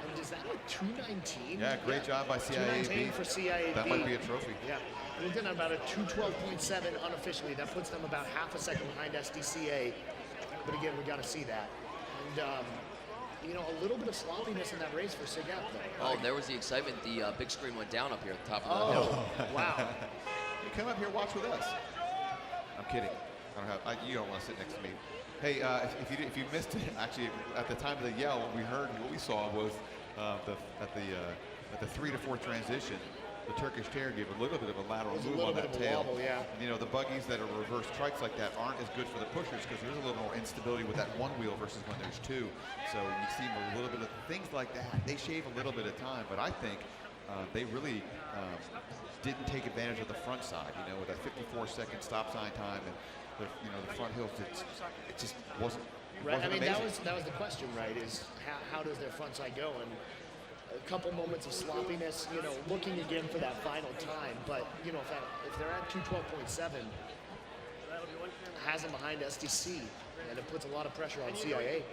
And is that a 219? Yeah, great job by CIAB. 219 for CIAB. That might be a trophy. Yeah, we're looking at about a 212.7 unofficially. That puts them about half a second behind SDCA. But again, we got to see that. And you know, a little bit of sloppiness in that race for SIGEP though. Oh, there was the excitement. The big screen went down up here at the top of the hill. Wow. You come up here, watch with us. I'm kidding. I don't have. You don't want to sit next to me. Hey, if you missed it, actually, at the time of the yell, what we saw was at the 3 to 4 transition, the Turkish Terrier gave a little bit of a lateral move on that tail. Wobble, yeah. And, you know, the buggies that are reverse trikes like that aren't as good for the pushers because there's a little more instability with that one wheel versus when there's 2. So you see a little bit of things like that. They shave a little bit of time, but I think they really didn't take advantage of the front side. You know, with that 54-second stop sign time and the front hills, it just wasn't. Right. I mean, amazing. that was the question, right? Is how does their front side go? And a couple moments of sloppiness, you know, looking again for that final time. But you know, if they're at 212.7, has them behind SDC, and it puts a lot of pressure on CIA.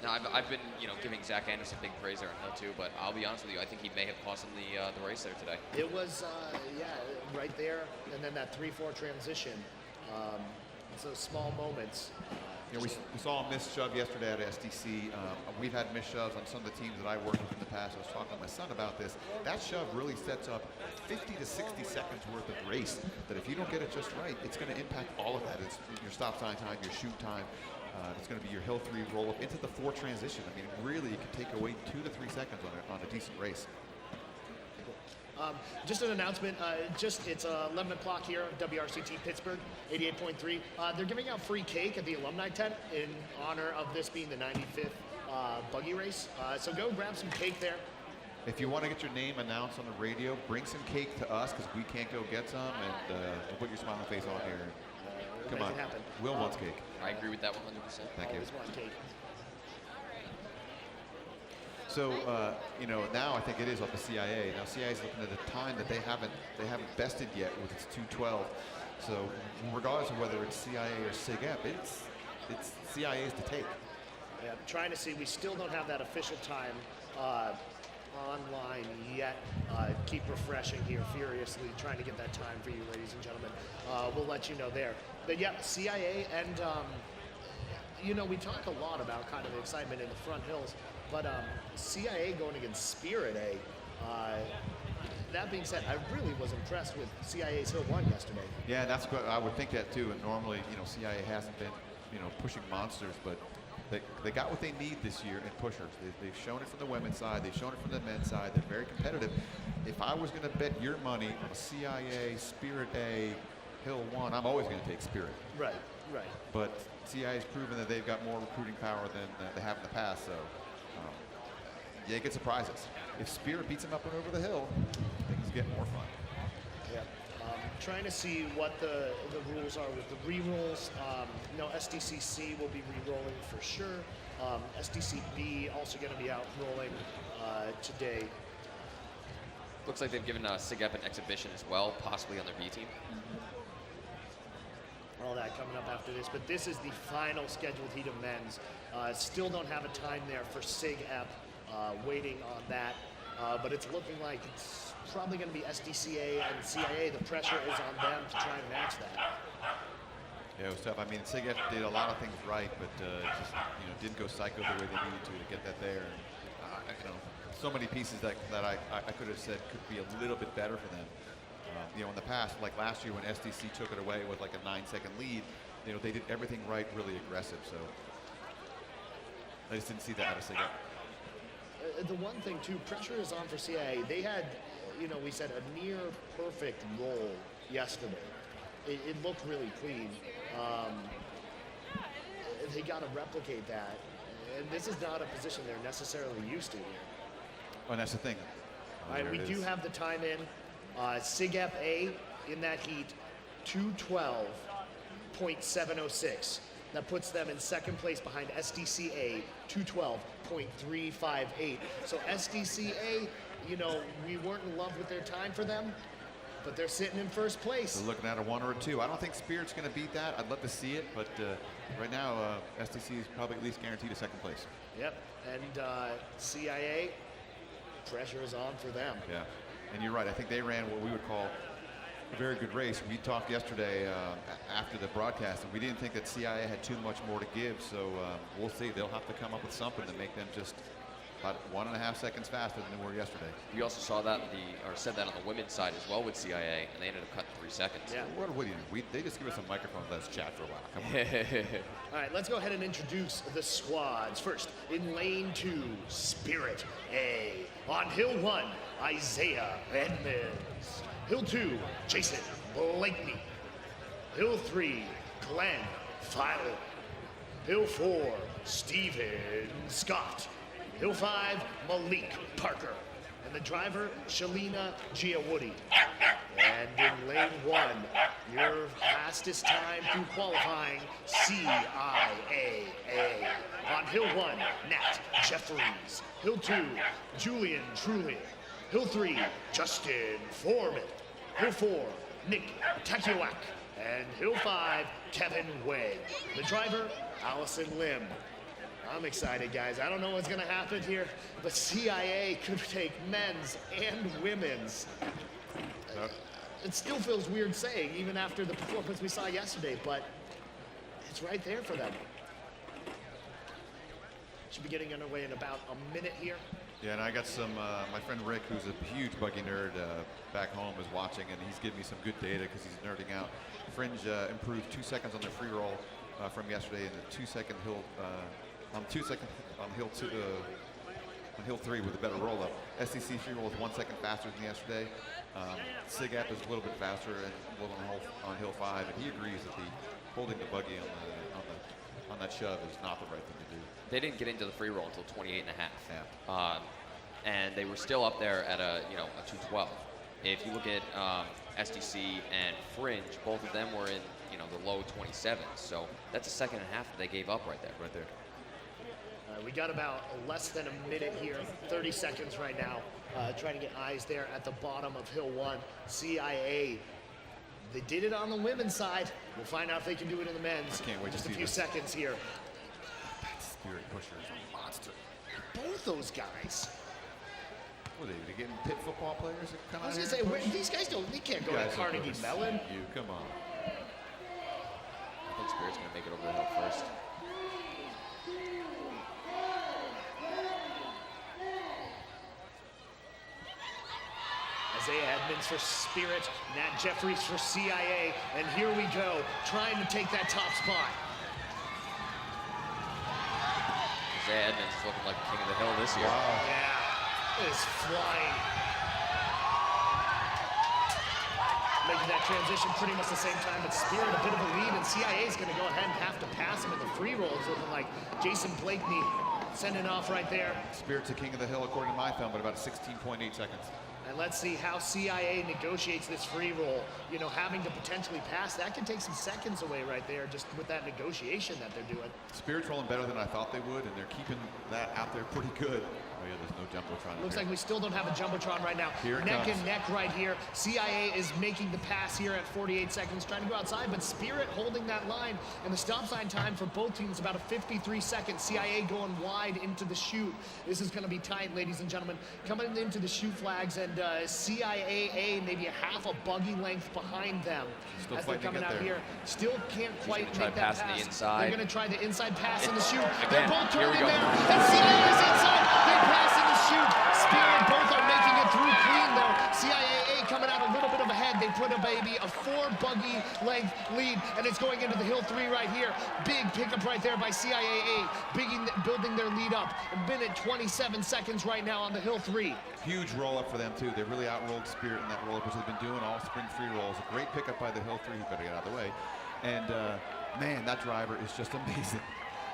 Now, I've been, giving Zach Anderson big praise there on hill 2, but I'll be honest with you, I think he may have cost him the race there today. It was, right there, and then that 3-4 transition. It's those small moments. You know, we saw a missed shove yesterday at SDC. We've had missed shoves on some of the teams that I worked with in the past. I was talking to my son about this. That shove really sets up 50 to 60 seconds worth of race that if you don't get it just right, it's going to impact all of that. It's your stop sign time, your shoot time. It's going to be your hill 3 roll up into the 4 transition. I mean, really, it can take away 2 to 3 seconds on a decent race. Just an announcement, it's 11 o'clock here at WRCT Pittsburgh, 88.3. They're giving out free cake at the alumni tent in honor of this being the 95th buggy race. So go grab some cake there. If you want to get your name announced on the radio, bring some cake to us because we can't go get some, and we'll put your smiling face on here. Come Make on, it happen. Will wants cake. I agree with that 100%. Thank you. Always want cake. So, now I think it is up to CIA. Now CIA is looking at a time that they haven't bested yet with its 212. So regardless of whether it's CIA or SIGEP, it's CIA's to take. Yeah, I'm trying to see, we still don't have that official time online yet. Keep refreshing here furiously, trying to get that time for you, ladies and gentlemen. We'll let you know there. But yeah, CIA and you know, we talk a lot about kind of the excitement in the front hills, but CIA going against Spirit A. That being said, I really was impressed with CIA's Hill 1 yesterday. Yeah, that's what I would think that too. And normally, you know, CIA hasn't been, you know, pushing monsters, but they got what they need this year in pushers. They've shown it from the women's side. They've shown it from the men's side. They're very competitive. If I was going to bet your money on a CIA, Spirit A, Hill 1, I'm always going to take Spirit. Right. But CIA has proven that they've got more recruiting power than they have in the past. So, yeah, it could surprise us. If Spirit beats them up and over the hill, things get more fun. Yeah. Trying to see what the rules are with the re-rolls. No, SDCC will be re-rolling for sure. SDCB also going to be out rolling today. Looks like they've given SIGEP an exhibition as well, possibly on their B team. All that coming up after this, but this is the final scheduled heat of men's. Still don't have a time there for SIG-EP, waiting on that, but it's looking like it's probably going to be SDCA and CIA. The pressure is on them to try and match that. Yeah, it was tough. I mean, SIG-EP did a lot of things right, but just, you know, didn't go psycho the way they needed to get that there. And, you know, so many pieces that I could have said could be a little bit better for them. You know, in the past, like last year when SDC took it away with like a 9-second lead, you know, they did everything right, really aggressive. So I just didn't see that out of SIG-EP. The one thing too, pressure is on for CIA. They had, you know, we said a near perfect roll yesterday. It looked really clean. They got to replicate that, and this is not a position they're necessarily used to here. Oh, and that's the thing. All right, we do have the time in. SIG-EP A in that heat, 212.706. That puts them in second place behind SDCA, 212.358. So SDCA, you know, we weren't in love with their time for them, but they're sitting in first place. They're looking at a 1 or a 2. I don't think Spirit's going to beat that. I'd love to see it, but right now, SDC is probably at least guaranteed a second place. Yep, and CIA, pressure is on for them. Yeah, and you're right. I think they ran what we would call a very good race. We talked yesterday after the broadcast, and we didn't think that CIA had too much more to give, so we'll see. They'll have to come up with something to make them just about 1.5 seconds faster than they were yesterday. We also saw that said that on the women's side as well with CIA, and they ended up cutting 3 seconds. Yeah. What do you do? They just give us a microphone and let us chat for a while. Come on. All right, let's go ahead and introduce the squads. First, in lane 2, Spirit A. On hill 1, Isaiah Edmonds. Hill 2, Jason Blakeney. Hill 3, Glenn Feiler. Hill 4, Steven Scott. Hill 5, Malik Parker. And the driver, Shalina Giawoody. And in lane 1, your fastest time through qualifying, CIAA. On hill 1, Nat Jeffries. Hill 2, Julian Trulli. Hill 3, Justin Foreman. Hill 4, Nick Takiewak. And hill 5, Kevin Way. The driver, Allison Lim. I'm excited, guys. I don't know what's going to happen here, but CIA could take men's and women's. It still feels weird saying, even after the performance we saw yesterday, but it's right there for them. Should be getting underway in about a minute here. Yeah, and I got some, my friend Rick, who's a huge Buggy nerd back home, is watching, and he's giving me some good data because he's nerding out. Fringe improved 2 seconds on their free roll from yesterday, and a 2-second hill, 2 second on hill 2, on hill 3 with a better roll up. SDC free roll is 1 second faster than yesterday. SIG-EP is a little bit faster and on hill 5, and he agrees that holding the Buggy on that shove is not the right thing to do. They didn't get into the free roll until 28 and a half. Yeah. And they were still up there at a 212. If you look at SDC and Fringe, both of them were in the low 27s. So that's a second and a half that they gave up right there. Right there. We got about less than a minute here, 30 seconds right now, trying to get eyes there at the bottom of hill 1. CIA, they did it on the women's side. We'll find out if they can do it in the men's. Can't wait to Just see a few this. seconds here. That Spirit pusher is a monster. Both those guys. What are they getting pit football players that come I was out gonna here say, and push? these guys they can't You go to guys are Carnegie gross. Mellon. You, come on. I think Spirit's going to make it over the hill first. Isaiah Edmonds for Spirit, Nat Jeffries for CIA, and here we go, trying to take that top spot. Isaiah Edmonds is looking like the king of the hill this year. Yeah, it is flying. Making that transition pretty much the same time, but Spirit a bit of a lead, and CIA is going to go ahead and have to pass him in the free rolls, looking like Jason Blakeney sending off right there. Spirit's the king of the hill according to my film, but about 16.8 seconds. And let's see how CIA negotiates this free roll. You know, having to potentially pass, that can take some seconds away right there just with that negotiation that they're doing. Spirit's rolling better than I thought they would, and they're keeping that out there pretty good. Oh yeah, there's no Jumbotron. Looks like we still don't have a Jumbotron right now. Here it neck comes. and neck right here. CIA is making the pass here at 48 seconds, trying to go outside, but Spirit holding that line. And the stop sign time for both teams about a 53 seconds. CIA going wide into the chute. This is going to be tight, ladies and gentlemen. Coming into the chute flags, and CIAA maybe a half a buggy length behind them Still as they're fighting to coming get out there. here. Still can't quite try make that passing the pass. inside. They're going to try the inside pass in the chute. Again, They're both here we turning go. there. And CIA is inside. They pass in the chute. Spirit both are making it through clean though. CIAA coming out a little bit of ahead. They put a 4 buggy length lead, and it's going into the hill 3 right here. Big pickup right there by CIAA, building their lead up. A minute 27 seconds right now on the hill 3. Huge roll up for them too. They really outrolled Spirit in that roll up, which they've been doing all spring free rolls. A great pickup by the hill 3. He better get out of the way. And man, that driver is just amazing.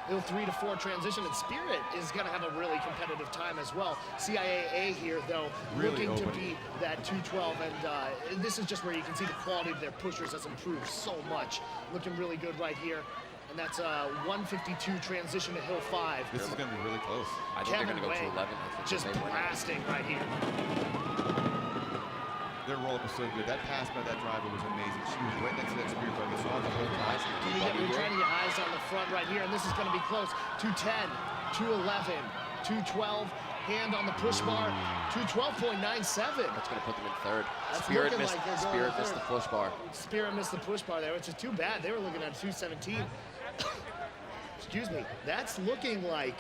Hill 3 to 4 transition, and Spirit is going to have a really competitive time as well. CIAA here, though, Really looking to open. beat that 212, and this is just where you can see the quality of their pushers has improved so much. Looking really good right here, and that's a 152 transition to Hill 5. This is going to be really close. I think Kevin they're going to go Wang to 11. I think just they may win. blasting right here. Their roll up was so good. That pass by that driver was amazing. She was right next to that Spirit buggy. Saw the whole drive. We're trying to get eyes on the front right here, and this is going to be close. 210, 211, 212. Hand on the push bar, 212.97. That's going to put them in third. That's Spirit looking missed, like they're going Spirit third. missed the push bar. Spirit missed the push bar there, which is too bad. They were looking at 217. Excuse me. That's looking like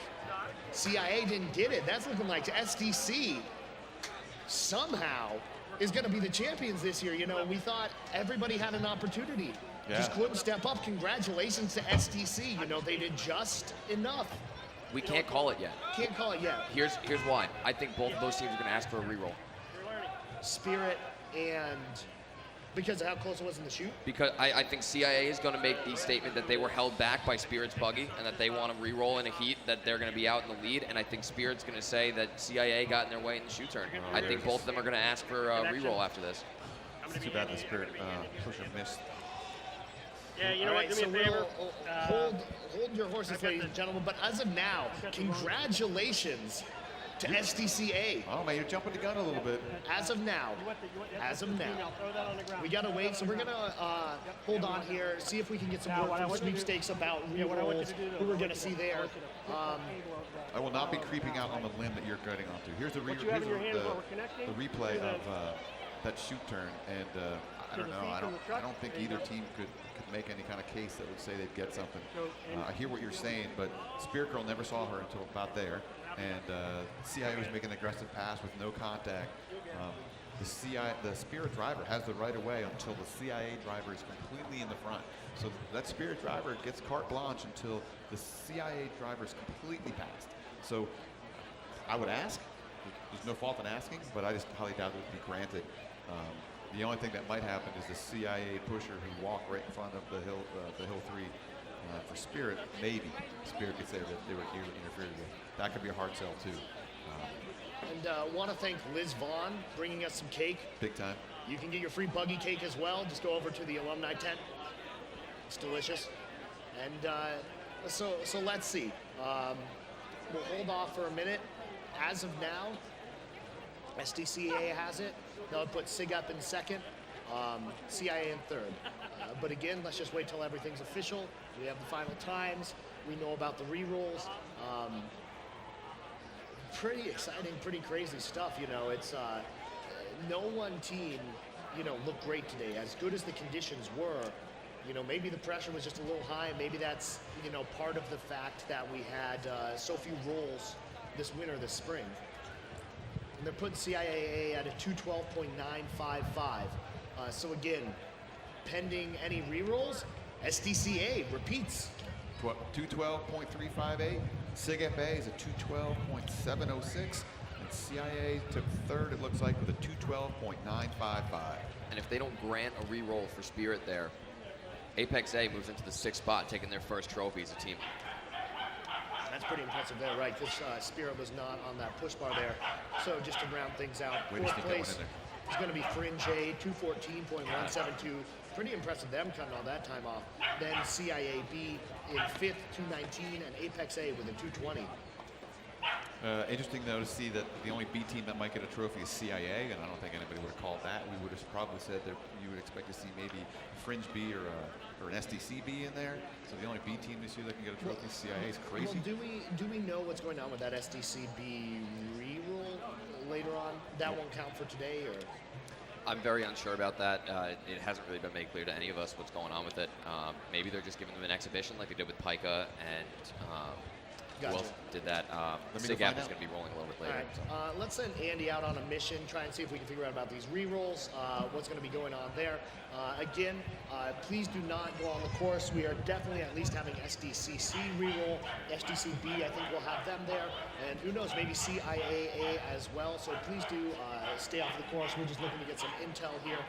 CIA didn't get it. That's looking like SDC somehow is going to be the champions this year. You know, we thought everybody had an opportunity. Just Yeah. couldn't step up. Congratulations to SDC. You know, they did just enough. We can't call it yet. Can't call it yet. Here's why. I think both of those teams are going to ask for a reroll. Spirit and because of how close it was in the shoot. Because I think CIA is going to make the statement that they were held back by Spirit's buggy and that they want to re-roll in a heat, that they're going to be out in the lead. And I think Spirit's going to say that CIA got in their way in the shoot turn. I think both of them are going to ask for a re-roll after this. It's too bad the Spirit pusher missed. Yeah, you know All what? right, Do me a so favor. hold your horses, ladies and gentlemen. But as of now, congratulations to SDCA. Oh man, you're jumping the gun a little bit. As of now, Throw that on the ground. we gotta wait. So we're gonna hold on here, see if we can get some Now, more what I want you to do- sweepstakes about Yeah, what I want you re-rolls, to do, though, who we're I gonna want see you to- there. I want you to put the table of the- I will not be creeping out on the limb that you're getting onto. Here's the, What you have in your hand is what we're connecting. the replay You're of gonna- that shoot turn, and I To don't the know. feet, I to the don't. truck. I don't think There you either go. team could make any kind of case that would say they'd get something. So, and- I hear what you're saying, but Spirit Girl never saw her until about there, and CIA was making an aggressive pass with no contact. The Spirit driver has the right of way until the CIA driver is completely in the front. So that Spirit driver gets carte blanche until the CIA driver is completely passed. So I would ask. There's no fault in asking, but I just highly doubt it would be granted. The only thing that might happen is the CIA pusher who walked right in front of the hill 3 for Spirit. Maybe Spirit gets there that they were interfered with. That could be a hard sell too. And want to thank Liz Vaughn bringing us some cake. Big time. You can get your free buggy cake as well. Just go over to the alumni tent. It's delicious. And so let's see. We'll hold off for a minute. As of now, SDCA has it. They'll put SIG up in second, CIA in third. But again, let's just wait till everything's official. We have the final times. We know about the re-rolls. Pretty exciting, pretty crazy stuff. You know, it's no one team, you know, looked great today. As good as the conditions were, you know, maybe the pressure was just a little high. Maybe that's, you know, part of the fact that we had so few rolls this winter, this spring. and they're putting CIAA at a 212.955. So again, pending any rerolls, SDCA repeats. 212.358. SIG-FA is a 212.706. And CIA took third, it looks like, with a 212.955. And if they don't grant a re-roll for Spirit there, Apex A moves into the 6th spot, taking their first trophy as a team. That's pretty impressive there, right? Because Spirit was not on that push bar there. So just to round things out, Way to fourth sneak that one place in there. is going to be Fringe A, 214.172. Pretty impressive them cutting all that time off. Then CIAB in 5th, 219, and Apex A with a 220. Interesting though to see that the only B team that might get a trophy is CIA, and I don't think anybody would have called that. We would have probably said that you would expect to see maybe Fringe B or an SDC B in there. So the only B team this year that can get a trophy is CIA. Is crazy. Well, do we know what's going on with that SDCB re-roll later on? That won't count for today, or? I'm very unsure about that. It hasn't really been made clear to any of us what's going on with it. Maybe they're just giving them an exhibition like they did with Pika, and who Gotcha. else did that? me SIG go find is out. going to be rolling a little bit All later. right, So. let's send Andy out on a mission, try and see if we can figure out about these re-rolls, what's going to be going on there. Again, please do not go on the course. We are definitely at least having SDCC re-roll. SDCB, I think we'll have them there. And who knows, maybe CIAA as well. So please do stay off the course. We're just looking to get some intel here.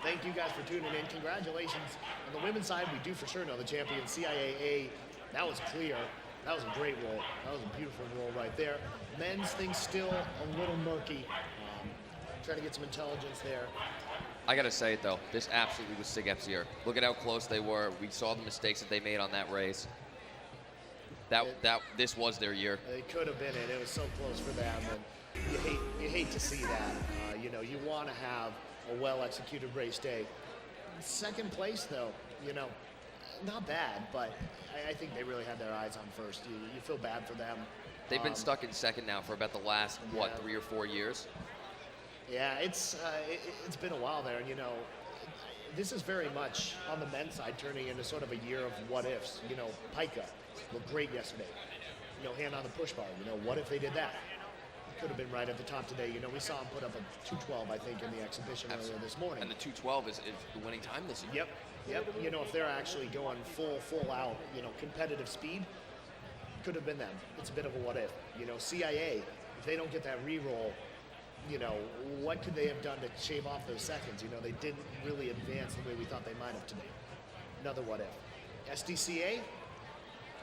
Thank you guys for tuning in. Congratulations. On the women's side, we do for sure know the champion, CIAA. That was clear. That was a great roll. That was a beautiful roll right there. Men's thing's still a little murky. Trying to get some intelligence there. I gotta say it though, this absolutely was SIG-F's year. Look at how close they were. We saw the mistakes that they made on that race. This was their year. It could have been it. It was so close for them, and you hate to see that. You know, you want to have a well-executed race day. Second place, though, you know, not bad, but I think they really had their eyes on first. You feel bad for them. They've been stuck in second now for about the last, what, 3 or 4 years? Yeah, it's been a while there, and you know, this is very much on the men's side turning into sort of a year of what ifs. You know, Pika looked great yesterday. You know, hand on the push bar. You know, what if they did that? Could have been right at the top today. You know, we saw him put up a 212, I think, in the exhibition earlier this morning. And the 212 is the winning time this year. Yep. You know, if they're actually going full out, you know, competitive speed, could have been them. It's a bit of a what if. You know, CIA, if they don't get that re-roll, you know, what could they have done to shave off those seconds? You know, they didn't really advance the way we thought they might have today. Another what if. SDCA,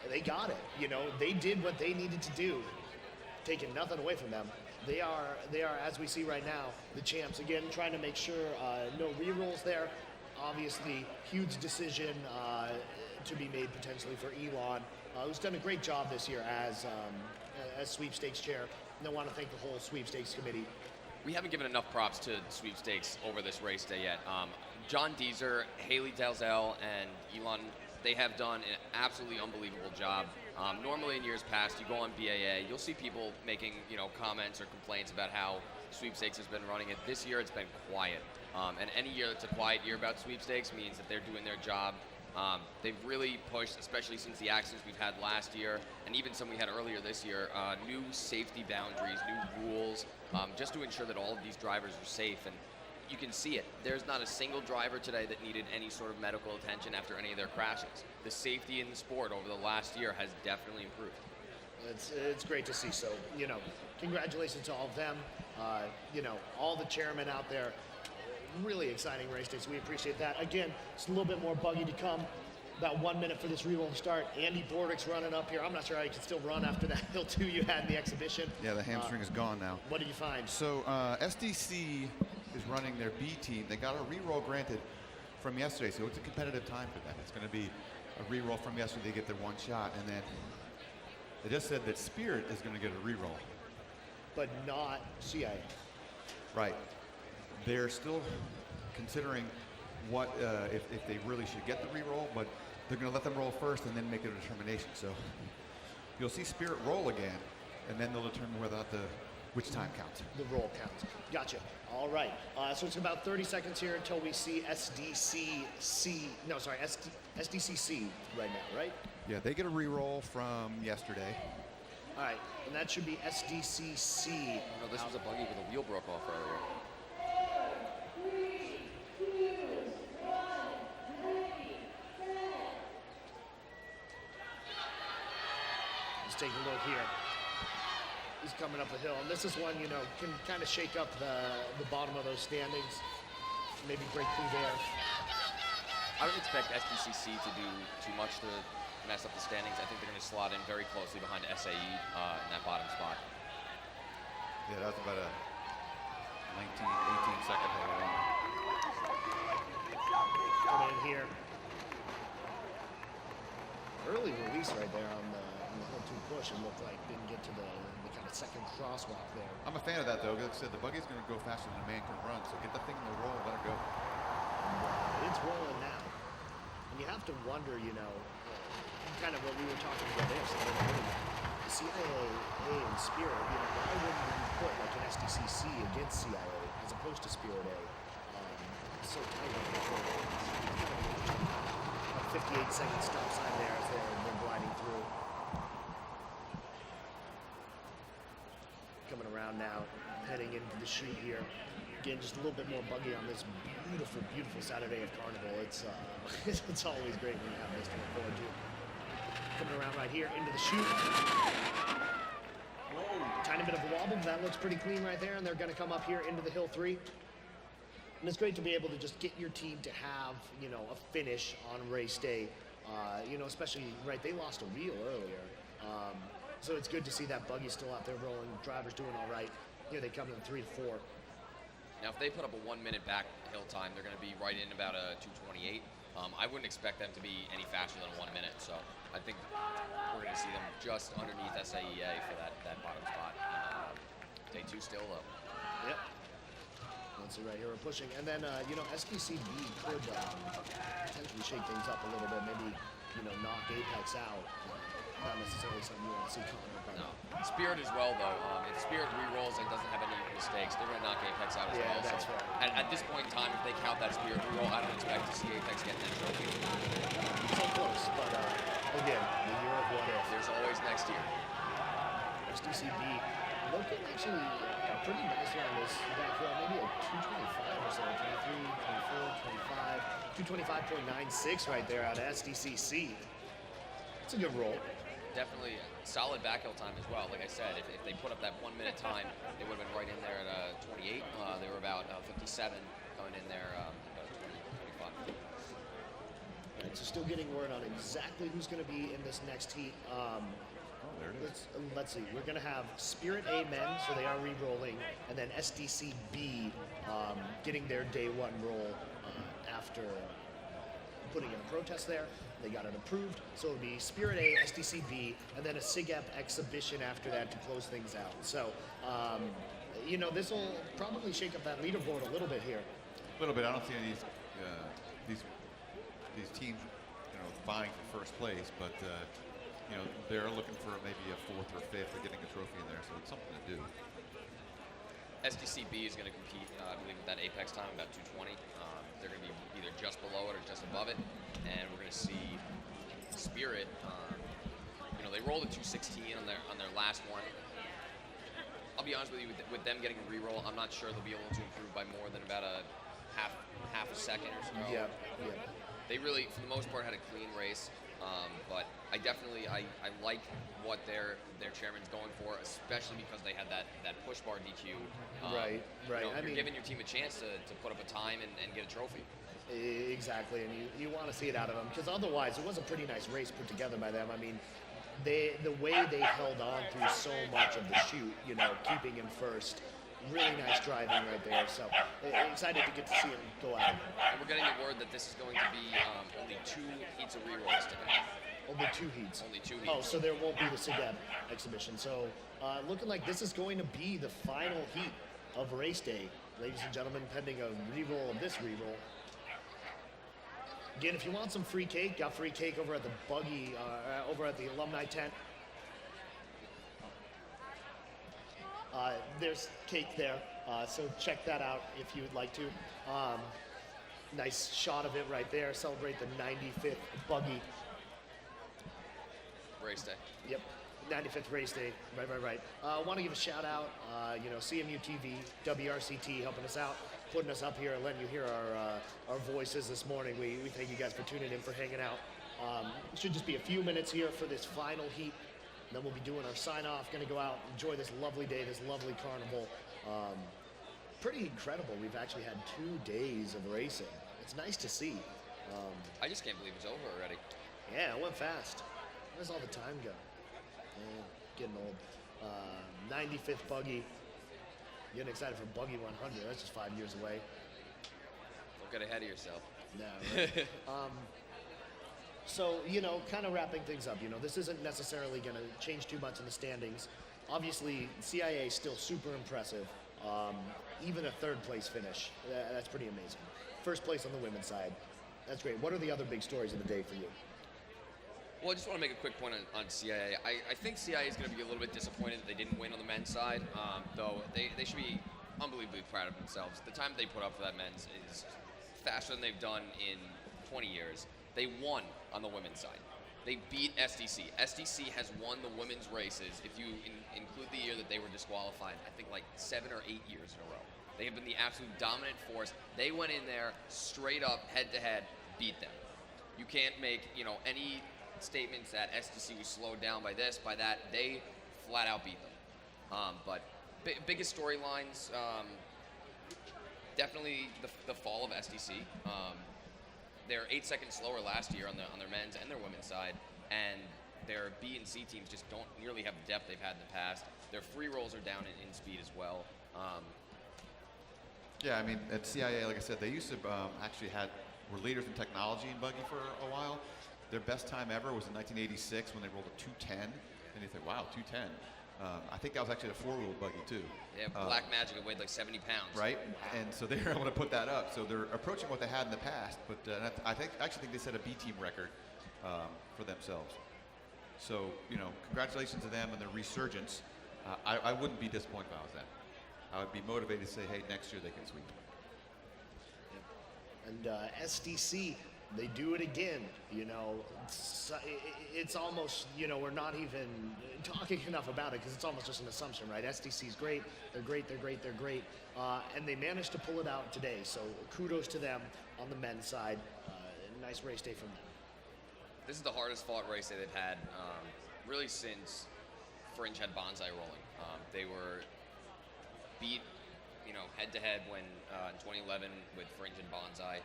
they got it. You know, they did what they needed to do. Taking nothing away from them. They are, as we see right now, the champs. Again, trying to make sure no re-rolls there. Obviously, huge decision to be made potentially for Elon, who's done a great job this year as sweepstakes chair. And I want to thank the whole sweepstakes committee. We haven't given enough props to sweepstakes over this race day yet. John Deezer, Haley Dalzell, and Elon, they have done an absolutely unbelievable job. Normally in years past, you go on BAA, you'll see people making, you know, comments or complaints about how sweepstakes has been running it. This year it's been quiet. And any year that's a quiet year about sweepstakes means that they're doing their job. They've really pushed, especially since the accidents we've had last year, and even some we had earlier this year, new safety boundaries, new rules, just to ensure that all of these drivers are safe. And you can see it. There's not a single driver today that needed any sort of medical attention after any of their crashes. The safety in the sport over the last year has definitely improved. It's great to see. So, you know, congratulations to all of them. You know, all the chairmen out there. Really exciting race day, so we appreciate that. Again, it's a little bit more buggy to come. About 1 minute for this re-roll to start. Andy Bordick's running up here. I'm not sure how you can still run after that hill 2 you had in the exhibition. Yeah, the hamstring is gone now. What did you find? So SDC is running their B team. They got a re-roll granted from yesterday, so it's a competitive time for them. It's going to be a re-roll from yesterday. They get their one shot, and then they just said that Spirit is going to get a re-roll. But not CIA. Right. They're still considering what if they really should get the re-roll, but they're going to let them roll first and then make a determination. So you'll see Spirit roll again, and then they'll determine whether or not which time counts. The roll counts. Gotcha. All right. So it's about 30 seconds here until we see SDCC right now, right? Yeah, they get a re-roll from yesterday. All right, and that should be SDCC. No, this was a buggy with a wheel broke off earlier. Let's take a look here. He's coming up the hill, and this is one, you know, can kind of shake up the bottom of those standings, maybe break through there. I don't expect SDCC to do too much to mess up the standings. I think they're going to slot in very closely behind SAE in that bottom spot. Yeah, that was about a 19, 18 second hold on. Coming in here. Early release right there on the hill 2 push, and looked like didn't get to the kind of second crosswalk there. I'm a fan of that though. Like I said, the buggy's going to go faster than a man can run, so get the thing in the roll and let it go. And, it's rolling now. And you have to wonder, you know, kind of what we were talking about there. So the CIA and Spirit, you know, why wouldn't you put like an SDCC against CIA as opposed to Spirit A? It's so tight on the 58-second stop sign there as they're gliding through. Coming around now, heading into the chute here. Again, just a little bit more buggy on this beautiful, beautiful Saturday of Carnival. It's it's always great when you have this to look forward to. Coming around right here into the chute. Whoa, tiny bit of a wobble, but that looks pretty clean right there, and they're going to come up here into the hill 3. And it's great to be able to just get your team to have, you know, a finish on race day. You know, especially, right, they lost a wheel earlier. So it's good to see that buggy still out there rolling, drivers doing all right. Here they come in 3 to 4. Now, if they put up a 1 minute back hill time, they're going to be right in about a 2:28. I wouldn't expect them to be any faster than 1 minute, so I think we're going to see them just underneath SAEA for that bottom spot. Day 2 still low. Yep. Let's see right here, we're pushing. And then, you know, SDCB could potentially shake things up a little bit, maybe, you know, knock Apex out. Not necessarily something you want to see coming up. No. Spirit as well, though. If Spirit re-rolls and doesn't have any mistakes, they're going to knock Apex out as well. That's So fair. at this point in time, if they count that Spirit re-roll, I don't expect to see Apex getting that trophy. So close, but again, the year of what if. There's always next year. SDCB looking actually pretty nice around this back hill, maybe a 225 or so, 23, 24, 25, 225.96 right there out of SDCC. It's a good roll. Definitely solid backhill time as well. Like I said, if they put up that 1 minute time, they would have been right in there at 28. They were about 57 coming in there, about 20, 25. All right, so still getting word on exactly who's going to be in this next heat. There it is. Let's see. We're going to have Spirit A men, so they are re-rolling, and then SDCB getting their day 1 roll after putting in a protest there. They got it approved, so it'll be Spirit A, SDCB, and then a SIGEP exhibition after that to close things out. So, you know, this will probably shake up that leaderboard a little bit here. A little bit. I don't see any of these teams, you know, vying for first place, but you know, they're looking for maybe a 4th or 5th or getting a trophy in there, so it's something to do. SDCB is going to compete, I believe, with that Apex time, about 220. They're going to be either just below it or just above it. And we're going to see Spirit, you know, they rolled a 216 on their last one. I'll be honest with you, with them getting a re-roll, I'm not sure they'll be able to improve by more than about a half a second or so. Yeah. They really, for the most part, had a clean race. But I definitely, I like what their chairman's going for, especially because they had that push bar DQ. Right. You know, you're giving your team a chance to put up a time and get a trophy. Exactly, and you want to see it out of them, because otherwise it was a pretty nice race put together by them. I mean, the way they held on through so much of the shoot, you know, keeping him first. Really nice driving right there, so excited to get to see him go out. And we're getting the word that this is going to be only 2 heats of rerolls today. Only 2 heats. Only 2 heats. Oh, so there won't be the SIGEP exhibition. So looking like this is going to be the final heat of race day, ladies and gentlemen, pending a reroll of this reroll. Again, if you want some free cake, got free cake over at the Buggy, over at the alumni tent. There's cake there, so check that out if you would like to. Nice shot of it right there. Celebrate the 95th Buggy. Race day. Yep. 95th race day. Right. Want to give a shout out, CMUTV, WRCT helping us out, putting us up here, letting you hear our voices this morning. We thank you guys for tuning in, for hanging out. It should just be a few minutes here for this final heat. Then we'll be doing our sign off. Going to go out, enjoy this lovely day, this lovely carnival. Pretty incredible. We've actually had 2 days of racing. It's nice to see. I just can't believe it's over already. Yeah, it went fast. Where's all the time go? Getting old. 95th Buggy. Getting excited for Buggy 100. That's just 5 years away. Don't get ahead of yourself. No. Right? So, kind of wrapping things up, this isn't necessarily going to change too much in the standings. Obviously, CIA is still super impressive. Even a 3rd place finish, that's pretty amazing. 1st place on the women's side, that's great. What are the other big stories of the day for you? Well, I just want to make a quick point on CIA. I think CIA is going to be a little bit disappointed that they didn't win on the men's side, though they should be unbelievably proud of themselves. The time they put up for that men's is faster than they've done in 20 years. They won on the women's side. They beat SDC. SDC has won the women's races, if you include the year that they were disqualified, I think like 7 or 8 years in a row. They have been the absolute dominant force. They went in there straight up, head-to-head, beat them. You can't make, any statements that SDC was slowed down by this, by that. They flat out beat them. But biggest storylines, definitely the fall of SDC. They're 8 seconds slower last year on their men's and their women's side, and their B and C teams just don't nearly have the depth they've had in the past. Their free rolls are down in speed as well. Yeah, I mean, at CIA, like I said, they used to were leaders in technology in Buggy for a while. Their best time ever was in 1986 when they rolled a 210, and you think, wow, 210. I think that was actually a 4-wheel Buggy too. Yeah, Black Magic, it weighed like 70 pounds. Right, and so they were able to put that up. So they're approaching what they had in the past, but I actually think they set a B team record for themselves. So, congratulations to them and their resurgence. I wouldn't be disappointed if I was them. I would be motivated to say, hey, next year they can sweep. And SDC, they do it again. It's almost, we're not even talking enough about it because it's almost just an assumption, right? SDC's great. They're great. And they managed to pull it out today. So kudos to them on the men's side. Nice race day from them. This is the hardest fought race that they've had really since Fringe had Bonsai rolling. They were beat, head-to-head when in 2011 with Fringe and Bonsai.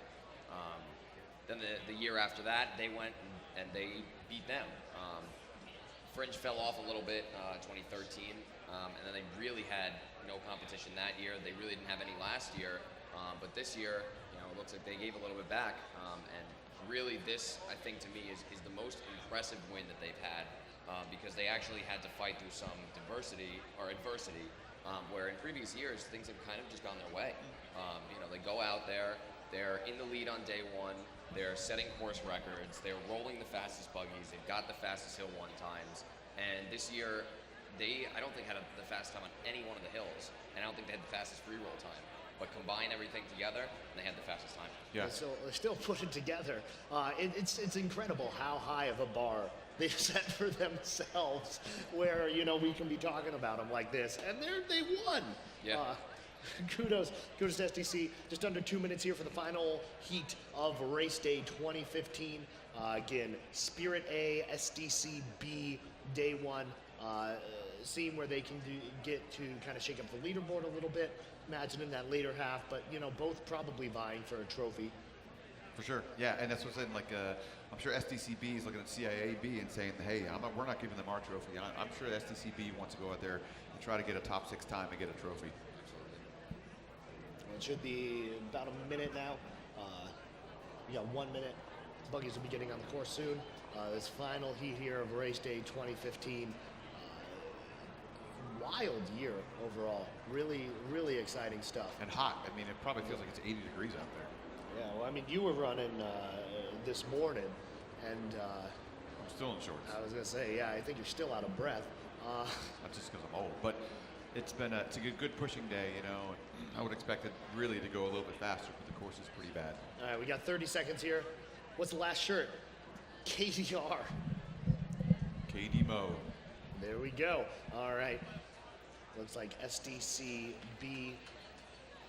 Then the year after that, they went and they beat them. Fringe fell off a little bit in 2013, and then they really had no competition that year. They really didn't have any last year, but this year, it looks like they gave a little bit back. And really, this, I think, to me, is the most impressive win that they've had, because they actually had to fight through some adversity, where in previous years, things have kind of just gone their way. They go out there, they're in the lead on day one, they're setting course records, they're rolling the fastest buggies, they've got the fastest hill 1 times, and this year, I don't think had the fastest time on any one of the hills, and I don't think they had the fastest free roll time. But combine everything together, and they had the fastest time. Yeah. So they're still put it together. It's incredible how high of a bar they've set for themselves, where we can be talking about them like this, and they won. Yeah. Kudos to SDC. Just under 2 minutes here for the final heat of Race Day 2015. Again, Spirit A, SDC B, Day 1. Seeing where they can get to kind of shake up the leaderboard a little bit. Imagine in that later half, but both probably vying for a trophy. For sure, yeah, and that's what I'm saying. Like, I'm sure SDCB is looking at CIAB and saying, "Hey, we're not giving them our trophy." I'm sure SDCB wants to go out there and try to get a top 6 time and get a trophy. Well, it should be about a minute now. We got 1 minute. Buggies will be getting on the course soon. This final heat here of Race Day 2015. Wild year overall. Really exciting stuff. And hot. I mean, it probably feels like it's 80 degrees out there. Yeah, well, I mean, you were running this morning, and I'm still in shorts. I was gonna say, yeah, I think you're still out of breath. That's just because I'm old. But it's a good pushing day, I would expect it really to go a little bit faster, but the course is pretty bad. All right, we got 30 seconds here. What's the last shirt? KDR. KD Mo. There we go. All right. Looks like SDCB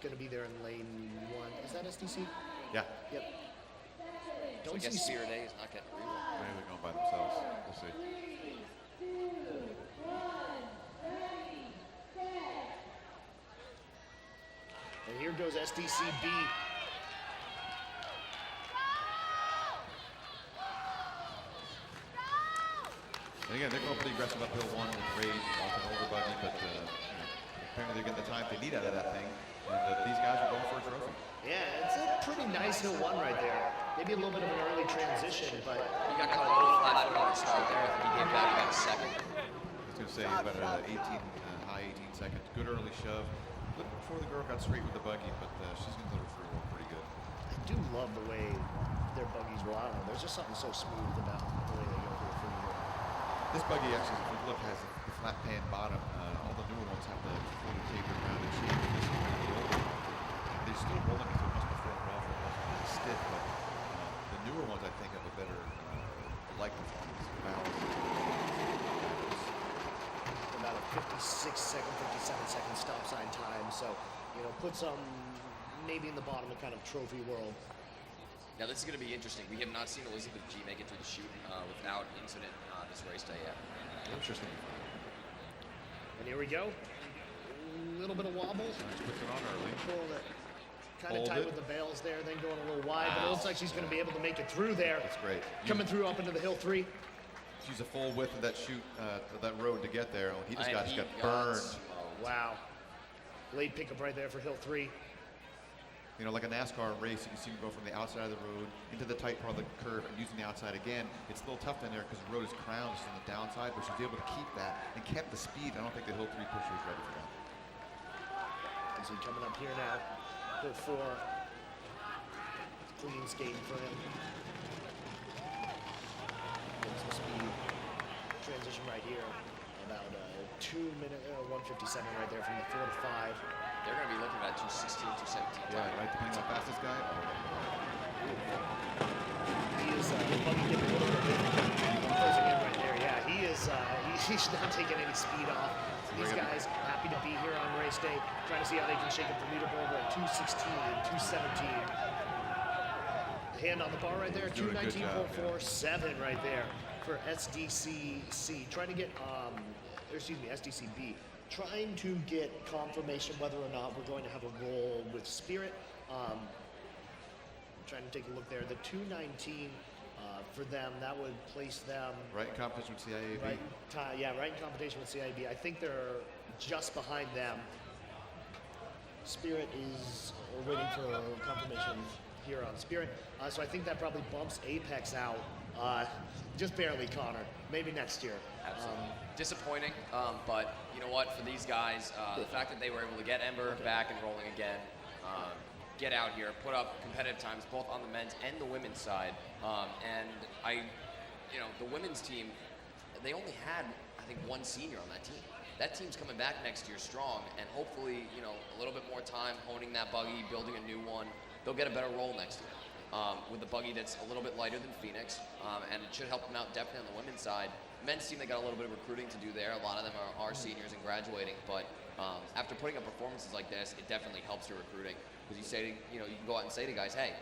going to be there in lane 1. Is that SDC? Yeah. Yep. So I guess Spirit A is not getting a reroll. Maybe they're going by themselves. We'll see. 3, 2, 1, ready, set. And here goes SDCB. And again, they're going pretty aggressive uphill 1 with Rage, off an older Buggy, but apparently they're getting the time they need out of that thing. And these guys are going for a trophy. Yeah, it's a pretty nice hill 1 right there. Maybe a little bit of an early transition, but He got caught a little flat on the start there. I think he gave back about a second. I was going to say about 18, high 18 seconds. Good early shove. A little before the girl got straight with the Buggy, but she's going to deliver free roll pretty good. I do love the way their buggies roll. I don't know. There's just something so smooth about the way they go for the free roll. This Buggy actually, if you look, has the flat pan bottom. All the newer ones have the little tapered round and shape. This is kind of the older one. They're still rolling because it must perform well for it stiff, but the newer ones I think have a better leg performance balance. About a 56-second, 57-second stop sign time. So, you know, put some maybe in the bottom of kind of trophy world. Now this is going to be interesting. We have not seen Elizabeth G make it through the shoot without incident this race day yet. Interesting. And here we go. A little bit of wobble. Nice, puts it on early. Pull it kind of Hold tight it. with the bails there, then going a little wide. But it looks like she's going to be able to make it through there. That's great. Coming through up into the hill 3. She's a full width of that shoot, that road to get there. Oh, he just And got, he burned. smoked. Wow. Late pickup right there for hill 3. You know, like a NASCAR race, you see him go from the outside of the road into the tight part of the curve and using the outside again. It's a little tough down there because the road is crowned just on the downside, but she was able to keep that and kept the speed. I don't think the hill 3 pusher is ready for that. Is he coming up here now? Hill 4. Clean skating for him. Gets the speed. Transition right here. About 2 minutes, 157 right there from the 4 to 5. They're going to be looking at 216, 217. Yeah, right, depending on how fast this guy. He is Buggy getting a little bit closing in right there. Yeah, he is. He's not taking any speed off. These guys happy to be here on race day, trying to see how they can shake up the leaderboard. We're at 216, 217. Hand on the bar right there. 219.47 right there for SDCC. Trying to get, SDCB. Trying to get confirmation whether or not we're going to have a roll with Spirit. Trying to take a look there. The 219 for them, that would place them Right in competition with CIAB. right in competition with CIB. I think they're just behind them. Spirit is waiting for confirmation here on Spirit. So I think that probably bumps Apex out. Just barely, Connor. Maybe next year. Absolutely. Disappointing, but you know what? For these guys, the fact that they were able to get Ember back and rolling again, get out here, put up competitive times both on the men's and the women's side, and the women's team, they only had, I think, 1 senior on that team. That team's coming back next year strong, and hopefully, a little bit more time honing that buggy, building a new one. They'll get a better role next year. With the buggy that's a little bit lighter than Phoenix, and it should help them out definitely on the women's side. Men's team, they got a little bit of recruiting to do there. A lot of them are seniors and graduating, but after putting up performances like this, it definitely helps your recruiting. Because you can go out and say to guys, hey,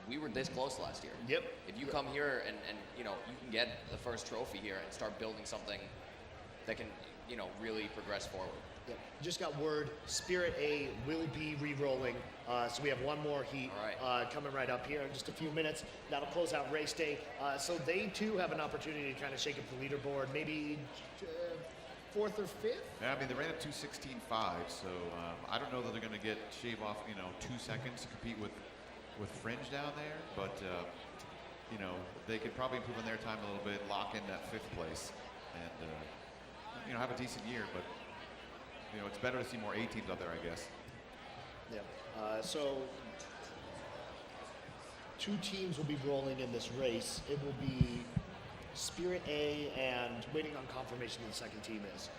we were this close last year. Yep. If you come here and you can get the first trophy here and start building something that can, really progress forward. Yep. Just got word, Spirit A will be re-rolling. So we have one more heat coming right up here in just a few minutes. That'll close out race day. So they too have an opportunity to kind of shake up the leaderboard, maybe 4th or 5th? Yeah, I mean, they ran at 216.5, so I don't know that they're going to shave off, 2 seconds to compete with Fringe down there, but, they could probably improve on their time a little bit, lock in that 5th place, and, have a decent year, but, it's better to see more A teams out there, I guess. Yeah. So 2 teams will be rolling in this race. It will be Spirit A and waiting on confirmation who the second team is.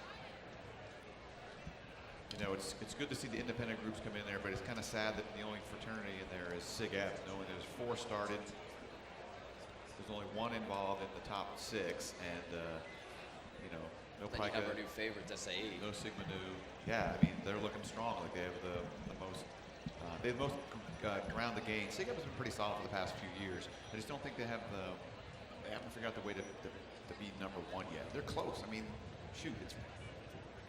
It's good to see the independent groups come in there, but it's kind of sad that the only fraternity in there is Sig F, knowing there's 4 started. There's only 1 involved in the top 6, and, No Then you have Pika, our new favorites, SAE. no Sigma Nu. Yeah, I mean, they're looking strong. Like they have the most, they have the most ground to gain. SIGAP has been pretty solid for the past few years. I just don't think they haven't figured out the way to be number one yet. They're close. I mean, shoot, it's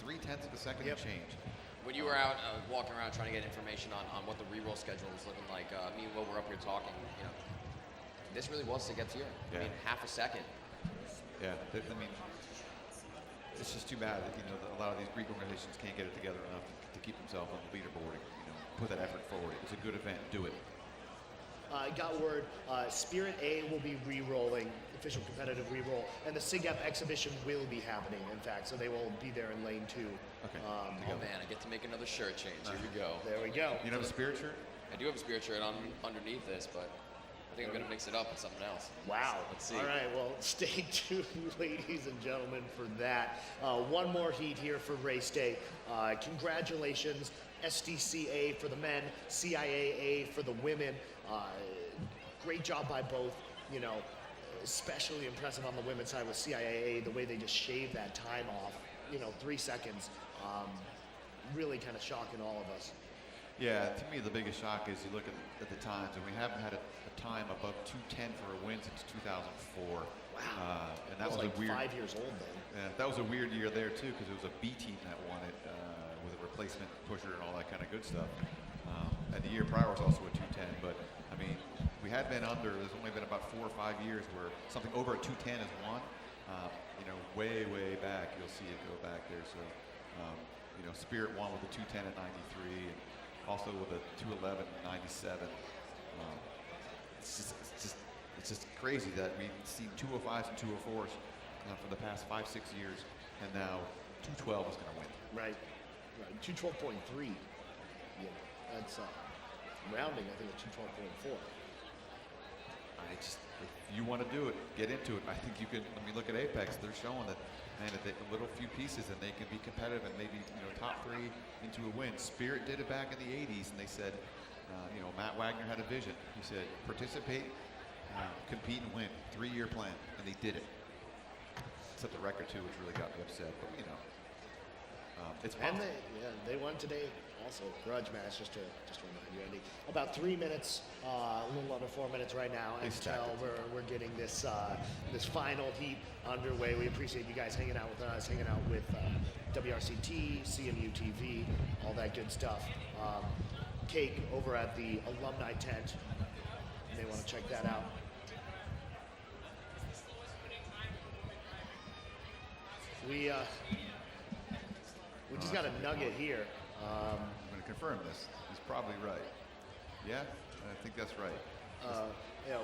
0.3 of a second to change. When you were out walking around trying to get information on what the reroll schedule was looking like, me and Will were up here talking, this really was SIGAP's year. Yeah. I mean, half a second. Yeah, I mean, it's just too bad that a lot of these Greek organizations can't get it together enough to keep themselves on the leaderboard. Put that effort forward. It's a good event. Do it. I got word Spirit A will be re-rolling, official competitive re-roll, and the SIGAP exhibition will be happening, in fact, so they will be there in lane 2. Okay. Oh man, I get to make another shirt change. Here we go. There we go. You have a Spirit shirt? I do have a Spirit shirt underneath this, but I think I'm going to mix it up with something else. Wow. Let's see. All right, well, stay tuned, ladies and gentlemen, for that. One more heat here for Race Day. Congratulations, SDCA for the men, CIAA for the women. Great job by both. Especially impressive on the women's side with CIAA, the way they just shaved that time off. 3 seconds. Really kind of shocking all of us. Yeah, to me the biggest shock is you look at the times, and we haven't had a time above 2:10 for a win since 2004. Wow. And that was like a weird. 5 years old then. Yeah, that was a weird year there too, because it was a B team that won it with a replacement pusher and all that kind of good stuff. And the year prior was also a 2:10, but I mean, we had been under. There's only been about 4 or 5 years where something over a 2:10 is won. Way back, you'll see it go back there. So, Spirit won with a 2:10 at 93, and also with a 2:11 at 97. It's just crazy that we've seen 205s and 204s for the past 5-6 years, and now 212 is going to win. Right. 212.3. That's rounding, I think, at 212.4. If you want to do it, get into it. I think you can. I mean, look at Apex. They're showing that, man, that a little few pieces and they can be competitive and maybe top 3 into a win. Spirit did it back in the 80s, and they said, Matt Wagner had a vision. He said, participate, compete, and win. 3-year plan, and they did it. Set the record too, which really got me upset. But it's And possible. they won today also. Grudge match, just to remind you, Andy. About 3 minutes, a little under 4 minutes right now They stacked until it. we're getting this final heat underway. We appreciate you guys hanging out with us, hanging out with WRCT, cmuTV, all that good stuff. Cake over at the alumni tent. You may want to check that out. We just got a nugget here. I'm going to confirm this. He's probably right. Yeah, I think that's right.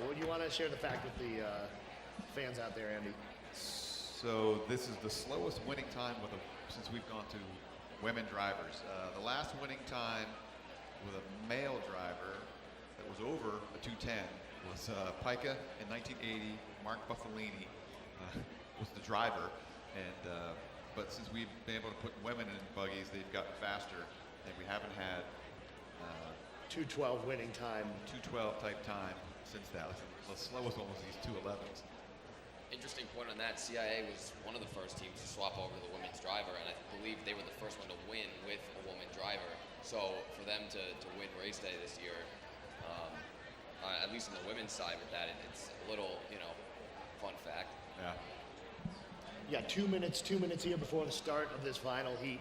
Would you want to share the fact with the fans out there, Andy? So this is the slowest winning time since we've gone to women drivers. The last winning time with a male driver that was over a 2:10 was Pika in 1980. Mark Buffalini was the driver, and but since we've been able to put women in buggies, they've gotten faster, and we haven't had 2:12 winning time. 2:12 type time since that. The slowest one was these 2:11s. Interesting point on that. CIA was one of the first teams to swap over to the women's driver, and I believe they were the first one to win with a woman driver. So for them to win Race Day this year, at least on the women's side with that, it's a little, fun fact. Yeah. Yeah, 2 minutes here before the start of this final heat.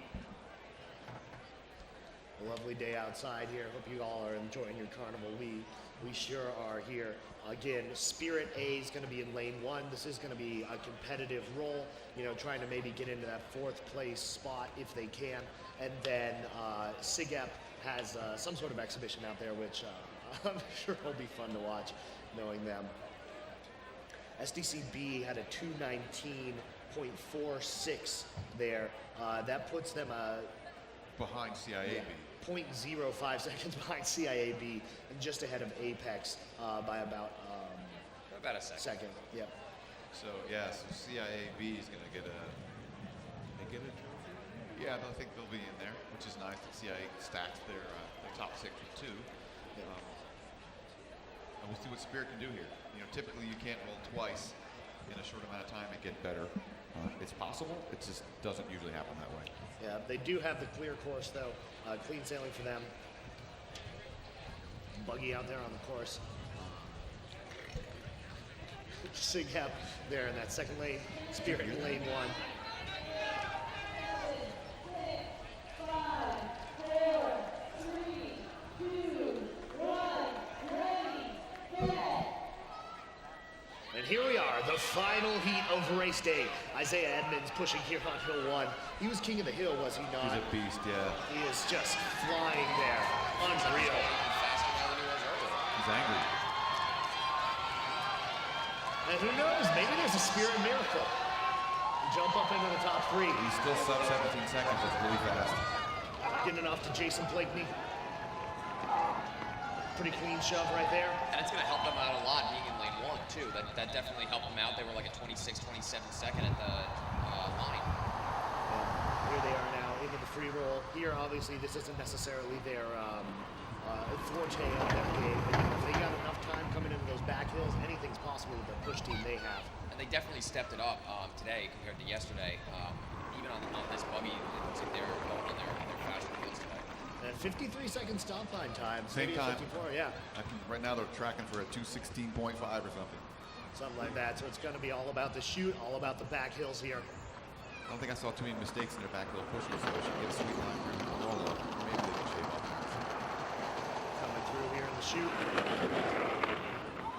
A lovely day outside here. Hope you all are enjoying your carnival. We sure are here. Again, Spirit A is going to be in lane 1. This is going to be a competitive roll, trying to maybe get into that 4th place spot if they can. And then SIGAP has some sort of exhibition out there, which I'm sure will be fun to watch, knowing them. SDCB had a 219.46 there. That puts them Behind CIAB. 0.05 seconds behind CIAB and just ahead of Apex by about About a second. Yep. So CIAB is going to get a trophy. Yeah, I think they'll be in there, which is nice that CIA stacks their top 6 with 2. And we'll see what Spirit can do here. Typically you can't roll twice in a short amount of time and get better. It's possible. It just doesn't usually happen that way. Yeah, they do have the clear course though. Clean sailing for them. Buggy out there on the course. Sigap there in that second lane. Spirit in lane 1. And here we are, the final heat of race day. Isaiah Edmonds pushing here on hill 1. He was king of the hill, was he not? He's a beast, yeah. He is just flying there. Unreal. Faster now than he was earlier. He's angry. And who knows, maybe there's a spirit miracle. Jump up into the top 3. He's still sub 17 seconds. That's really fast. Getting it off to Jason Blakeney. Pretty clean shove right there. And it's going to help them out a lot being in lane 1, too. That definitely helped them out. They were like a 26, 27 second at the line. And here they are now into the free roll. Here, obviously, this isn't necessarily their forte of their game. But if they got enough time coming into those back hills, anything's possible with the push team they have. And they definitely stepped it up today compared to yesterday. Even on this buggy, it looks like they're going on their faster wheels today. And 53 second stop line time. Same maybe time. 54, yeah. I think right now they're tracking for a 216.5 or something. Something like that. So it's going to be all about the shoot, all about the back hills here. I don't think I saw too many mistakes in their back hill pushes, so they should get a sweet line through the roll up. Maybe they can shave off. Coming through here in the shoot.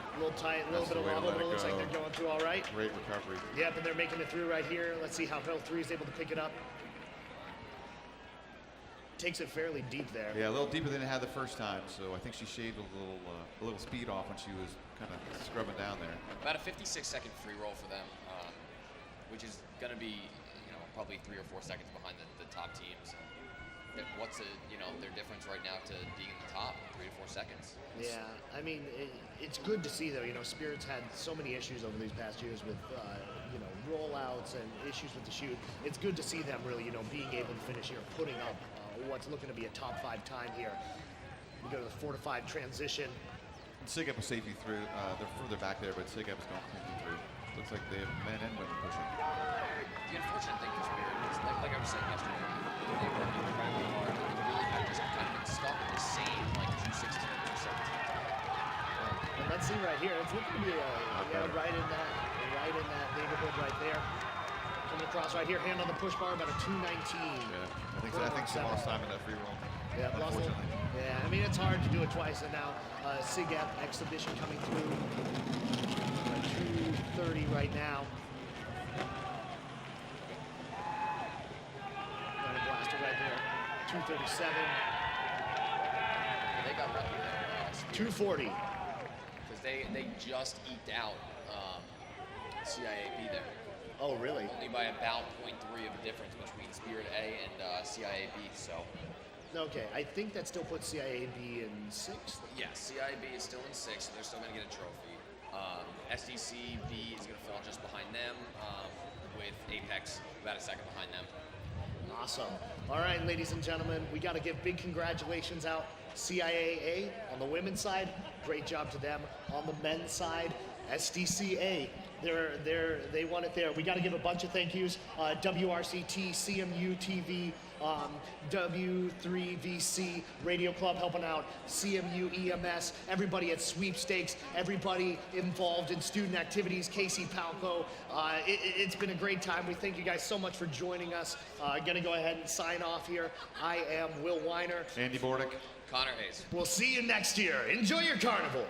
A little tight, a little That's bit of the way to wobble, let but it it looks like go. they're going through all right. Great recovery. Yep, and they're making it through right here. Let's see how hill 3 is able to pick it up. Takes it fairly deep there. Yeah, a little deeper than it had the first time, so I think she shaved a little speed off when she was kind of scrubbing down there. About a 56-second free roll for them, which is going to be, probably 3 or 4 seconds behind the top teams. What's their difference right now to being in the top? 3 to 4 seconds. Yeah, I mean, it's good to see though. Spirit's had so many issues over these past years with rollouts and issues with the shoot. It's good to see them really, being able to finish here, putting up what's looking to be a top 5 time here. We go to the 4 to 5 transition. Sigap was safely through. They're further back there, but Sigap is going cleanly through. Looks like they have men and women pushing. The unfortunate thing for Spirit is, like I was saying yesterday, they worked incredibly hard, and they really have just kind of been stuck in the same 216, 217 time. And let's see right here. It's looking to be right in that neighborhood right there. Coming across right here, hand on the push bar, about a 219. Yeah, I think she lost time in that free roll. Yeah, unfortunately. Yeah, I mean, it's hard to do it twice, and now Sigap exhibition coming through. 230 right now. Got a blaster right there. 237. They got lucky there. 240. Because they just eked out CIAB there. Oh, really? Only by about 0.3 of a difference between Spirit A and CIAB, so. Okay, I think that still puts CIAB in 6th. Yeah, CIAB is still in 6th, so they're still going to get a trophy. SDCB is going to fall just behind them, with Apex about a second behind them. Awesome. All right, ladies and gentlemen, we got to give big congratulations out. CIAA on the women's side, great job to them. On the men's side, SDCA. They won it there. We got to give a bunch of thank yous. WRCT, cmuTV, W3VC, Radio Club helping out, CMU EMS, everybody at Sweepstakes, everybody involved in student activities, Casey Palco. It's been a great time. We thank you guys so much for joining us. Gonna go ahead and sign off here. I am Will Weiner. Andy Bordick. Connor Hayes. We'll see you next year. Enjoy your carnival.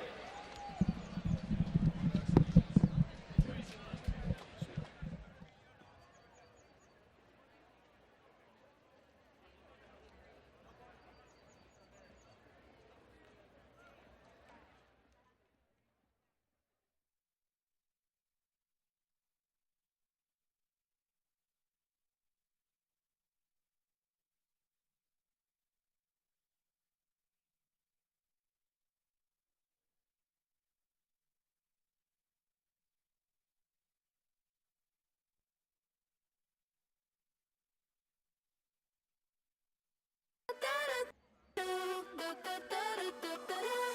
Da da da da da da da da.